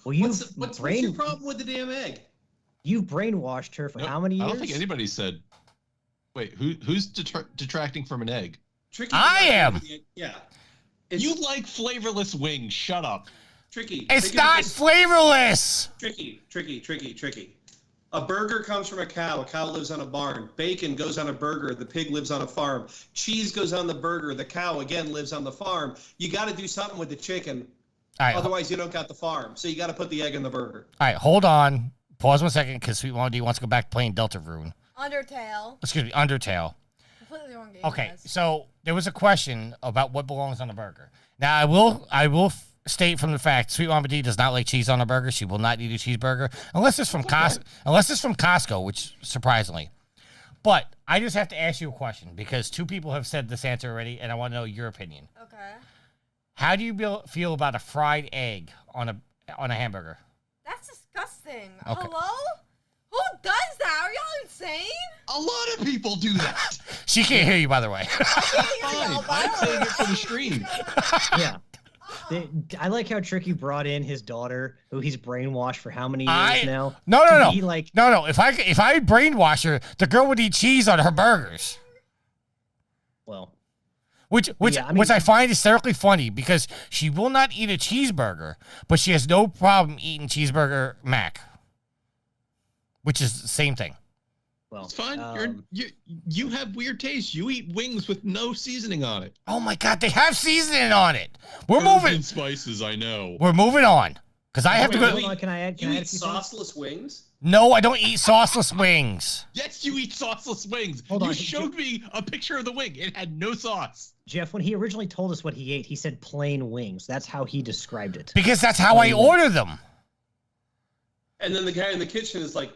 Well, What's your problem with the damn egg? You've brainwashed her for Nope, how many years? I don't think anybody said. Wait, who's detracting from an egg? Tricky. I am. Yeah. You like flavorless wings. Shut up. Tricky. It's Think of not this- flavorless. Tricky. A burger comes from a cow. A cow lives on a barn. Bacon goes on a burger. The pig lives on a farm. Cheese goes on the burger. The cow, again, lives on the farm. You got to do something with the chicken. All right. Otherwise, you don't got the farm. So you got to put the egg in the burger. All right. Hold on. Pause 1 second, because Sweet Mama D wants to go back to playing Deltarune. Undertale. Excuse me, Undertale. Completely wrong game. Okay, guys. so there was a question about what belongs on a burger. Now I will state from the fact Sweet Mama D does not like cheese on a burger. She will not eat a cheeseburger unless it's from Costco, which surprisingly. But I just have to ask you a question because two people have said this answer already, and I want to know your opinion. Okay. How do you feel about a fried egg on a hamburger? That's disgusting. Okay. Hello? Who does that? Are y'all insane? A lot of people do that. She can't hear you, by the way. Fine. I'm saying it for the stream. Yeah. I like how Tricky brought in his daughter, who he's brainwashed for how many years now. No. to be like, No. If I brainwash her, the girl would eat cheese on her burgers. well, Which Yeah, I mean- I find hysterically funny because she will not eat a cheeseburger, but she has no problem eating cheeseburger mac, which is the same thing. well, It's fine. You have weird taste. You eat wings with no seasoning on it. Oh my God, they have seasoning on it. We're Herbs moving. and spices. I know. We're moving on because I have to hold go. on, can I add? You Can I eat add a few things? sauceless wings? No, I don't eat sauceless wings. Yes, you eat sauceless wings. Hold You on. showed me a picture of the wing. It had no sauce. Jeff, when he originally told us what he ate, he said plain wings. That's how he described it. Because that's how I order them. And then the guy in the kitchen is like,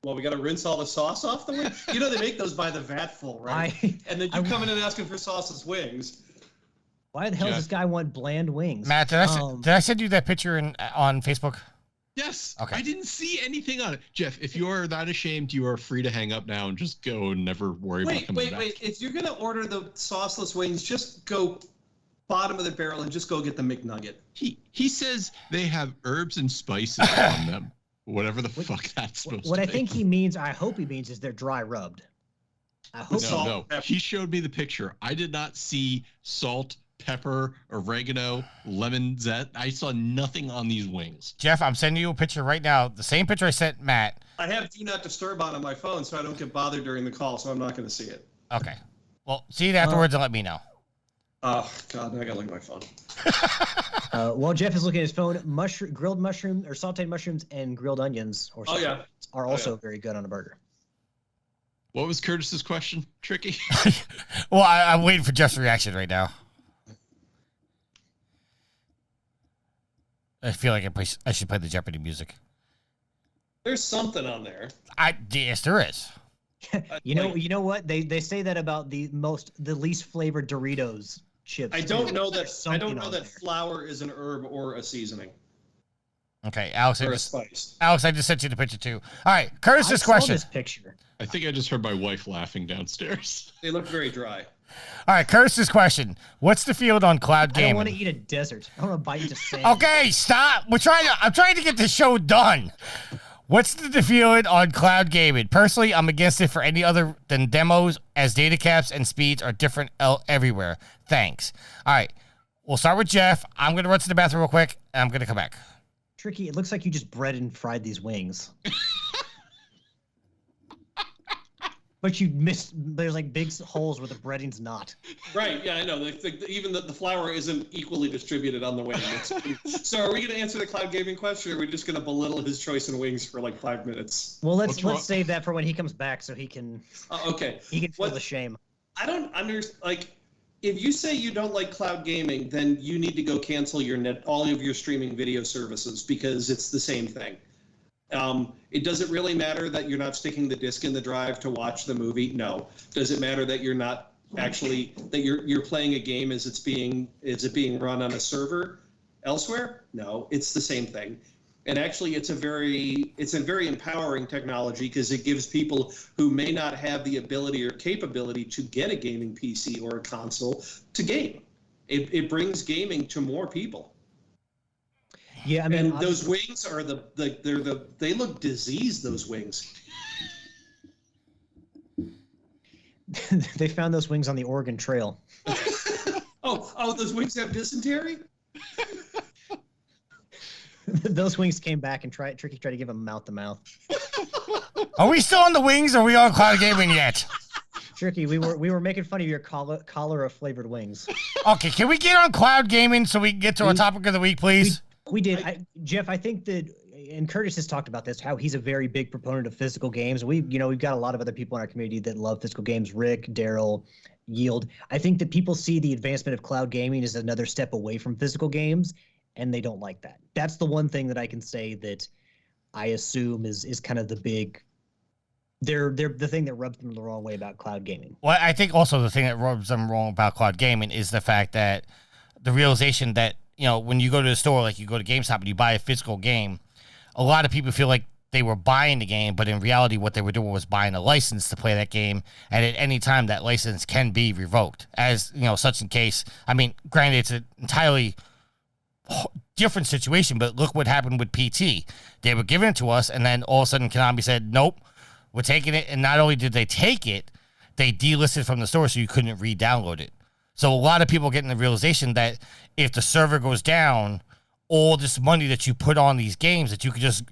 well, we got to rinse all the sauce off the wing. You know, they make those by the vatful, right? And then you come in and asking for sauceless wings. Why the hell does Jeff. this guy want bland wings? Matt, did I send you that picture on Facebook? Yes. Okay. I didn't see anything on it. Jeff, if you are that ashamed, you are free to hang up now and just go and never worry about coming back. Wait. If you're going to order the sauceless wings, just go bottom of the barrel and just go get the McNugget. He says they have herbs and spices on them. Whatever the fuck that's supposed What to I be. think he means, I hope he means, is they're dry rubbed. I hope Salt, No. pepper. He showed me the picture. I did not see salt, pepper, oregano, lemon zest. I saw nothing on these wings. Jeff, I'm sending you a picture right now. The same picture I sent Matt. I have Do Not Disturb on my phone so I don't get bothered during the call, so I'm not going to see it. Okay. Well, see it afterwards and let me know. Oh, God, now I got to look at my phone. while Jeff is looking at his phone, grilled mushroom or sauteed mushrooms and grilled onions or something are also very good on a burger. What was Curtis's question, Tricky? Well, I'm waiting for Jeff's reaction right now. I feel like I should play the Jeopardy music. There's something on there. Yes, there is. You know what? They say that about the least flavored Doritos chips. I don't too. know There's that something on there. flour is an herb or a seasoning Okay, Alex, or a spice. I just sent you the picture too. All right, Curtis's I question. saw this picture. I think I just heard my wife laughing downstairs. They look very dry. All right, Curtis's question. What's the field on cloud I don't want gaming? to eat a desert. I want to bite into sand. Okay, stop. I'm trying to get this show done. What's the field on cloud gaming? Personally, I'm against it for any other than demos, as data caps and speeds are different everywhere. Thanks. All right, we'll start with Jeff. I'm gonna run to the bathroom real quick, and I'm gonna come back. Tricky, it looks like you just bread and fried these wings. But you missed. There's like big holes where the breading's not. Right. Yeah, I know. Even the flour isn't equally distributed on the wing. So, are we going to answer the cloud gaming question, or are we just going to belittle his choice in wings for like 5 minutes? Well, let's save that for when he comes back, so he can. Okay. He can feel the shame. I don't understand. Like, if you say you don't like cloud gaming, then you need to go cancel all of your streaming video services, because it's the same thing. It doesn't really matter that you're not sticking the disc in the drive to watch the movie. No. Does it matter that you're not actually that you're playing a game as it being run on a server elsewhere? No, it's the same thing. And actually, it's a very empowering technology, because it gives people who may not have the ability or capability to get a gaming PC or a console to game. It brings gaming to more people. Yeah, I mean, and those wings are they look diseased. Those wings. They found those wings on the Oregon Trail. oh, those wings have dysentery. Those wings came back and Tricky tried to give him mouth to mouth. Are we still on the wings, or are we on cloud gaming yet? Tricky, we were making fun of your cholera flavored wings. Okay, can we get on cloud gaming so we can get to our topic of the week, please? We did. Jeff, I think that, and Curtis has talked about this, how he's a very big proponent of physical games. We've got a lot of other people in our community that love physical games. Rick, Daryl, Yield. I think that people see the advancement of cloud gaming as another step away from physical games, and they don't like that. That's the one thing that I can say that I assume is kind of the big. They're the thing that rubs them the wrong way about cloud gaming. Well, I think also the thing that rubs them wrong about cloud gaming is the fact that the realization that, when you go to the store, like you go to GameStop and you buy a physical game, a lot of people feel like they were buying the game, but in reality, what they were doing was buying a license to play that game. And at any time, that license can be revoked. As, such in case, I mean, granted, it's an entirely different situation, but look what happened with PT. They were giving it to us, and then all of a sudden, Konami said, nope, we're taking it. And not only did they take it, they delisted from the store so you couldn't re-download it. So a lot of people getting the realization that if the server goes down, all this money that you put on these games that you could just,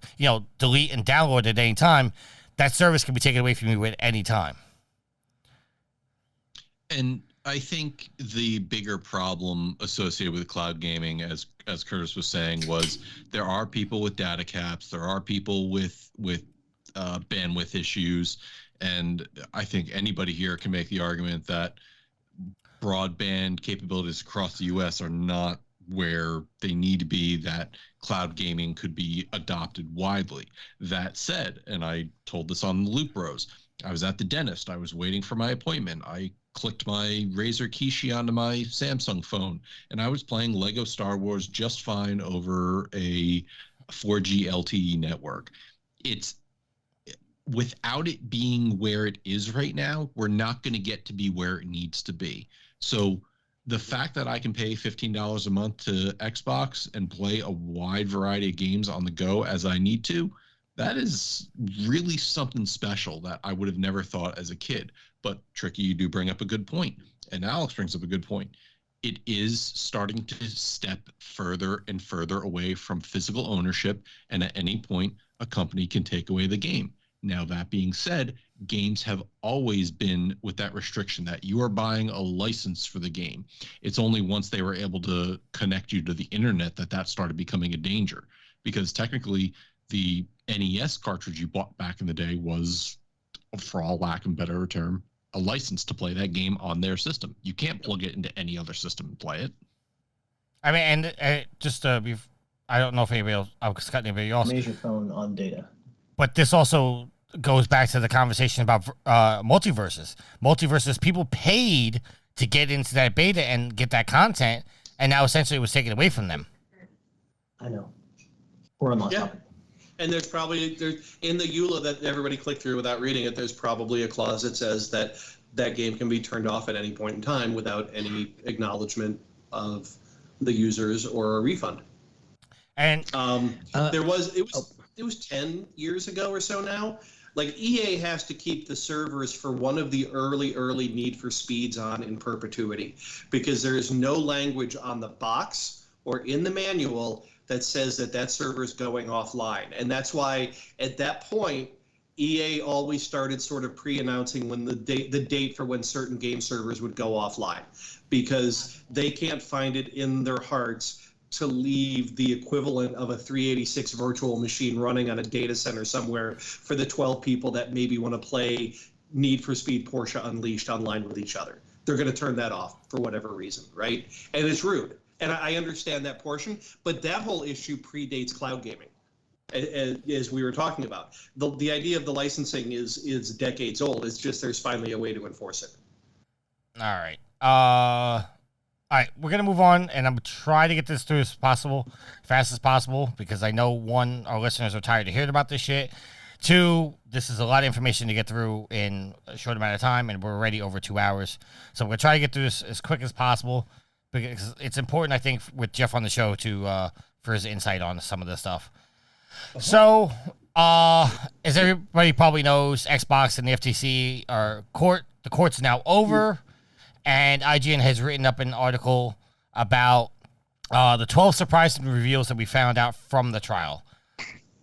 delete and download at any time, that service can be taken away from you at any time. And I think the bigger problem associated with cloud gaming, as Curtis was saying, was there are people with data caps, there are people with bandwidth issues, and I think anybody here can make the argument that broadband capabilities across the U.S. are not where they need to be, that cloud gaming could be adopted widely. That said, and I told this on the Loop Bros, I was at the dentist. I was waiting for my appointment. I clicked my Razer Kishi onto my Samsung phone, and I was playing Lego Star Wars just fine over a 4G LTE network. It's without it being where it is right now, we're not going to get to be where it needs to be. So the fact that I can pay $15 a month to Xbox and play a wide variety of games on the go as I need to, that is really something special that I would have never thought as a kid. But Tricky, you do bring up a good point, and Alex brings up a good point. It is starting to step further and further away from physical ownership, and at any point, a company can take away the game. Now, that being said, games have always been with that restriction that you are buying a license for the game. It's only once they were able to connect you to the internet that started becoming a danger, because technically the NES cartridge you bought back in the day was, for all lack of a better term, a license to play that game on their system. You can't plug it into any other system and play it. I mean, and just I don't know if anybody else, I've got anybody else. Manage your phone on data. But this also goes back to the conversation about MultiVersus. MultiVersus, people paid to get into that beta and get that content, and now essentially it was taken away from them. I know. We're on that topic. And there's in the EULA that everybody clicked through without reading it, there's probably a clause that says that game can be turned off at any point in time without any acknowledgement of the users or a refund. And it was 10 years ago or so now. Like, EA has to keep the servers for one of the early Need for Speeds on in perpetuity, because there is no language on the box or in the manual that says that server is going offline. And that's why at that point, EA always started sort of pre-announcing when the date for when certain game servers would go offline, because they can't find it in their hearts to leave the equivalent of a 386 virtual machine running on a data center somewhere for the 12 people that maybe want to play Need for Speed Porsche Unleashed online with each other. They're going to turn that off for whatever reason, right? And it's rude. And I understand that portion, but that whole issue predates cloud gaming, as we were talking about. The idea of the licensing is decades old. It's just there's finally a way to enforce it. All right. All right, we're going to move on, and I'm going to try to get this through as fast as possible, because I know, one, our listeners are tired of hearing about this shit. Two, this is a lot of information to get through in a short amount of time, and we're already over 2 hours. So we're going to try to get through this as quick as possible, because it's important, I think, with Jeff on the show for his insight on some of this stuff. So, as everybody probably knows, Xbox and the FTC the court's now over. And IGN has written up an article about the 12 surprising reveals that we found out from the trial.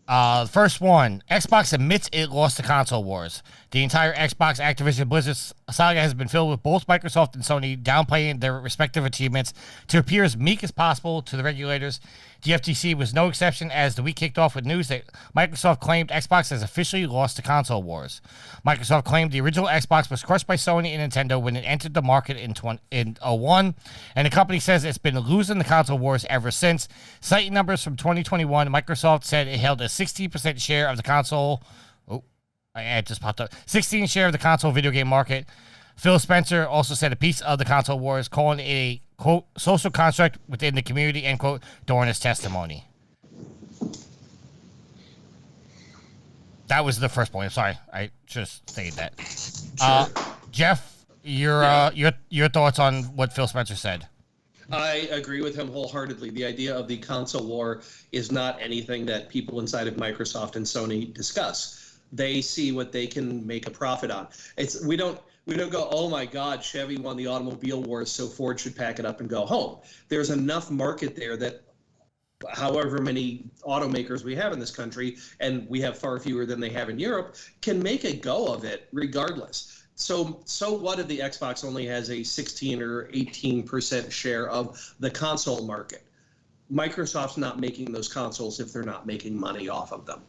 The first one, Xbox admits it lost the console wars. The entire Xbox Activision Blizzard saga has been filled with both Microsoft and Sony downplaying their respective achievements to appear as meek as possible to the regulators. The FTC was no exception, as the week kicked off with news that Microsoft claimed Xbox has officially lost the console wars. Microsoft claimed the original Xbox was crushed by Sony and Nintendo when it entered the market in 2001, and the company says it's been losing the console wars ever since. Citing numbers from 2021, Microsoft said it held a 16% share of the console. It just popped up. 16% share of the console video game market. Phil Spencer also said a piece of the console wars, calling it a, quote, social construct within the community, end quote, during his testimony. That was the first point. I'm sorry. I just stated that. Sure. Jeff, your thoughts on what Phil Spencer said? I agree with him wholeheartedly. The idea of the console war is not anything that people inside of Microsoft and Sony discuss. They see what they can make a profit on. We don't go, oh my God, Chevy won the automobile wars, so Ford should pack it up and go home. There's enough market there that however many automakers we have in this country, and we have far fewer than they have in Europe, can make a go of it regardless. So what if the Xbox only has a 16 or 18% share of the console market? Microsoft's not making those consoles if they're not making money off of them.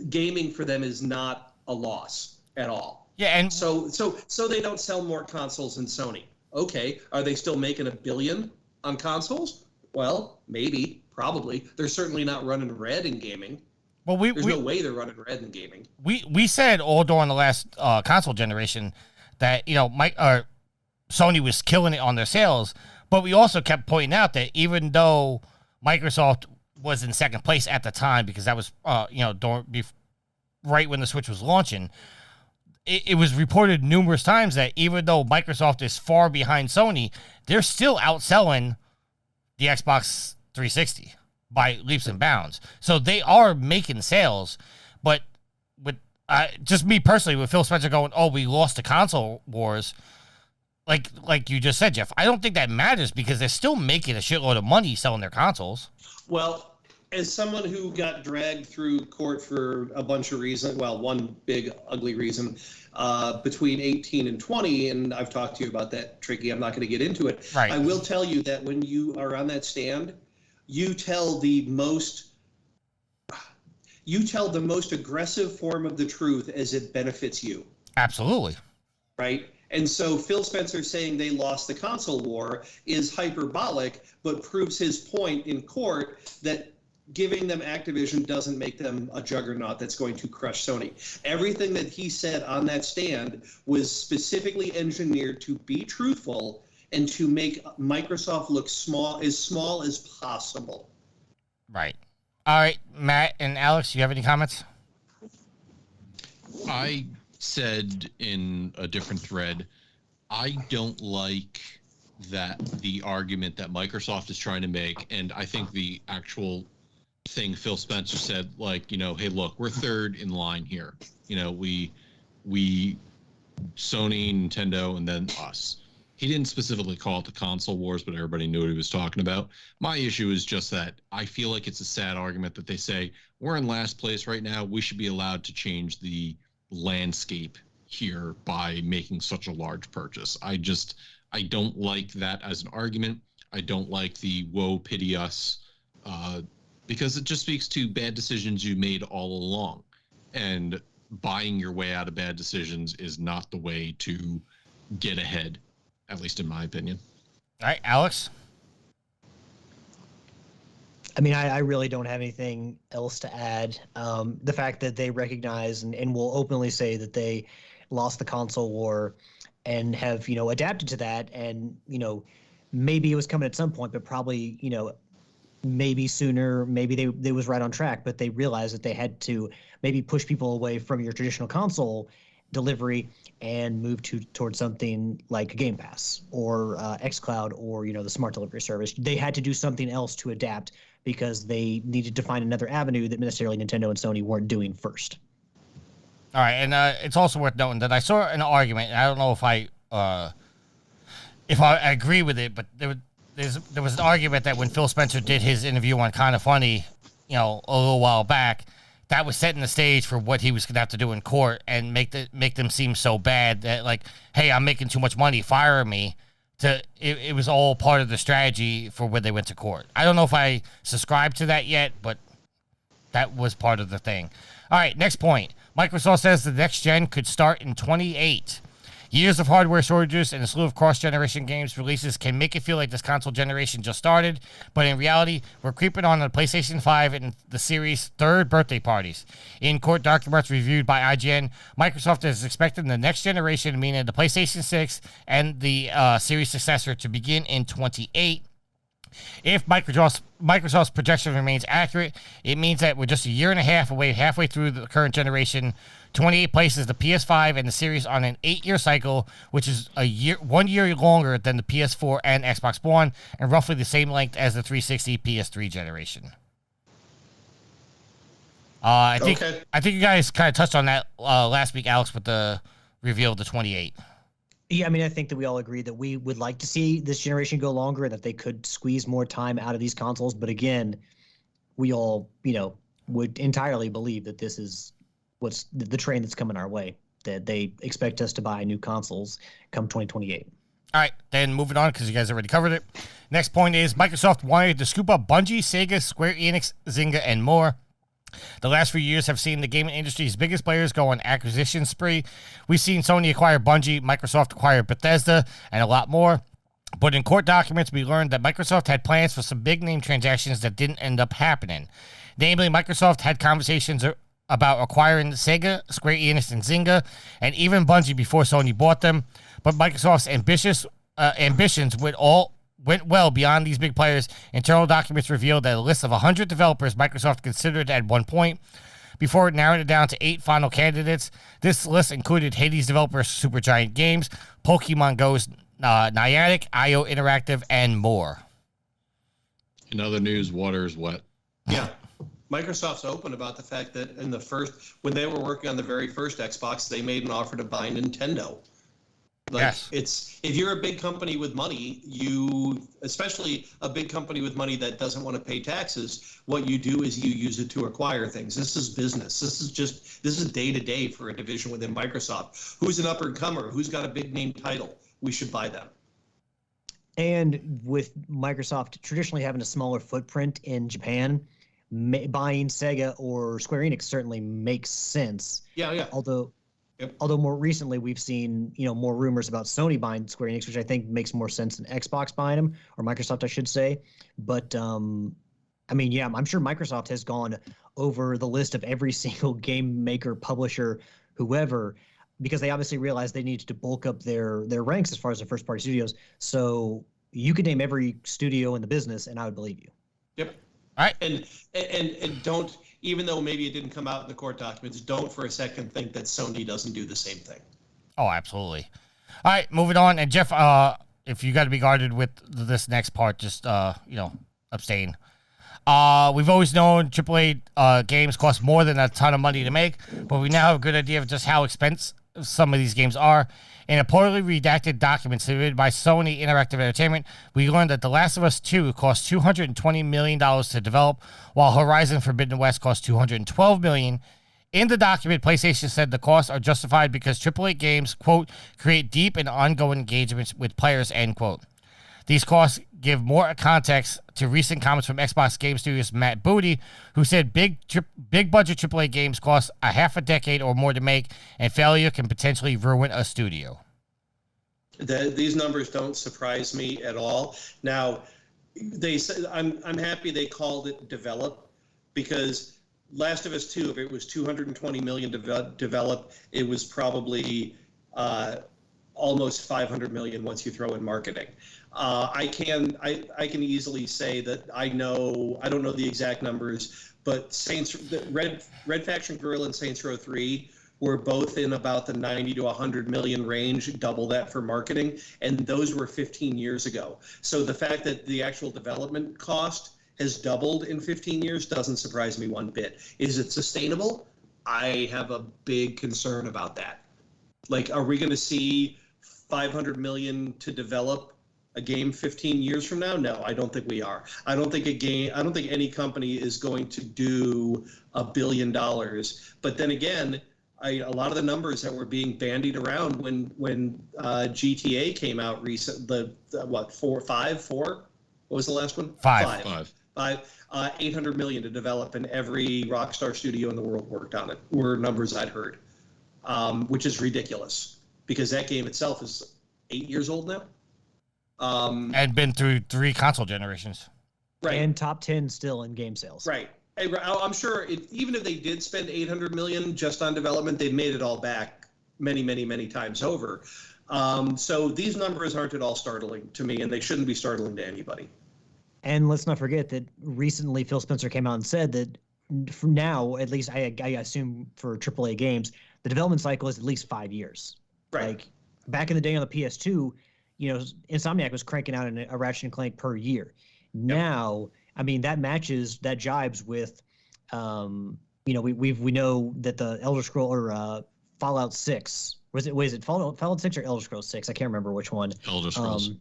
Gaming for them is not a loss at all. Yeah, and so they don't sell more consoles than Sony. Okay, are they still making $1 billion on consoles? Well, maybe, probably. They're certainly not running red in gaming. Well, there's no way they're running red in gaming. We said all during the last console generation that Sony was killing it on their sales, but we also kept pointing out that even though Microsoft was in second place at the time, because that was right when the Switch was launching, it was reported numerous times that even though Microsoft is far behind Sony, they're still outselling the Xbox 360 by leaps and bounds. So they are making sales, but with just me personally, with Phil Spencer going, oh, we lost the console wars, like you just said, Jeff, I don't think that matters, because they're still making a shitload of money selling their consoles. Well, as someone who got dragged through court for a bunch of reasons, well, one big ugly reason, between 18 and 20, and I've talked to you about that, Tricky, I'm not going to get into it. Right. I will tell you that when you are on that stand, you tell the most aggressive form of the truth as it benefits you. Absolutely. Right? And so Phil Spencer saying they lost the console war is hyperbolic, but proves his point in court that giving them Activision doesn't make them a juggernaut that's going to crush Sony. Everything that he said on that stand was specifically engineered to be truthful and to make Microsoft look small as possible. Right. All right, Matt and Alex, you have any comments? I said in a different thread, I don't like the argument that Microsoft is trying to make, and I think the actual thing Phil Spencer said, hey, look, we're third in line here. We Sony, Nintendo, and then us. He didn't specifically call it the console wars, but everybody knew what he was talking about. My issue is just that I feel like it's a sad argument that they say we're in last place right now. We should be allowed to change the landscape here by making such a large purchase. I don't like that as an argument. I don't like the woe pity us, because it just speaks to bad decisions you made all along. And buying your way out of bad decisions is not the way to get ahead, at least in my opinion. All right, Alex? I mean, I really don't have anything else to add. The fact that they recognize and will openly say that they lost the console war and have, adapted to that, and, maybe it was coming at some point, but probably, maybe sooner, maybe they was right on track, but they realized that they had to maybe push people away from your traditional console delivery and move towards something like a Game Pass or xCloud or, the smart delivery service. They had to do something else to adapt because they needed to find another avenue that necessarily Nintendo and Sony weren't doing first. All right, and it's also worth noting that I saw an argument, and I don't know if I agree with it, but there was an argument that when Phil Spencer did his interview on Kinda Funny, a little while back, that was setting the stage for what he was going to have to do in court and make them seem so bad that, like, hey, I'm making too much money, fire me. It was all part of the strategy for when they went to court. I don't know if I subscribe to that yet, but that was part of the thing. All right, next point. Microsoft says the next gen could start in 2028. Years of hardware shortages and a slew of cross-generation games releases can make it feel like this console generation just started, but in reality, we're creeping on the PlayStation 5 and the series' third birthday parties. In court documents reviewed by IGN, Microsoft is expecting the next generation, meaning the PlayStation 6 and the series successor, to begin in 2028. If Microsoft's projection remains accurate, it means that we're just a year and a half away, halfway through the current generation. 28 places the PS5 and the series on an 8-year cycle, which is 1 year longer than the PS4 and Xbox One, and roughly the same length as the 360 PS3 generation. I think you guys kind of touched on that last week, Alex, with the reveal of the 28. Yeah, I mean, I think that we all agree that we would like to see this generation go longer and that they could squeeze more time out of these consoles. But again, we all, would entirely believe that this is what's the train that's coming our way, that they expect us to buy new consoles come 2028. All right, then moving on, because you guys already covered it. Next point is Microsoft wanted to scoop up Bungie, Sega, Square Enix, Zynga, and more. The last few years have seen the gaming industry's biggest players go on acquisition spree. We've seen Sony acquire Bungie, Microsoft acquire Bethesda, and a lot more. But in court documents, we learned that Microsoft had plans for some big-name transactions that didn't end up happening. Namely, Microsoft had conversations about acquiring Sega, Square Enix, and Zynga, and even Bungie before Sony bought them. But Microsoft's ambitions went well beyond these big players. Internal documents revealed that a list of 100 developers Microsoft considered at one point before narrowing it down to 8 final candidates. This list included Hades developer Supergiant Games, Pokemon Go's Niantic, IO Interactive, and more. In other news, water is wet. Yeah. Microsoft's open about the fact that when they were working on the very first Xbox, they made an offer to buy Nintendo. Yes. If you're a big company with money, especially a big company with money that doesn't want to pay taxes, what you do is you use it to acquire things. This is business. This is day to day for a division within Microsoft. Who's an up and comer? Who's got a big name title? We should buy them. And with Microsoft traditionally having a smaller footprint in Japan, buying Sega or Square Enix certainly makes sense. Yeah. Although more recently we've seen, more rumors about Sony buying Square Enix, which I think makes more sense than Xbox buying them, or Microsoft, I should say. But, I'm sure Microsoft has gone over the list of every single game maker, publisher, whoever, because they obviously realized they needed to bulk up their ranks as far as the first-party studios. So you could name every studio in the business, and I would believe you. Yep. All right. And don't, even though maybe it didn't come out in the court documents, don't for a second think that Sony doesn't do the same thing. Oh, absolutely. All right, moving on. And Jeff, if you got to be guarded with this next part, just abstain. We've always known AAA games cost more than a ton of money to make, but we now have a good idea of just how expensive some of these games are. In a poorly redacted document submitted by Sony Interactive Entertainment, we learned that The Last of Us 2 cost $220 million to develop, while Horizon Forbidden West cost $212 million. In the document, PlayStation said the costs are justified because AAA games, quote, create deep and ongoing engagements with players, end quote. These costs give more context to recent comments from Xbox Game Studios' Matt Booty, who said big budget AAA games cost a half a decade or more to make, and failure can potentially ruin a studio. These numbers don't surprise me at all. Now, they said I'm happy they called it develop, because Last of Us 2, if it was $220 million to develop, it was probably almost $500 million once you throw in marketing. I can easily say that I don't know the exact numbers, but Red Faction Guerrilla and Saints Row 3 were both in about the 90 to 100 million range, double that for marketing, and those were 15 years ago. So the fact that the actual development cost has doubled in 15 years doesn't surprise me one bit. Is it sustainable? I have a big concern about that. Like, are we going to see $500 million to develop a game 15 years from now? No, I don't think we are. I don't think any company is going to do $1 billion. But then again, a lot of the numbers that were being bandied around when GTA came out recent, four? What was the last one? Five. 800 million to develop, and every Rockstar studio in the world worked on it, were numbers I'd heard, which is ridiculous because that game itself is 8 years old now. And been through 3 console generations. Right. And top 10 still in game sales. Right. I'm sure even if they did spend 800 million just on development, they've made it all back many, many, many times over. So these numbers aren't at all startling to me, and they shouldn't be startling to anybody. And let's not forget that recently Phil Spencer came out and said that from now, at least I assume for AAA games, the development cycle is at least 5 years. Right. Like back in the day on the PS2, Insomniac was cranking out a Ratchet and Clank per year. Yep. Now, I mean, that jibes with, we know that the Elder Scroll or Fallout 6, was it Fallout 6 or Elder Scrolls 6? I can't remember which one. Elder Scrolls.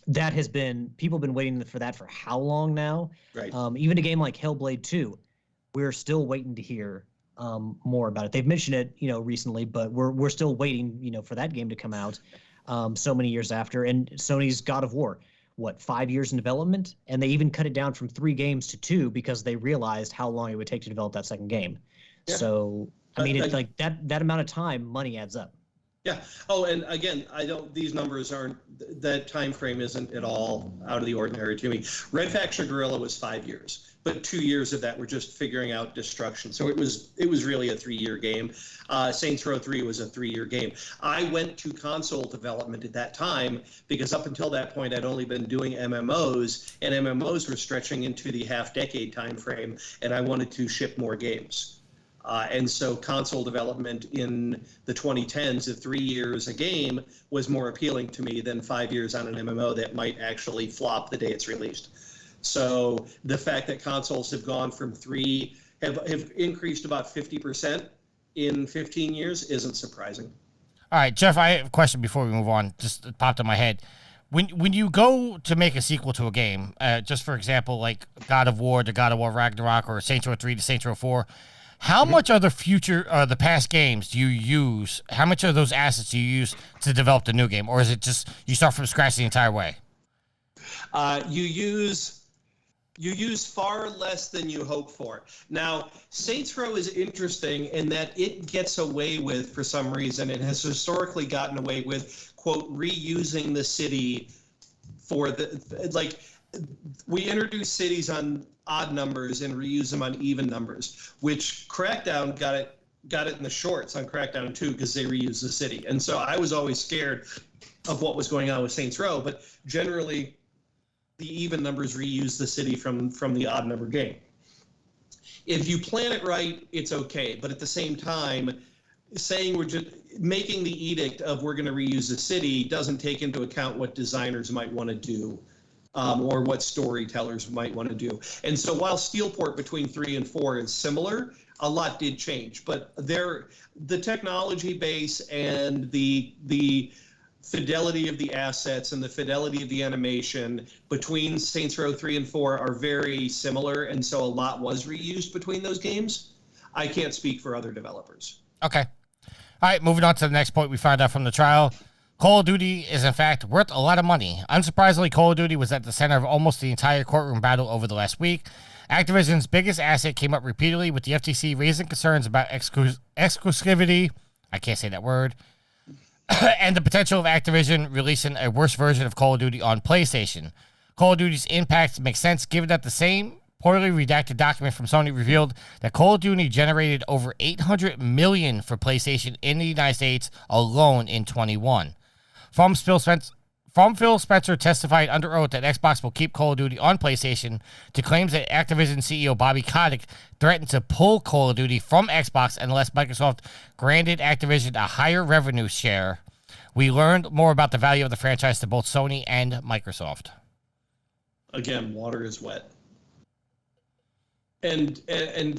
That has been, people have been waiting for that for how long now? Right. Even a game like Hellblade 2, we're still waiting to hear more about it. They've mentioned it, recently, but we're still waiting, for that game to come out so many years after. And Sony's God of War, 5 years in development? And they even cut it down from 3 games to 2 because they realized how long it would take to develop that second game. Yeah. So, I mean, it's like that amount of time, money adds up. Yeah. Oh, and again, these numbers aren't, that time frame isn't at all out of the ordinary to me. Red Faction Guerrilla was 5 years, but 2 years of that were just figuring out destruction. So it was really a 3-year game. Saints Row 3 was a 3-year game. I went to console development at that time because up until that point, I'd only been doing MMOs, and MMOs were stretching into the half-decade time frame, and I wanted to ship more games. And so console development in the 2010s of 3 years a game was more appealing to me than 5 years on an MMO that might actually flop the day it's released. So the fact that consoles have gone from 3, have increased about 50% in 15 years isn't surprising. All right, Jeff, I have a question before we move on. Just it popped in my head. When you go to make a sequel to a game, just for example, like God of War to God of War Ragnarok or Saints Row 3 to Saints Row 4, how much of the past games do you use? How much of those assets do you use to develop the new game? Or is it just you start from scratch the entire way? You use far less than you hope for. Now, Saints Row is interesting in that it gets away with, for some reason, it has historically gotten away with, quote, reusing the city for we introduce cities on odd numbers and reuse them on even numbers, which Crackdown got it in the shorts on Crackdown 2 because they reused the city. And so I was always scared of what was going on with Saints Row, but generally the even numbers reuse the city from the odd number game. If you plan it right, it's okay. But at the same time, saying we're just making the edict of we're going to reuse the city doesn't take into account what designers might want to do or what storytellers might want to do. And so while Steelport between 3 and 4 is similar, a lot did change. But the technology base and the fidelity of the assets and the fidelity of the animation between Saints Row 3 and 4 are very similar, and so a lot was reused between those games. I can't speak for other developers. Okay. All right, moving on to the next point we found out from the trial. Call of Duty is, in fact, worth a lot of money. Unsurprisingly, Call of Duty was at the center of almost the entire courtroom battle over the last week. Activision's biggest asset came up repeatedly, with the FTC raising concerns about exclusivity, I can't say that word, and the potential of Activision releasing a worse version of Call of Duty on PlayStation. Call of Duty's impact makes sense given that the same poorly redacted document from Sony revealed that Call of Duty generated over $800 million for PlayStation in the United States alone in 2021. From Phil Spencer testified under oath that Xbox will keep Call of Duty on PlayStation to claims that Activision CEO Bobby Kotick threatened to pull Call of Duty from Xbox unless Microsoft granted Activision a higher revenue share. We learned more about the value of the franchise to both Sony and Microsoft. Again, water is wet. And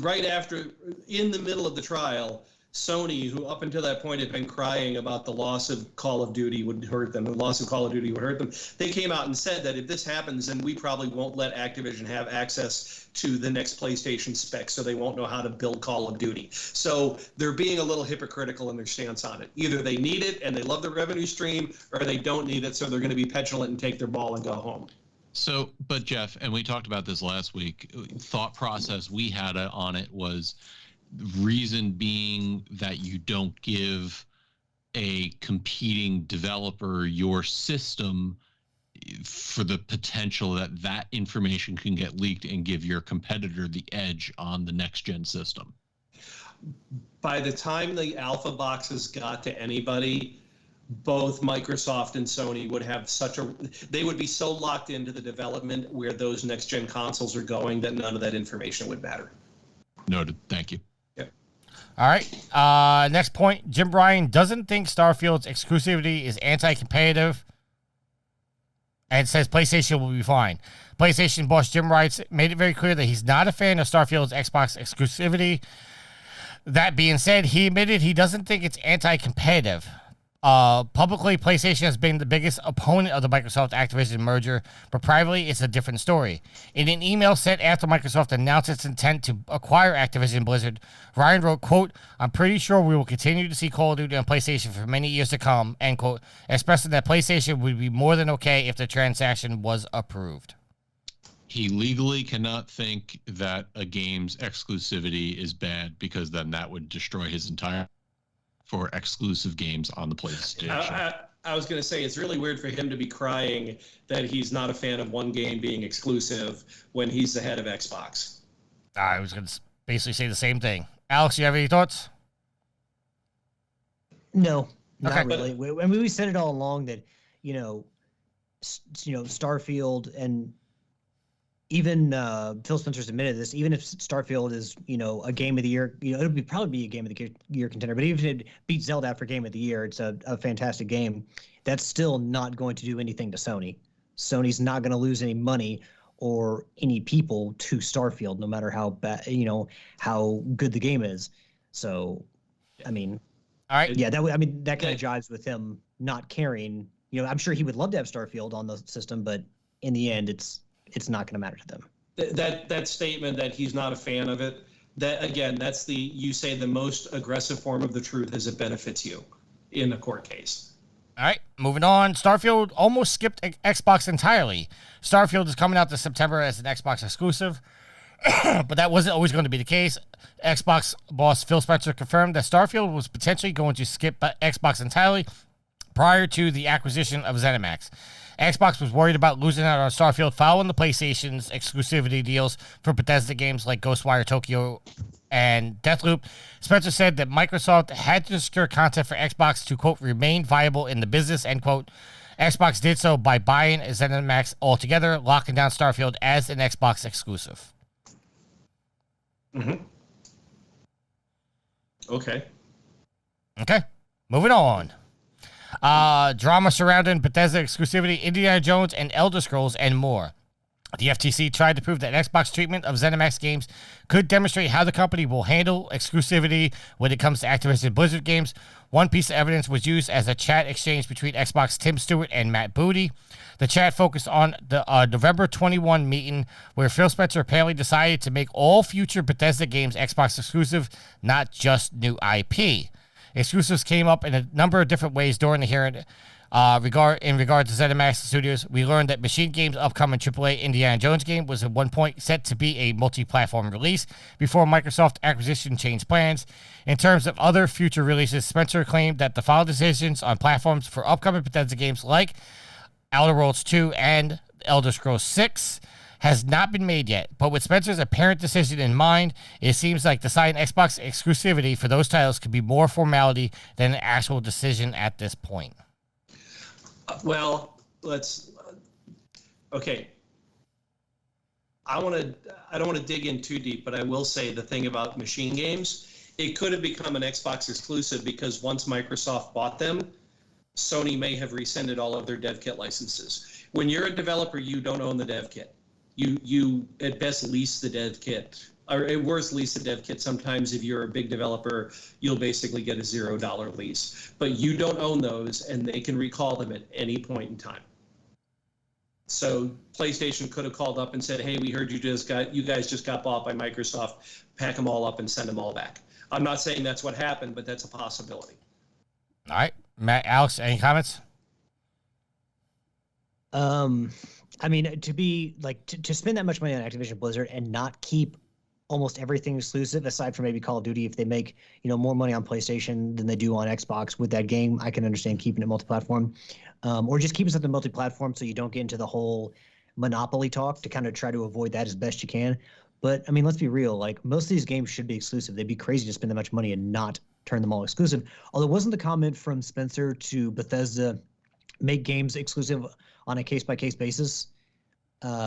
right after, in the middle of the trial, Sony, who up until that point had been crying about the loss of Call of Duty would hurt them, the loss of Call of Duty would hurt them, they came out and said that if this happens, then we probably won't let Activision have access to the next PlayStation specs, so they won't know how to build Call of Duty. So they're being a little hypocritical in their stance on it. Either they need it and they love the revenue stream, or they don't need it, so they're going to be petulant and take their ball and go home. So, but Jeff, and we talked about this last week, thought process we had on it was reason being that you don't give a competing developer your system for the potential that that information can get leaked and give your competitor the edge on the next gen system. By the time the alpha boxes got to anybody, both Microsoft and Sony would have they would be so locked into the development where those next gen consoles are going that none of that information would matter. Noted. Thank you. All right. Next point. Jim Ryan doesn't think Starfield's exclusivity is anti-competitive and says PlayStation will be fine. PlayStation boss Jim Ryan made it very clear that he's not a fan of Starfield's Xbox exclusivity. That being said, he admitted he doesn't think it's anti-competitive. Publicly, PlayStation has been the biggest opponent of the Microsoft-Activision merger, but privately, it's a different story. In an email sent after Microsoft announced its intent to acquire Activision Blizzard, Ryan wrote, quote, "I'm pretty sure we will continue to see Call of Duty on PlayStation for many years to come," end quote, expressing that PlayStation would be more than okay if the transaction was approved. He legally cannot think that a game's exclusivity is bad because then that would destroy his entire for exclusive games on the PlayStation. I was going to say, it's really weird for him to be crying that he's not a fan of one game being exclusive when he's the head of Xbox. I was going to basically say the same thing. Alex, you have any thoughts? No, not Okay. really. We said it all along that, Starfield and even Phil Spencer's admitted this. Even if Starfield is, a game of the year, it'll probably be a game of the year contender. But even if it beats Zelda out for game of the year, it's a fantastic game. That's still not going to do anything to Sony. Sony's not going to lose any money or any people to Starfield, no matter how bad, how good the game is. So, I mean, all right, yeah, that kind of jives with him not caring. I'm sure he would love to have Starfield on the system, but in the end, it's not going to matter to them. That statement that he's not a fan of it, that again, that's the most aggressive form of the truth as it benefits you in a court case. All right, moving on. Starfield almost skipped Xbox entirely. Starfield is coming out this September as an Xbox exclusive, but that wasn't always going to be the case. Xbox boss Phil Spencer confirmed that Starfield was potentially going to skip Xbox entirely prior to the acquisition of ZeniMax. Xbox was worried about losing out on Starfield following the PlayStation's exclusivity deals for Bethesda games like Ghostwire Tokyo and Deathloop. Spencer said that Microsoft had to secure content for Xbox to, quote, remain viable in the business, end quote. Xbox did so by buying ZeniMax altogether, locking down Starfield as an Xbox exclusive. Mm-hmm. Okay. Okay, moving on. Drama surrounding Bethesda exclusivity, Indiana Jones, and Elder Scrolls, and more. The FTC tried to prove that Xbox treatment of ZeniMax games could demonstrate how the company will handle exclusivity when it comes to Activision Blizzard games. One piece of evidence was used as a chat exchange between Xbox Tim Stewart and Matt Booty. The chat focused on the November 21 meeting where Phil Spencer apparently decided to make all future Bethesda games Xbox exclusive, not just new IP. Exclusives came up in a number of different ways during the hearing. In regard to ZeniMax Studios, we learned that Machine Games' upcoming AAA Indiana Jones game was at one point set to be a multi-platform release before Microsoft acquisition changed plans. In terms of other future releases, Spencer claimed that the final decisions on platforms for upcoming Bethesda games like Outer Worlds 2 and Elder Scrolls 6 has not been made yet, but with Spencer's apparent decision in mind, it seems like deciding Xbox exclusivity for those titles could be more formality than an actual decision at this point. Well, let's. Okay. I don't want to dig in too deep, but I will say the thing about Machine Games, it could have become an Xbox exclusive because once Microsoft bought them, Sony may have rescinded all of their dev kit licenses. When you're a developer, you don't own the dev kit. You at best lease the dev kit, or at worst lease the dev kit. Sometimes if you're a big developer, you'll basically get a $0 lease, but you don't own those, and they can recall them at any point in time. So PlayStation could have called up and said, "Hey, we heard you guys just got bought by Microsoft. Pack them all up and send them all back." I'm not saying that's what happened, but that's a possibility. All right, Matt, Alex, any comments? I mean, to spend that much money on Activision Blizzard and not keep almost everything exclusive, aside from maybe Call of Duty, if they make more money on PlayStation than they do on Xbox with that game, I can understand keeping it multi-platform, or just keeping something multi-platform so you don't get into the whole monopoly talk to kind of try to avoid that as best you can. But I mean, let's be real. Like, most of these games should be exclusive. They'd be crazy to spend that much money and not turn them all exclusive. Although, wasn't the comment from Spencer to Bethesda make games exclusive on a case-by-case basis?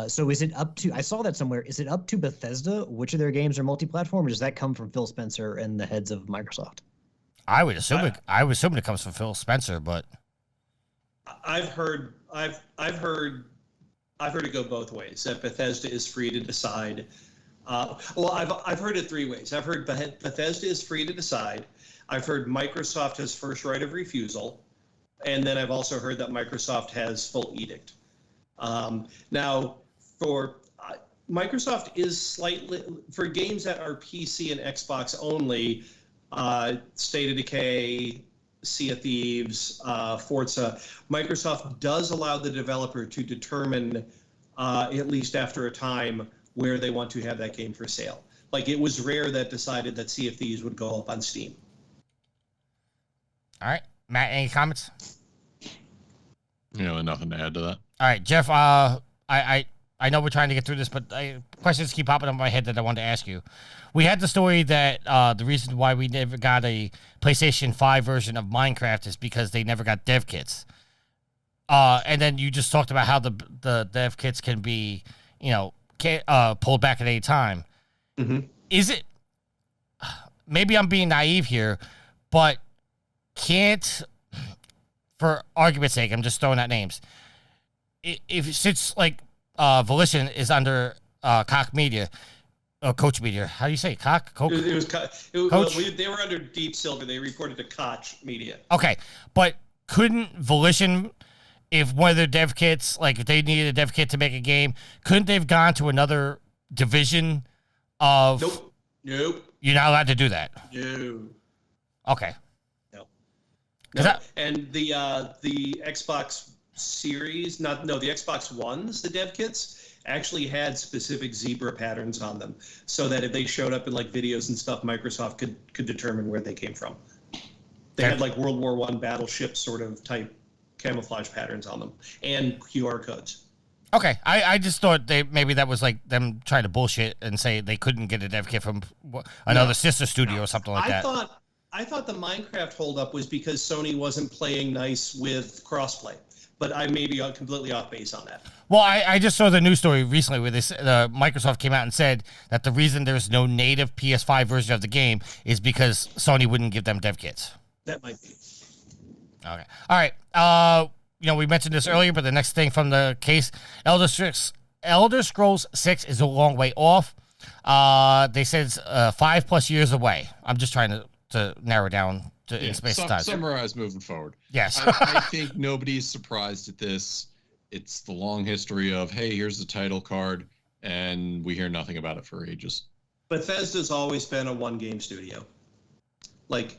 So is it up to, I saw that somewhere, is it up to Bethesda which of their games are multi-platform, or does that come from Phil Spencer and the heads of Microsoft? I would assume it comes from Phil Spencer, but I've heard it go both ways, that Bethesda is free to decide. I've heard it three ways. I've heard Bethesda is free to decide. I've heard Microsoft has first right of refusal. And then I've also heard that Microsoft has full edict. Now, for Microsoft is slightly, for games that are PC and Xbox only, State of Decay, Sea of Thieves, Forza, Microsoft does allow the developer to determine, at least after a time, where they want to have that game for sale. Like, it was Rare that decided that Sea of Thieves would go up on Steam. All right. Matt, any comments? Nothing to add to that. All right, Jeff, I know we're trying to get through this, but questions keep popping up in my head that I wanted to ask you. We had the story that the reason why we never got a PlayStation 5 version of Minecraft is because they never got dev kits. And then you just talked about how the dev kits can be, pulled back at any time. Mm-hmm. Is it, maybe I'm being naive here, but can't, for argument's sake, I'm just throwing out names. Since Volition is under Koch Media, Coach Media, how do you say it? Koch? It was Coach? They were under Deep Silver. They reported to Koch Media. Okay, but couldn't Volition, if one of their dev kits, if they needed a dev kit to make a game, couldn't they have gone to another division of? Nope. You're not allowed to do that. No. Okay. And the Xbox Series, the Xbox Ones, the dev kits actually had specific zebra patterns on them, so that if they showed up in videos and stuff, Microsoft could determine where they came from. They had World War I battleship sort of type camouflage patterns on them and QR codes. Okay, I just thought maybe that was them trying to bullshit and say they couldn't get a dev kit from another sister studio or something like that. I thought the Minecraft holdup was because Sony wasn't playing nice with crossplay, but I may be completely off base on that. Well, I just saw the news story recently where Microsoft came out and said that the reason there's no native PS5 version of the game is because Sony wouldn't give them dev kits. That might be. Okay. All right. We mentioned this earlier, but the next thing from the case, Elder Scrolls 6 is a long way off. They said it's 5+ years away. I'm just trying to narrow down in space and time. Summarize moving forward. Yes. I think nobody's surprised at this. It's the long history of, hey, here's the title card, and we hear nothing about it for ages. Bethesda's always been a one-game studio. Like,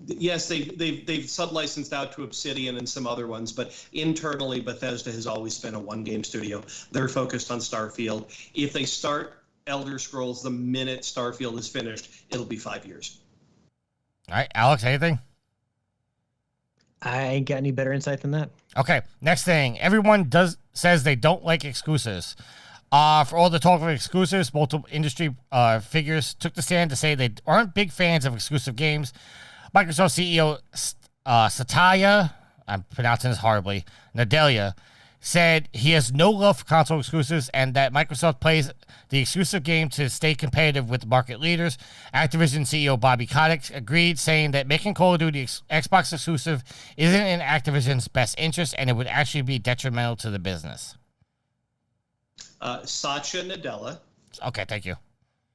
yes, they've sub-licensed out to Obsidian and some other ones, but internally, Bethesda has always been a one-game studio. They're focused on Starfield. If they start Elder Scrolls the minute Starfield is finished, it'll be 5 years. All right, Alex, anything? I ain't got any better insight than that. Okay, next thing. Everyone says they don't like exclusives. For all the talk of exclusives, multiple industry figures took the stand to say they aren't big fans of exclusive games. Microsoft CEO Satya, I'm pronouncing this horribly, Nadella, said he has no love for console exclusives and that Microsoft plays the exclusive game to stay competitive with market leaders. Activision CEO Bobby Kotick agreed, saying that making Call of Duty Xbox exclusive isn't in Activision's best interest and it would actually be detrimental to the business. Satya Nadella. Okay, thank you.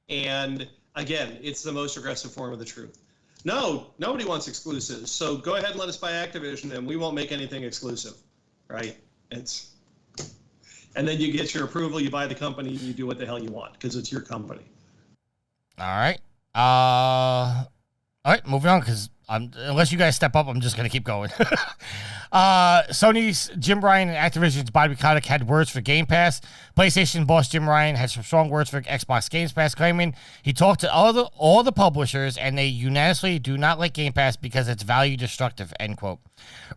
And again, it's the most aggressive form of the truth. No, nobody wants exclusives. So go ahead and let us buy Activision and we won't make anything exclusive, right? And then you get your approval, you buy the company, you do what the hell you want because it's your company. All right. Moving on because unless you guys step up, I'm just going to keep going. Sony's Jim Ryan and Activision's Bobby Kotick had words for Game Pass. PlayStation boss Jim Ryan had some strong words for Xbox Game Pass, claiming he talked to all the publishers and they unanimously do not like Game Pass because it's value destructive, end quote.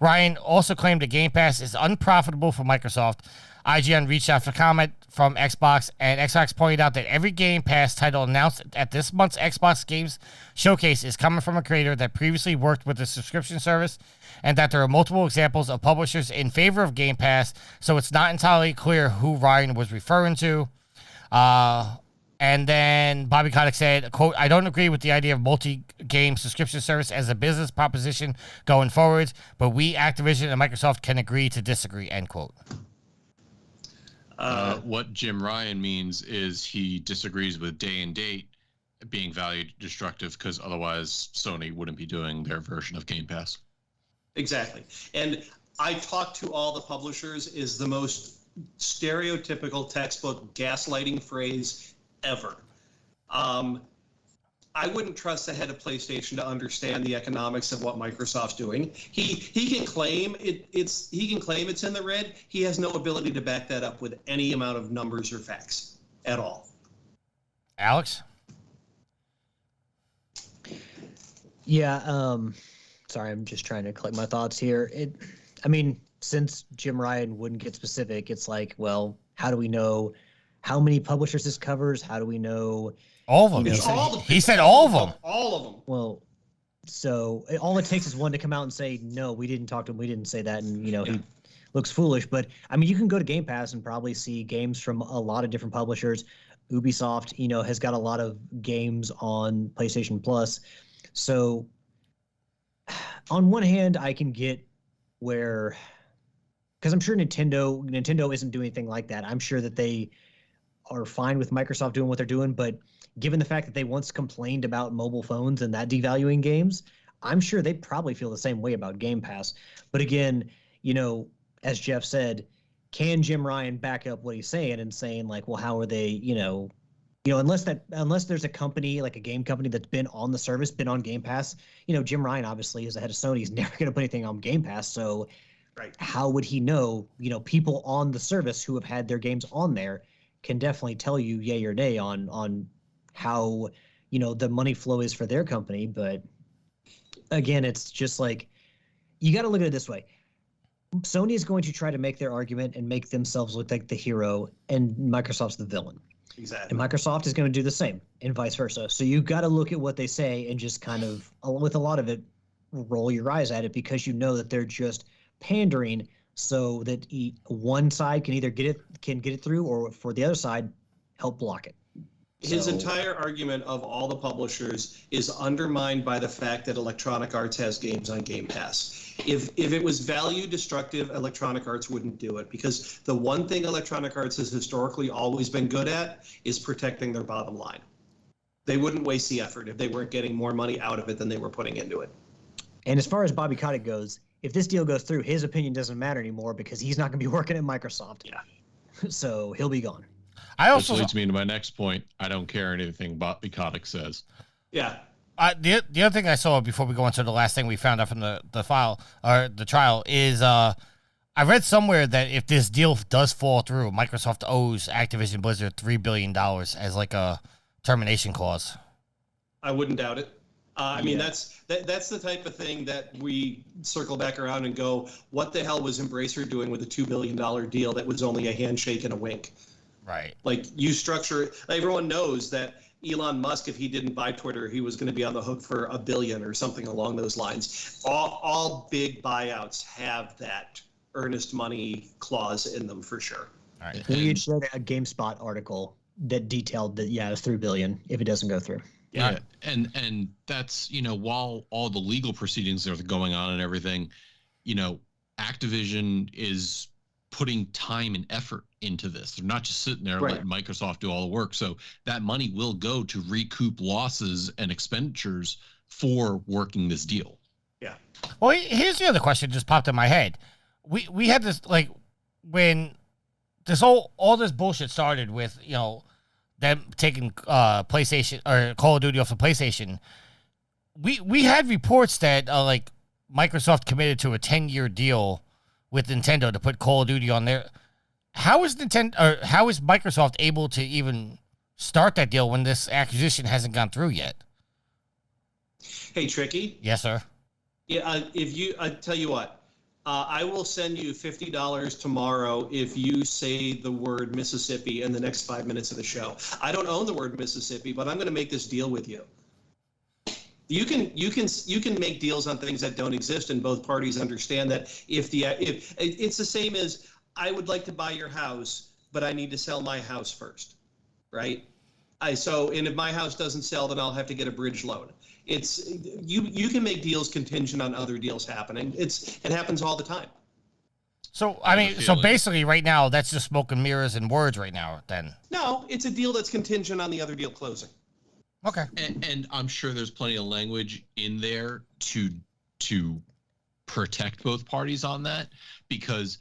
Ryan also claimed that Game Pass is unprofitable for Microsoft. IGN reached out for comment from Xbox, and Xbox pointed out that every Game Pass title announced at this month's Xbox Games Showcase is coming from a creator that previously worked with the subscription service, and that there are multiple examples of publishers in favor of Game Pass, so it's not entirely clear who Ryan was referring to. And then Bobby Kotick said, quote, I don't agree with the idea of multi-game subscription service as a business proposition going forward, but we, Activision and Microsoft, can agree to disagree, end quote. What Jim Ryan means is he disagrees with day and date being value destructive because otherwise Sony wouldn't be doing their version of Game Pass. Exactly. And I talked to all the publishers is the most stereotypical textbook gaslighting phrase ever. I wouldn't trust the head of PlayStation to understand the economics of what Microsoft's doing. He can claim it's in the red. He has no ability to back that up with any amount of numbers or facts at all. Alex? Yeah, sorry, I'm just trying to collect my thoughts here. Since Jim Ryan wouldn't get specific, it's like, well, how do we know how many publishers this covers? How do we know? All of them. He said all of them. All of them. Well, so all it takes is one to come out and say, no, we didn't talk to him. We didn't say that. And, he looks foolish. But, you can go to Game Pass and probably see games from a lot of different publishers. Ubisoft, has got a lot of games on PlayStation Plus. So on one hand, I can get where, because I'm sure Nintendo isn't doing anything like that. I'm sure that they are fine with Microsoft doing what they're doing, but given the fact that they once complained about mobile phones and that devaluing games, I'm sure they probably feel the same way about Game Pass. But again, as Jeff said, can Jim Ryan back up what he's saying and saying like, well, how are they, unless there's a company like a game company that's been on the service, been on Game Pass, Jim Ryan obviously is the head of Sony. He's never going to put anything on Game Pass. So right. How would he know, people on the service who have had their games on there can definitely tell you yay or nay on how, the money flow is for their company. But again, it's just like, you got to look at it this way. Sony is going to try to make their argument and make themselves look like the hero, and Microsoft's the villain. Exactly. And Microsoft is going to do the same, and vice versa. So you got to look at what they say and just kind of, with a lot of it, roll your eyes at it because you know that they're just pandering so that one side can either get it through, or for the other side, help block it. His entire argument of all the publishers is undermined by the fact that Electronic Arts has games on Game Pass. If it was value destructive, Electronic Arts wouldn't do it, because the one thing Electronic Arts has historically always been good at is protecting their bottom line. They wouldn't waste the effort if they weren't getting more money out of it than they were putting into it. And as far as Bobby Kotick goes, if this deal goes through, his opinion doesn't matter anymore because he's not going to be working at Microsoft. Yeah. So he'll be gone. Which leads me to my next point. I don't care anything Bobby Kotick says. Yeah. The other thing I saw before we go into the last thing we found out from the file or the trial is I read somewhere that if this deal does fall through, Microsoft owes Activision Blizzard $3 billion as like a termination clause. I wouldn't doubt it. I mean, that's the type of thing that we circle back around and go, what the hell was Embracer doing with a $2 billion deal that was only a handshake and a wink? Right. Like, you structure it. Everyone knows that Elon Musk, if he didn't buy Twitter, he was going to be on the hook for $1 billion or something along those lines. All big buyouts have that earnest money clause in them for sure. All right. You showed a GameSpot article that detailed that, it's $3 billion if it doesn't go through. Yeah, and that's, while all the legal proceedings are going on and everything, Activision is putting time and effort into this. They're not just sitting there letting Microsoft do all the work. So that money will go to recoup losses and expenditures for working this deal. Yeah. Well, here's the other question that just popped in my head. We had this, like, when this all this bullshit started with, them taking PlayStation or Call of Duty off of PlayStation, we had reports that like Microsoft committed to a 10-year deal with Nintendo to put Call of Duty on there. How is Microsoft able to even start that deal when this acquisition hasn't gone through yet? Hey, Tricky. Yes, sir. Yeah, I tell you what, I will send you $50 tomorrow if you say the word Mississippi in the next 5 minutes of the show. I don't own the word Mississippi, but I'm going to make this deal with you. You can make deals on things that don't exist, and both parties understand that. If it's the same as, I would like to buy your house, but I need to sell my house first, right? And if my house doesn't sell, then I'll have to get a bridge loan. It's you can make deals contingent on other deals happening. It happens all the time. So basically right now that's just smoke and mirrors and words right now then. No, it's a deal that's contingent on the other deal closing. Okay. And I'm sure there's plenty of language in there to protect both parties on that, because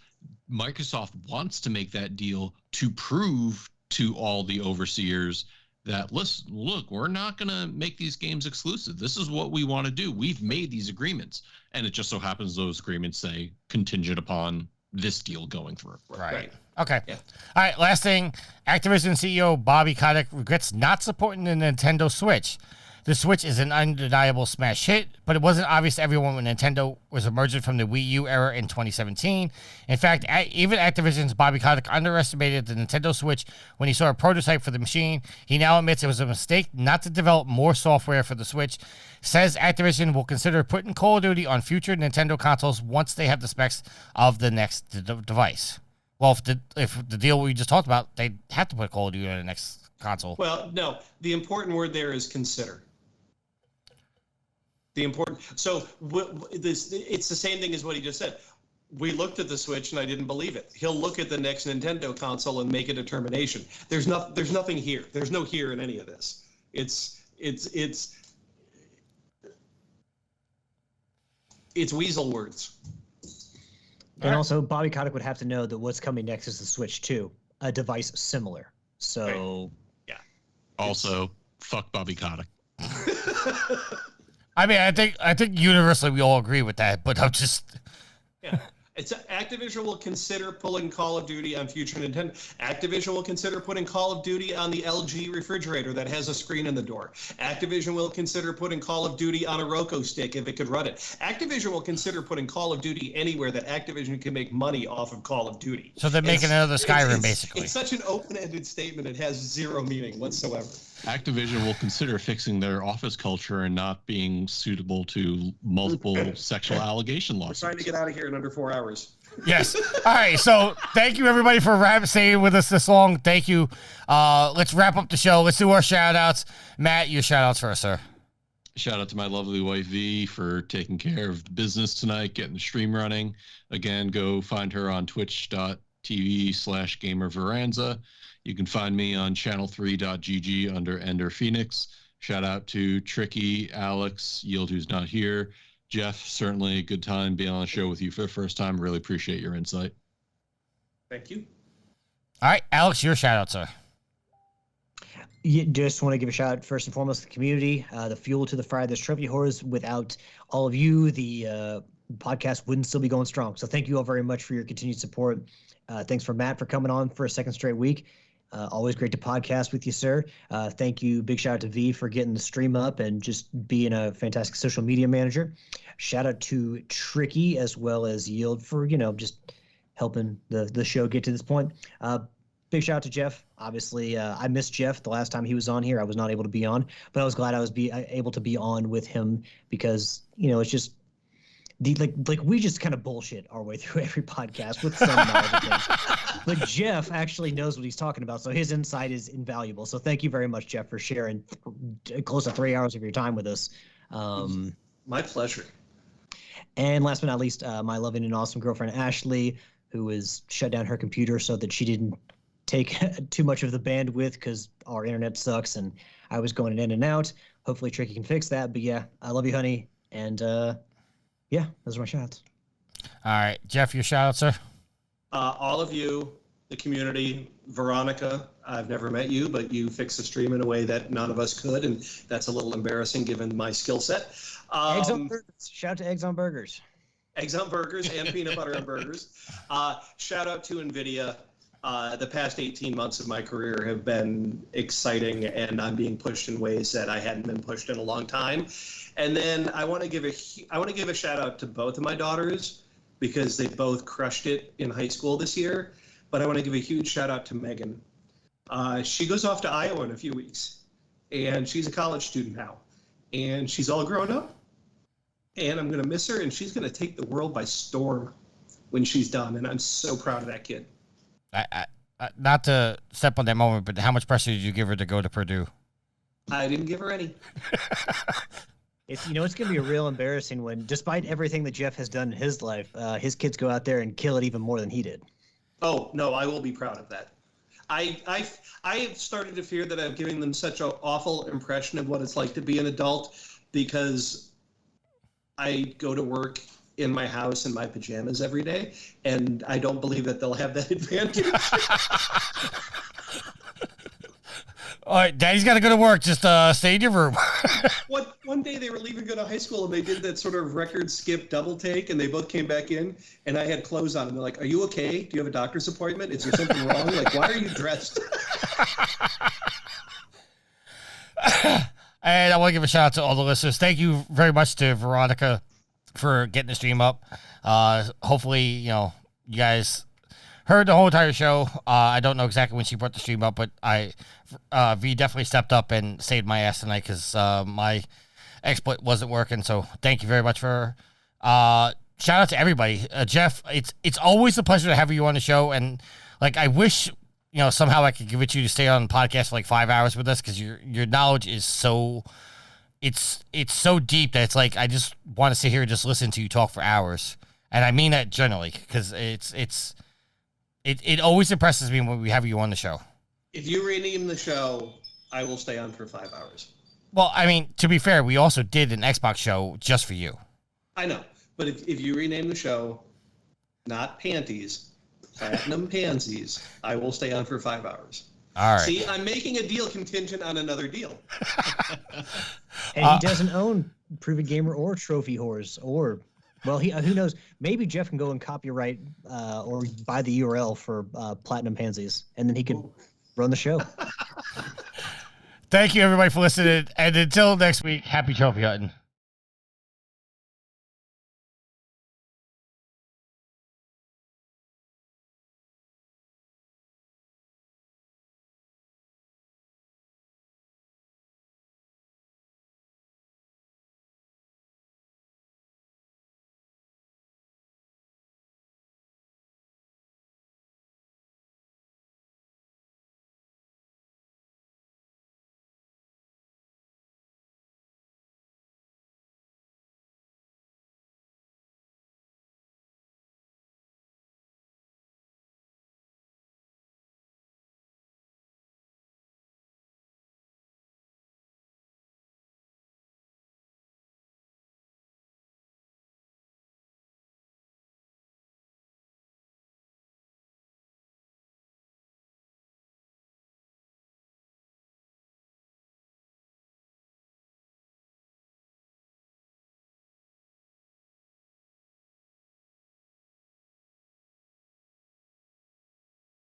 Microsoft wants to make that deal to prove to all the overseers that, listen, look, we're not going to make these games exclusive. This is what we want to do. We've made these agreements. And it just so happens those agreements say contingent upon this deal going through. Right. Okay. Yeah. All right. Last thing. Activision CEO Bobby Kotick regrets not supporting the Nintendo Switch. The Switch is an undeniable smash hit, but it wasn't obvious to everyone when Nintendo was emerging from the Wii U era in 2017. In fact, even Activision's Bobby Kotick underestimated the Nintendo Switch when he saw a prototype for the machine. He now admits it was a mistake not to develop more software for the Switch. Says Activision will consider putting Call of Duty on future Nintendo consoles once they have the specs of the next device. Well, if the deal we just talked about, they have to put Call of Duty on the next console. Well, no. The important word there is consider. It's the same thing as what he just said. We looked at the Switch and I didn't believe it. He'll look at the next Nintendo console and make a determination. There's nothing here. There's no here in any of this. It's weasel words. And also, Bobby Kotick would have to know that what's coming next is the Switch 2, a device similar. So, yeah. Also, fuck Bobby Kotick. I mean, I think universally we all agree with that, but I'm just... Yeah. Activision will consider pulling Call of Duty on future Nintendo. Activision will consider putting Call of Duty on the LG refrigerator that has a screen in the door. Activision will consider putting Call of Duty on a Roku stick if it could run it. Activision will consider putting Call of Duty anywhere that Activision can make money off of Call of Duty. So they're making another Skyrim, basically. It's such an open-ended statement. It has zero meaning whatsoever. Activision will consider fixing their office culture and not being suitable to multiple sexual allegation lawsuits. We're trying to get out of here in under 4 hours. Yes. All right. So thank you, everybody, for staying with us this long. Thank you. Let's wrap up the show. Let's do our shout-outs. Matt, your shout-outs first, sir. Shout out to my lovely wife, V, for taking care of the business tonight, getting the stream running. Again, go find her on twitch.tv/gamerveranza. You can find me on channel3.gg under Ender Phoenix. Shout out to Tricky, Alex, Yield, who's not here. Jeff, certainly a good time being on the show with you for the first time. Really appreciate your insight. Thank you. All right, Alex, your shout out, sir. Just want to give a shout out first and foremost to the community, the fuel to the fire. There's trophy horrors. Without all of you, the podcast wouldn't still be going strong. So thank you all very much for your continued support. Thanks for Matt for coming on for a second straight week. Always great to podcast with you, sir. Thank you. Big shout out to V for getting the stream up and just being a fantastic social media manager. Shout out to Tricky as well as Yield for, just helping the show get to this point. Big shout out to Jeff. Obviously, I missed Jeff the last time he was on here. I was not able to be on, but I was glad I was able to be on with him because, it's just we just kind of bullshit our way through every podcast with some knowledge of things. But Jeff actually knows what he's talking about, so his insight is invaluable. So thank you very much, Jeff, for sharing close to 3 hours of your time with us. My pleasure. And last but not least, my loving and awesome girlfriend, Ashley, who has shut down her computer so that she didn't take too much of the bandwidth because our internet sucks and I was going in and out. Hopefully Tricky can fix that. But yeah, I love you, honey. And yeah, those are my shots. All right, Jeff, your shout out, sir. All of you, the community, Veronica, I've never met you, but you fixed the stream in a way that none of us could, and that's a little embarrassing given my skill set. Eggs on burgers. Shout out to Eggs on Burgers. Eggs on burgers and peanut butter on burgers. Shout out to NVIDIA. The past 18 months of my career have been exciting, and I'm being pushed in ways that I hadn't been pushed in a long time. And then I want to give a shout out to both of my daughters because they both crushed it in high school this year. But I want to give a huge shout out to Megan. She goes off to Iowa in a few weeks, and she's a college student now, and she's all grown up. And I'm going to miss her, and she's going to take the world by storm when she's done. And I'm so proud of that kid. I not to step on that moment, but how much pressure did you give her to go to Purdue? I didn't give her any. It's going to be real embarrassing when, despite everything that Jeff has done in his life, his kids go out there and kill it even more than he did. Oh no, I will be proud of that. I have started to fear that I'm giving them such an awful impression of what it's like to be an adult because I go to work in my house in my pajamas every day, and I don't believe that they'll have that advantage. All right, Daddy's got to go to work. Just stay in your room. One day they were leaving to go to high school, and they did that sort of record skip double take, and they both came back in, and I had clothes on, and they're like, "Are you okay? Do you have a doctor's appointment? Is there something wrong? Like, why are you dressed?" And I want to give a shout out to all the listeners. Thank you very much to Veronica for getting the stream up. Hopefully, you guys heard the whole entire show. I don't know exactly when she brought the stream up, but V definitely stepped up and saved my ass tonight because my exploit wasn't working. So thank you very much for shout out to everybody. Jeff, it's always a pleasure to have you on the show. And I wish, somehow I could convince you to stay on the podcast for 5 hours with us because your knowledge is so it's so deep that it's I just want to sit here and just listen to you talk for hours. And I mean that generally because it always impresses me when we have you on the show. If you rename the show, I will stay on for 5 hours. Well, I mean, to be fair, we also did an Xbox show just for you. I know, but if you rename the show, not Panties, Platinum Pansies, I will stay on for 5 hours. All right. See, I'm making a deal contingent on another deal. And he doesn't own Prove It Gamer or Trophy Horse or, well, who knows? Maybe Jeff can go and copyright or buy the URL for Platinum Pansies, and then he can run the show. Thank you, everybody, for listening. And until next week, happy trophy hunting.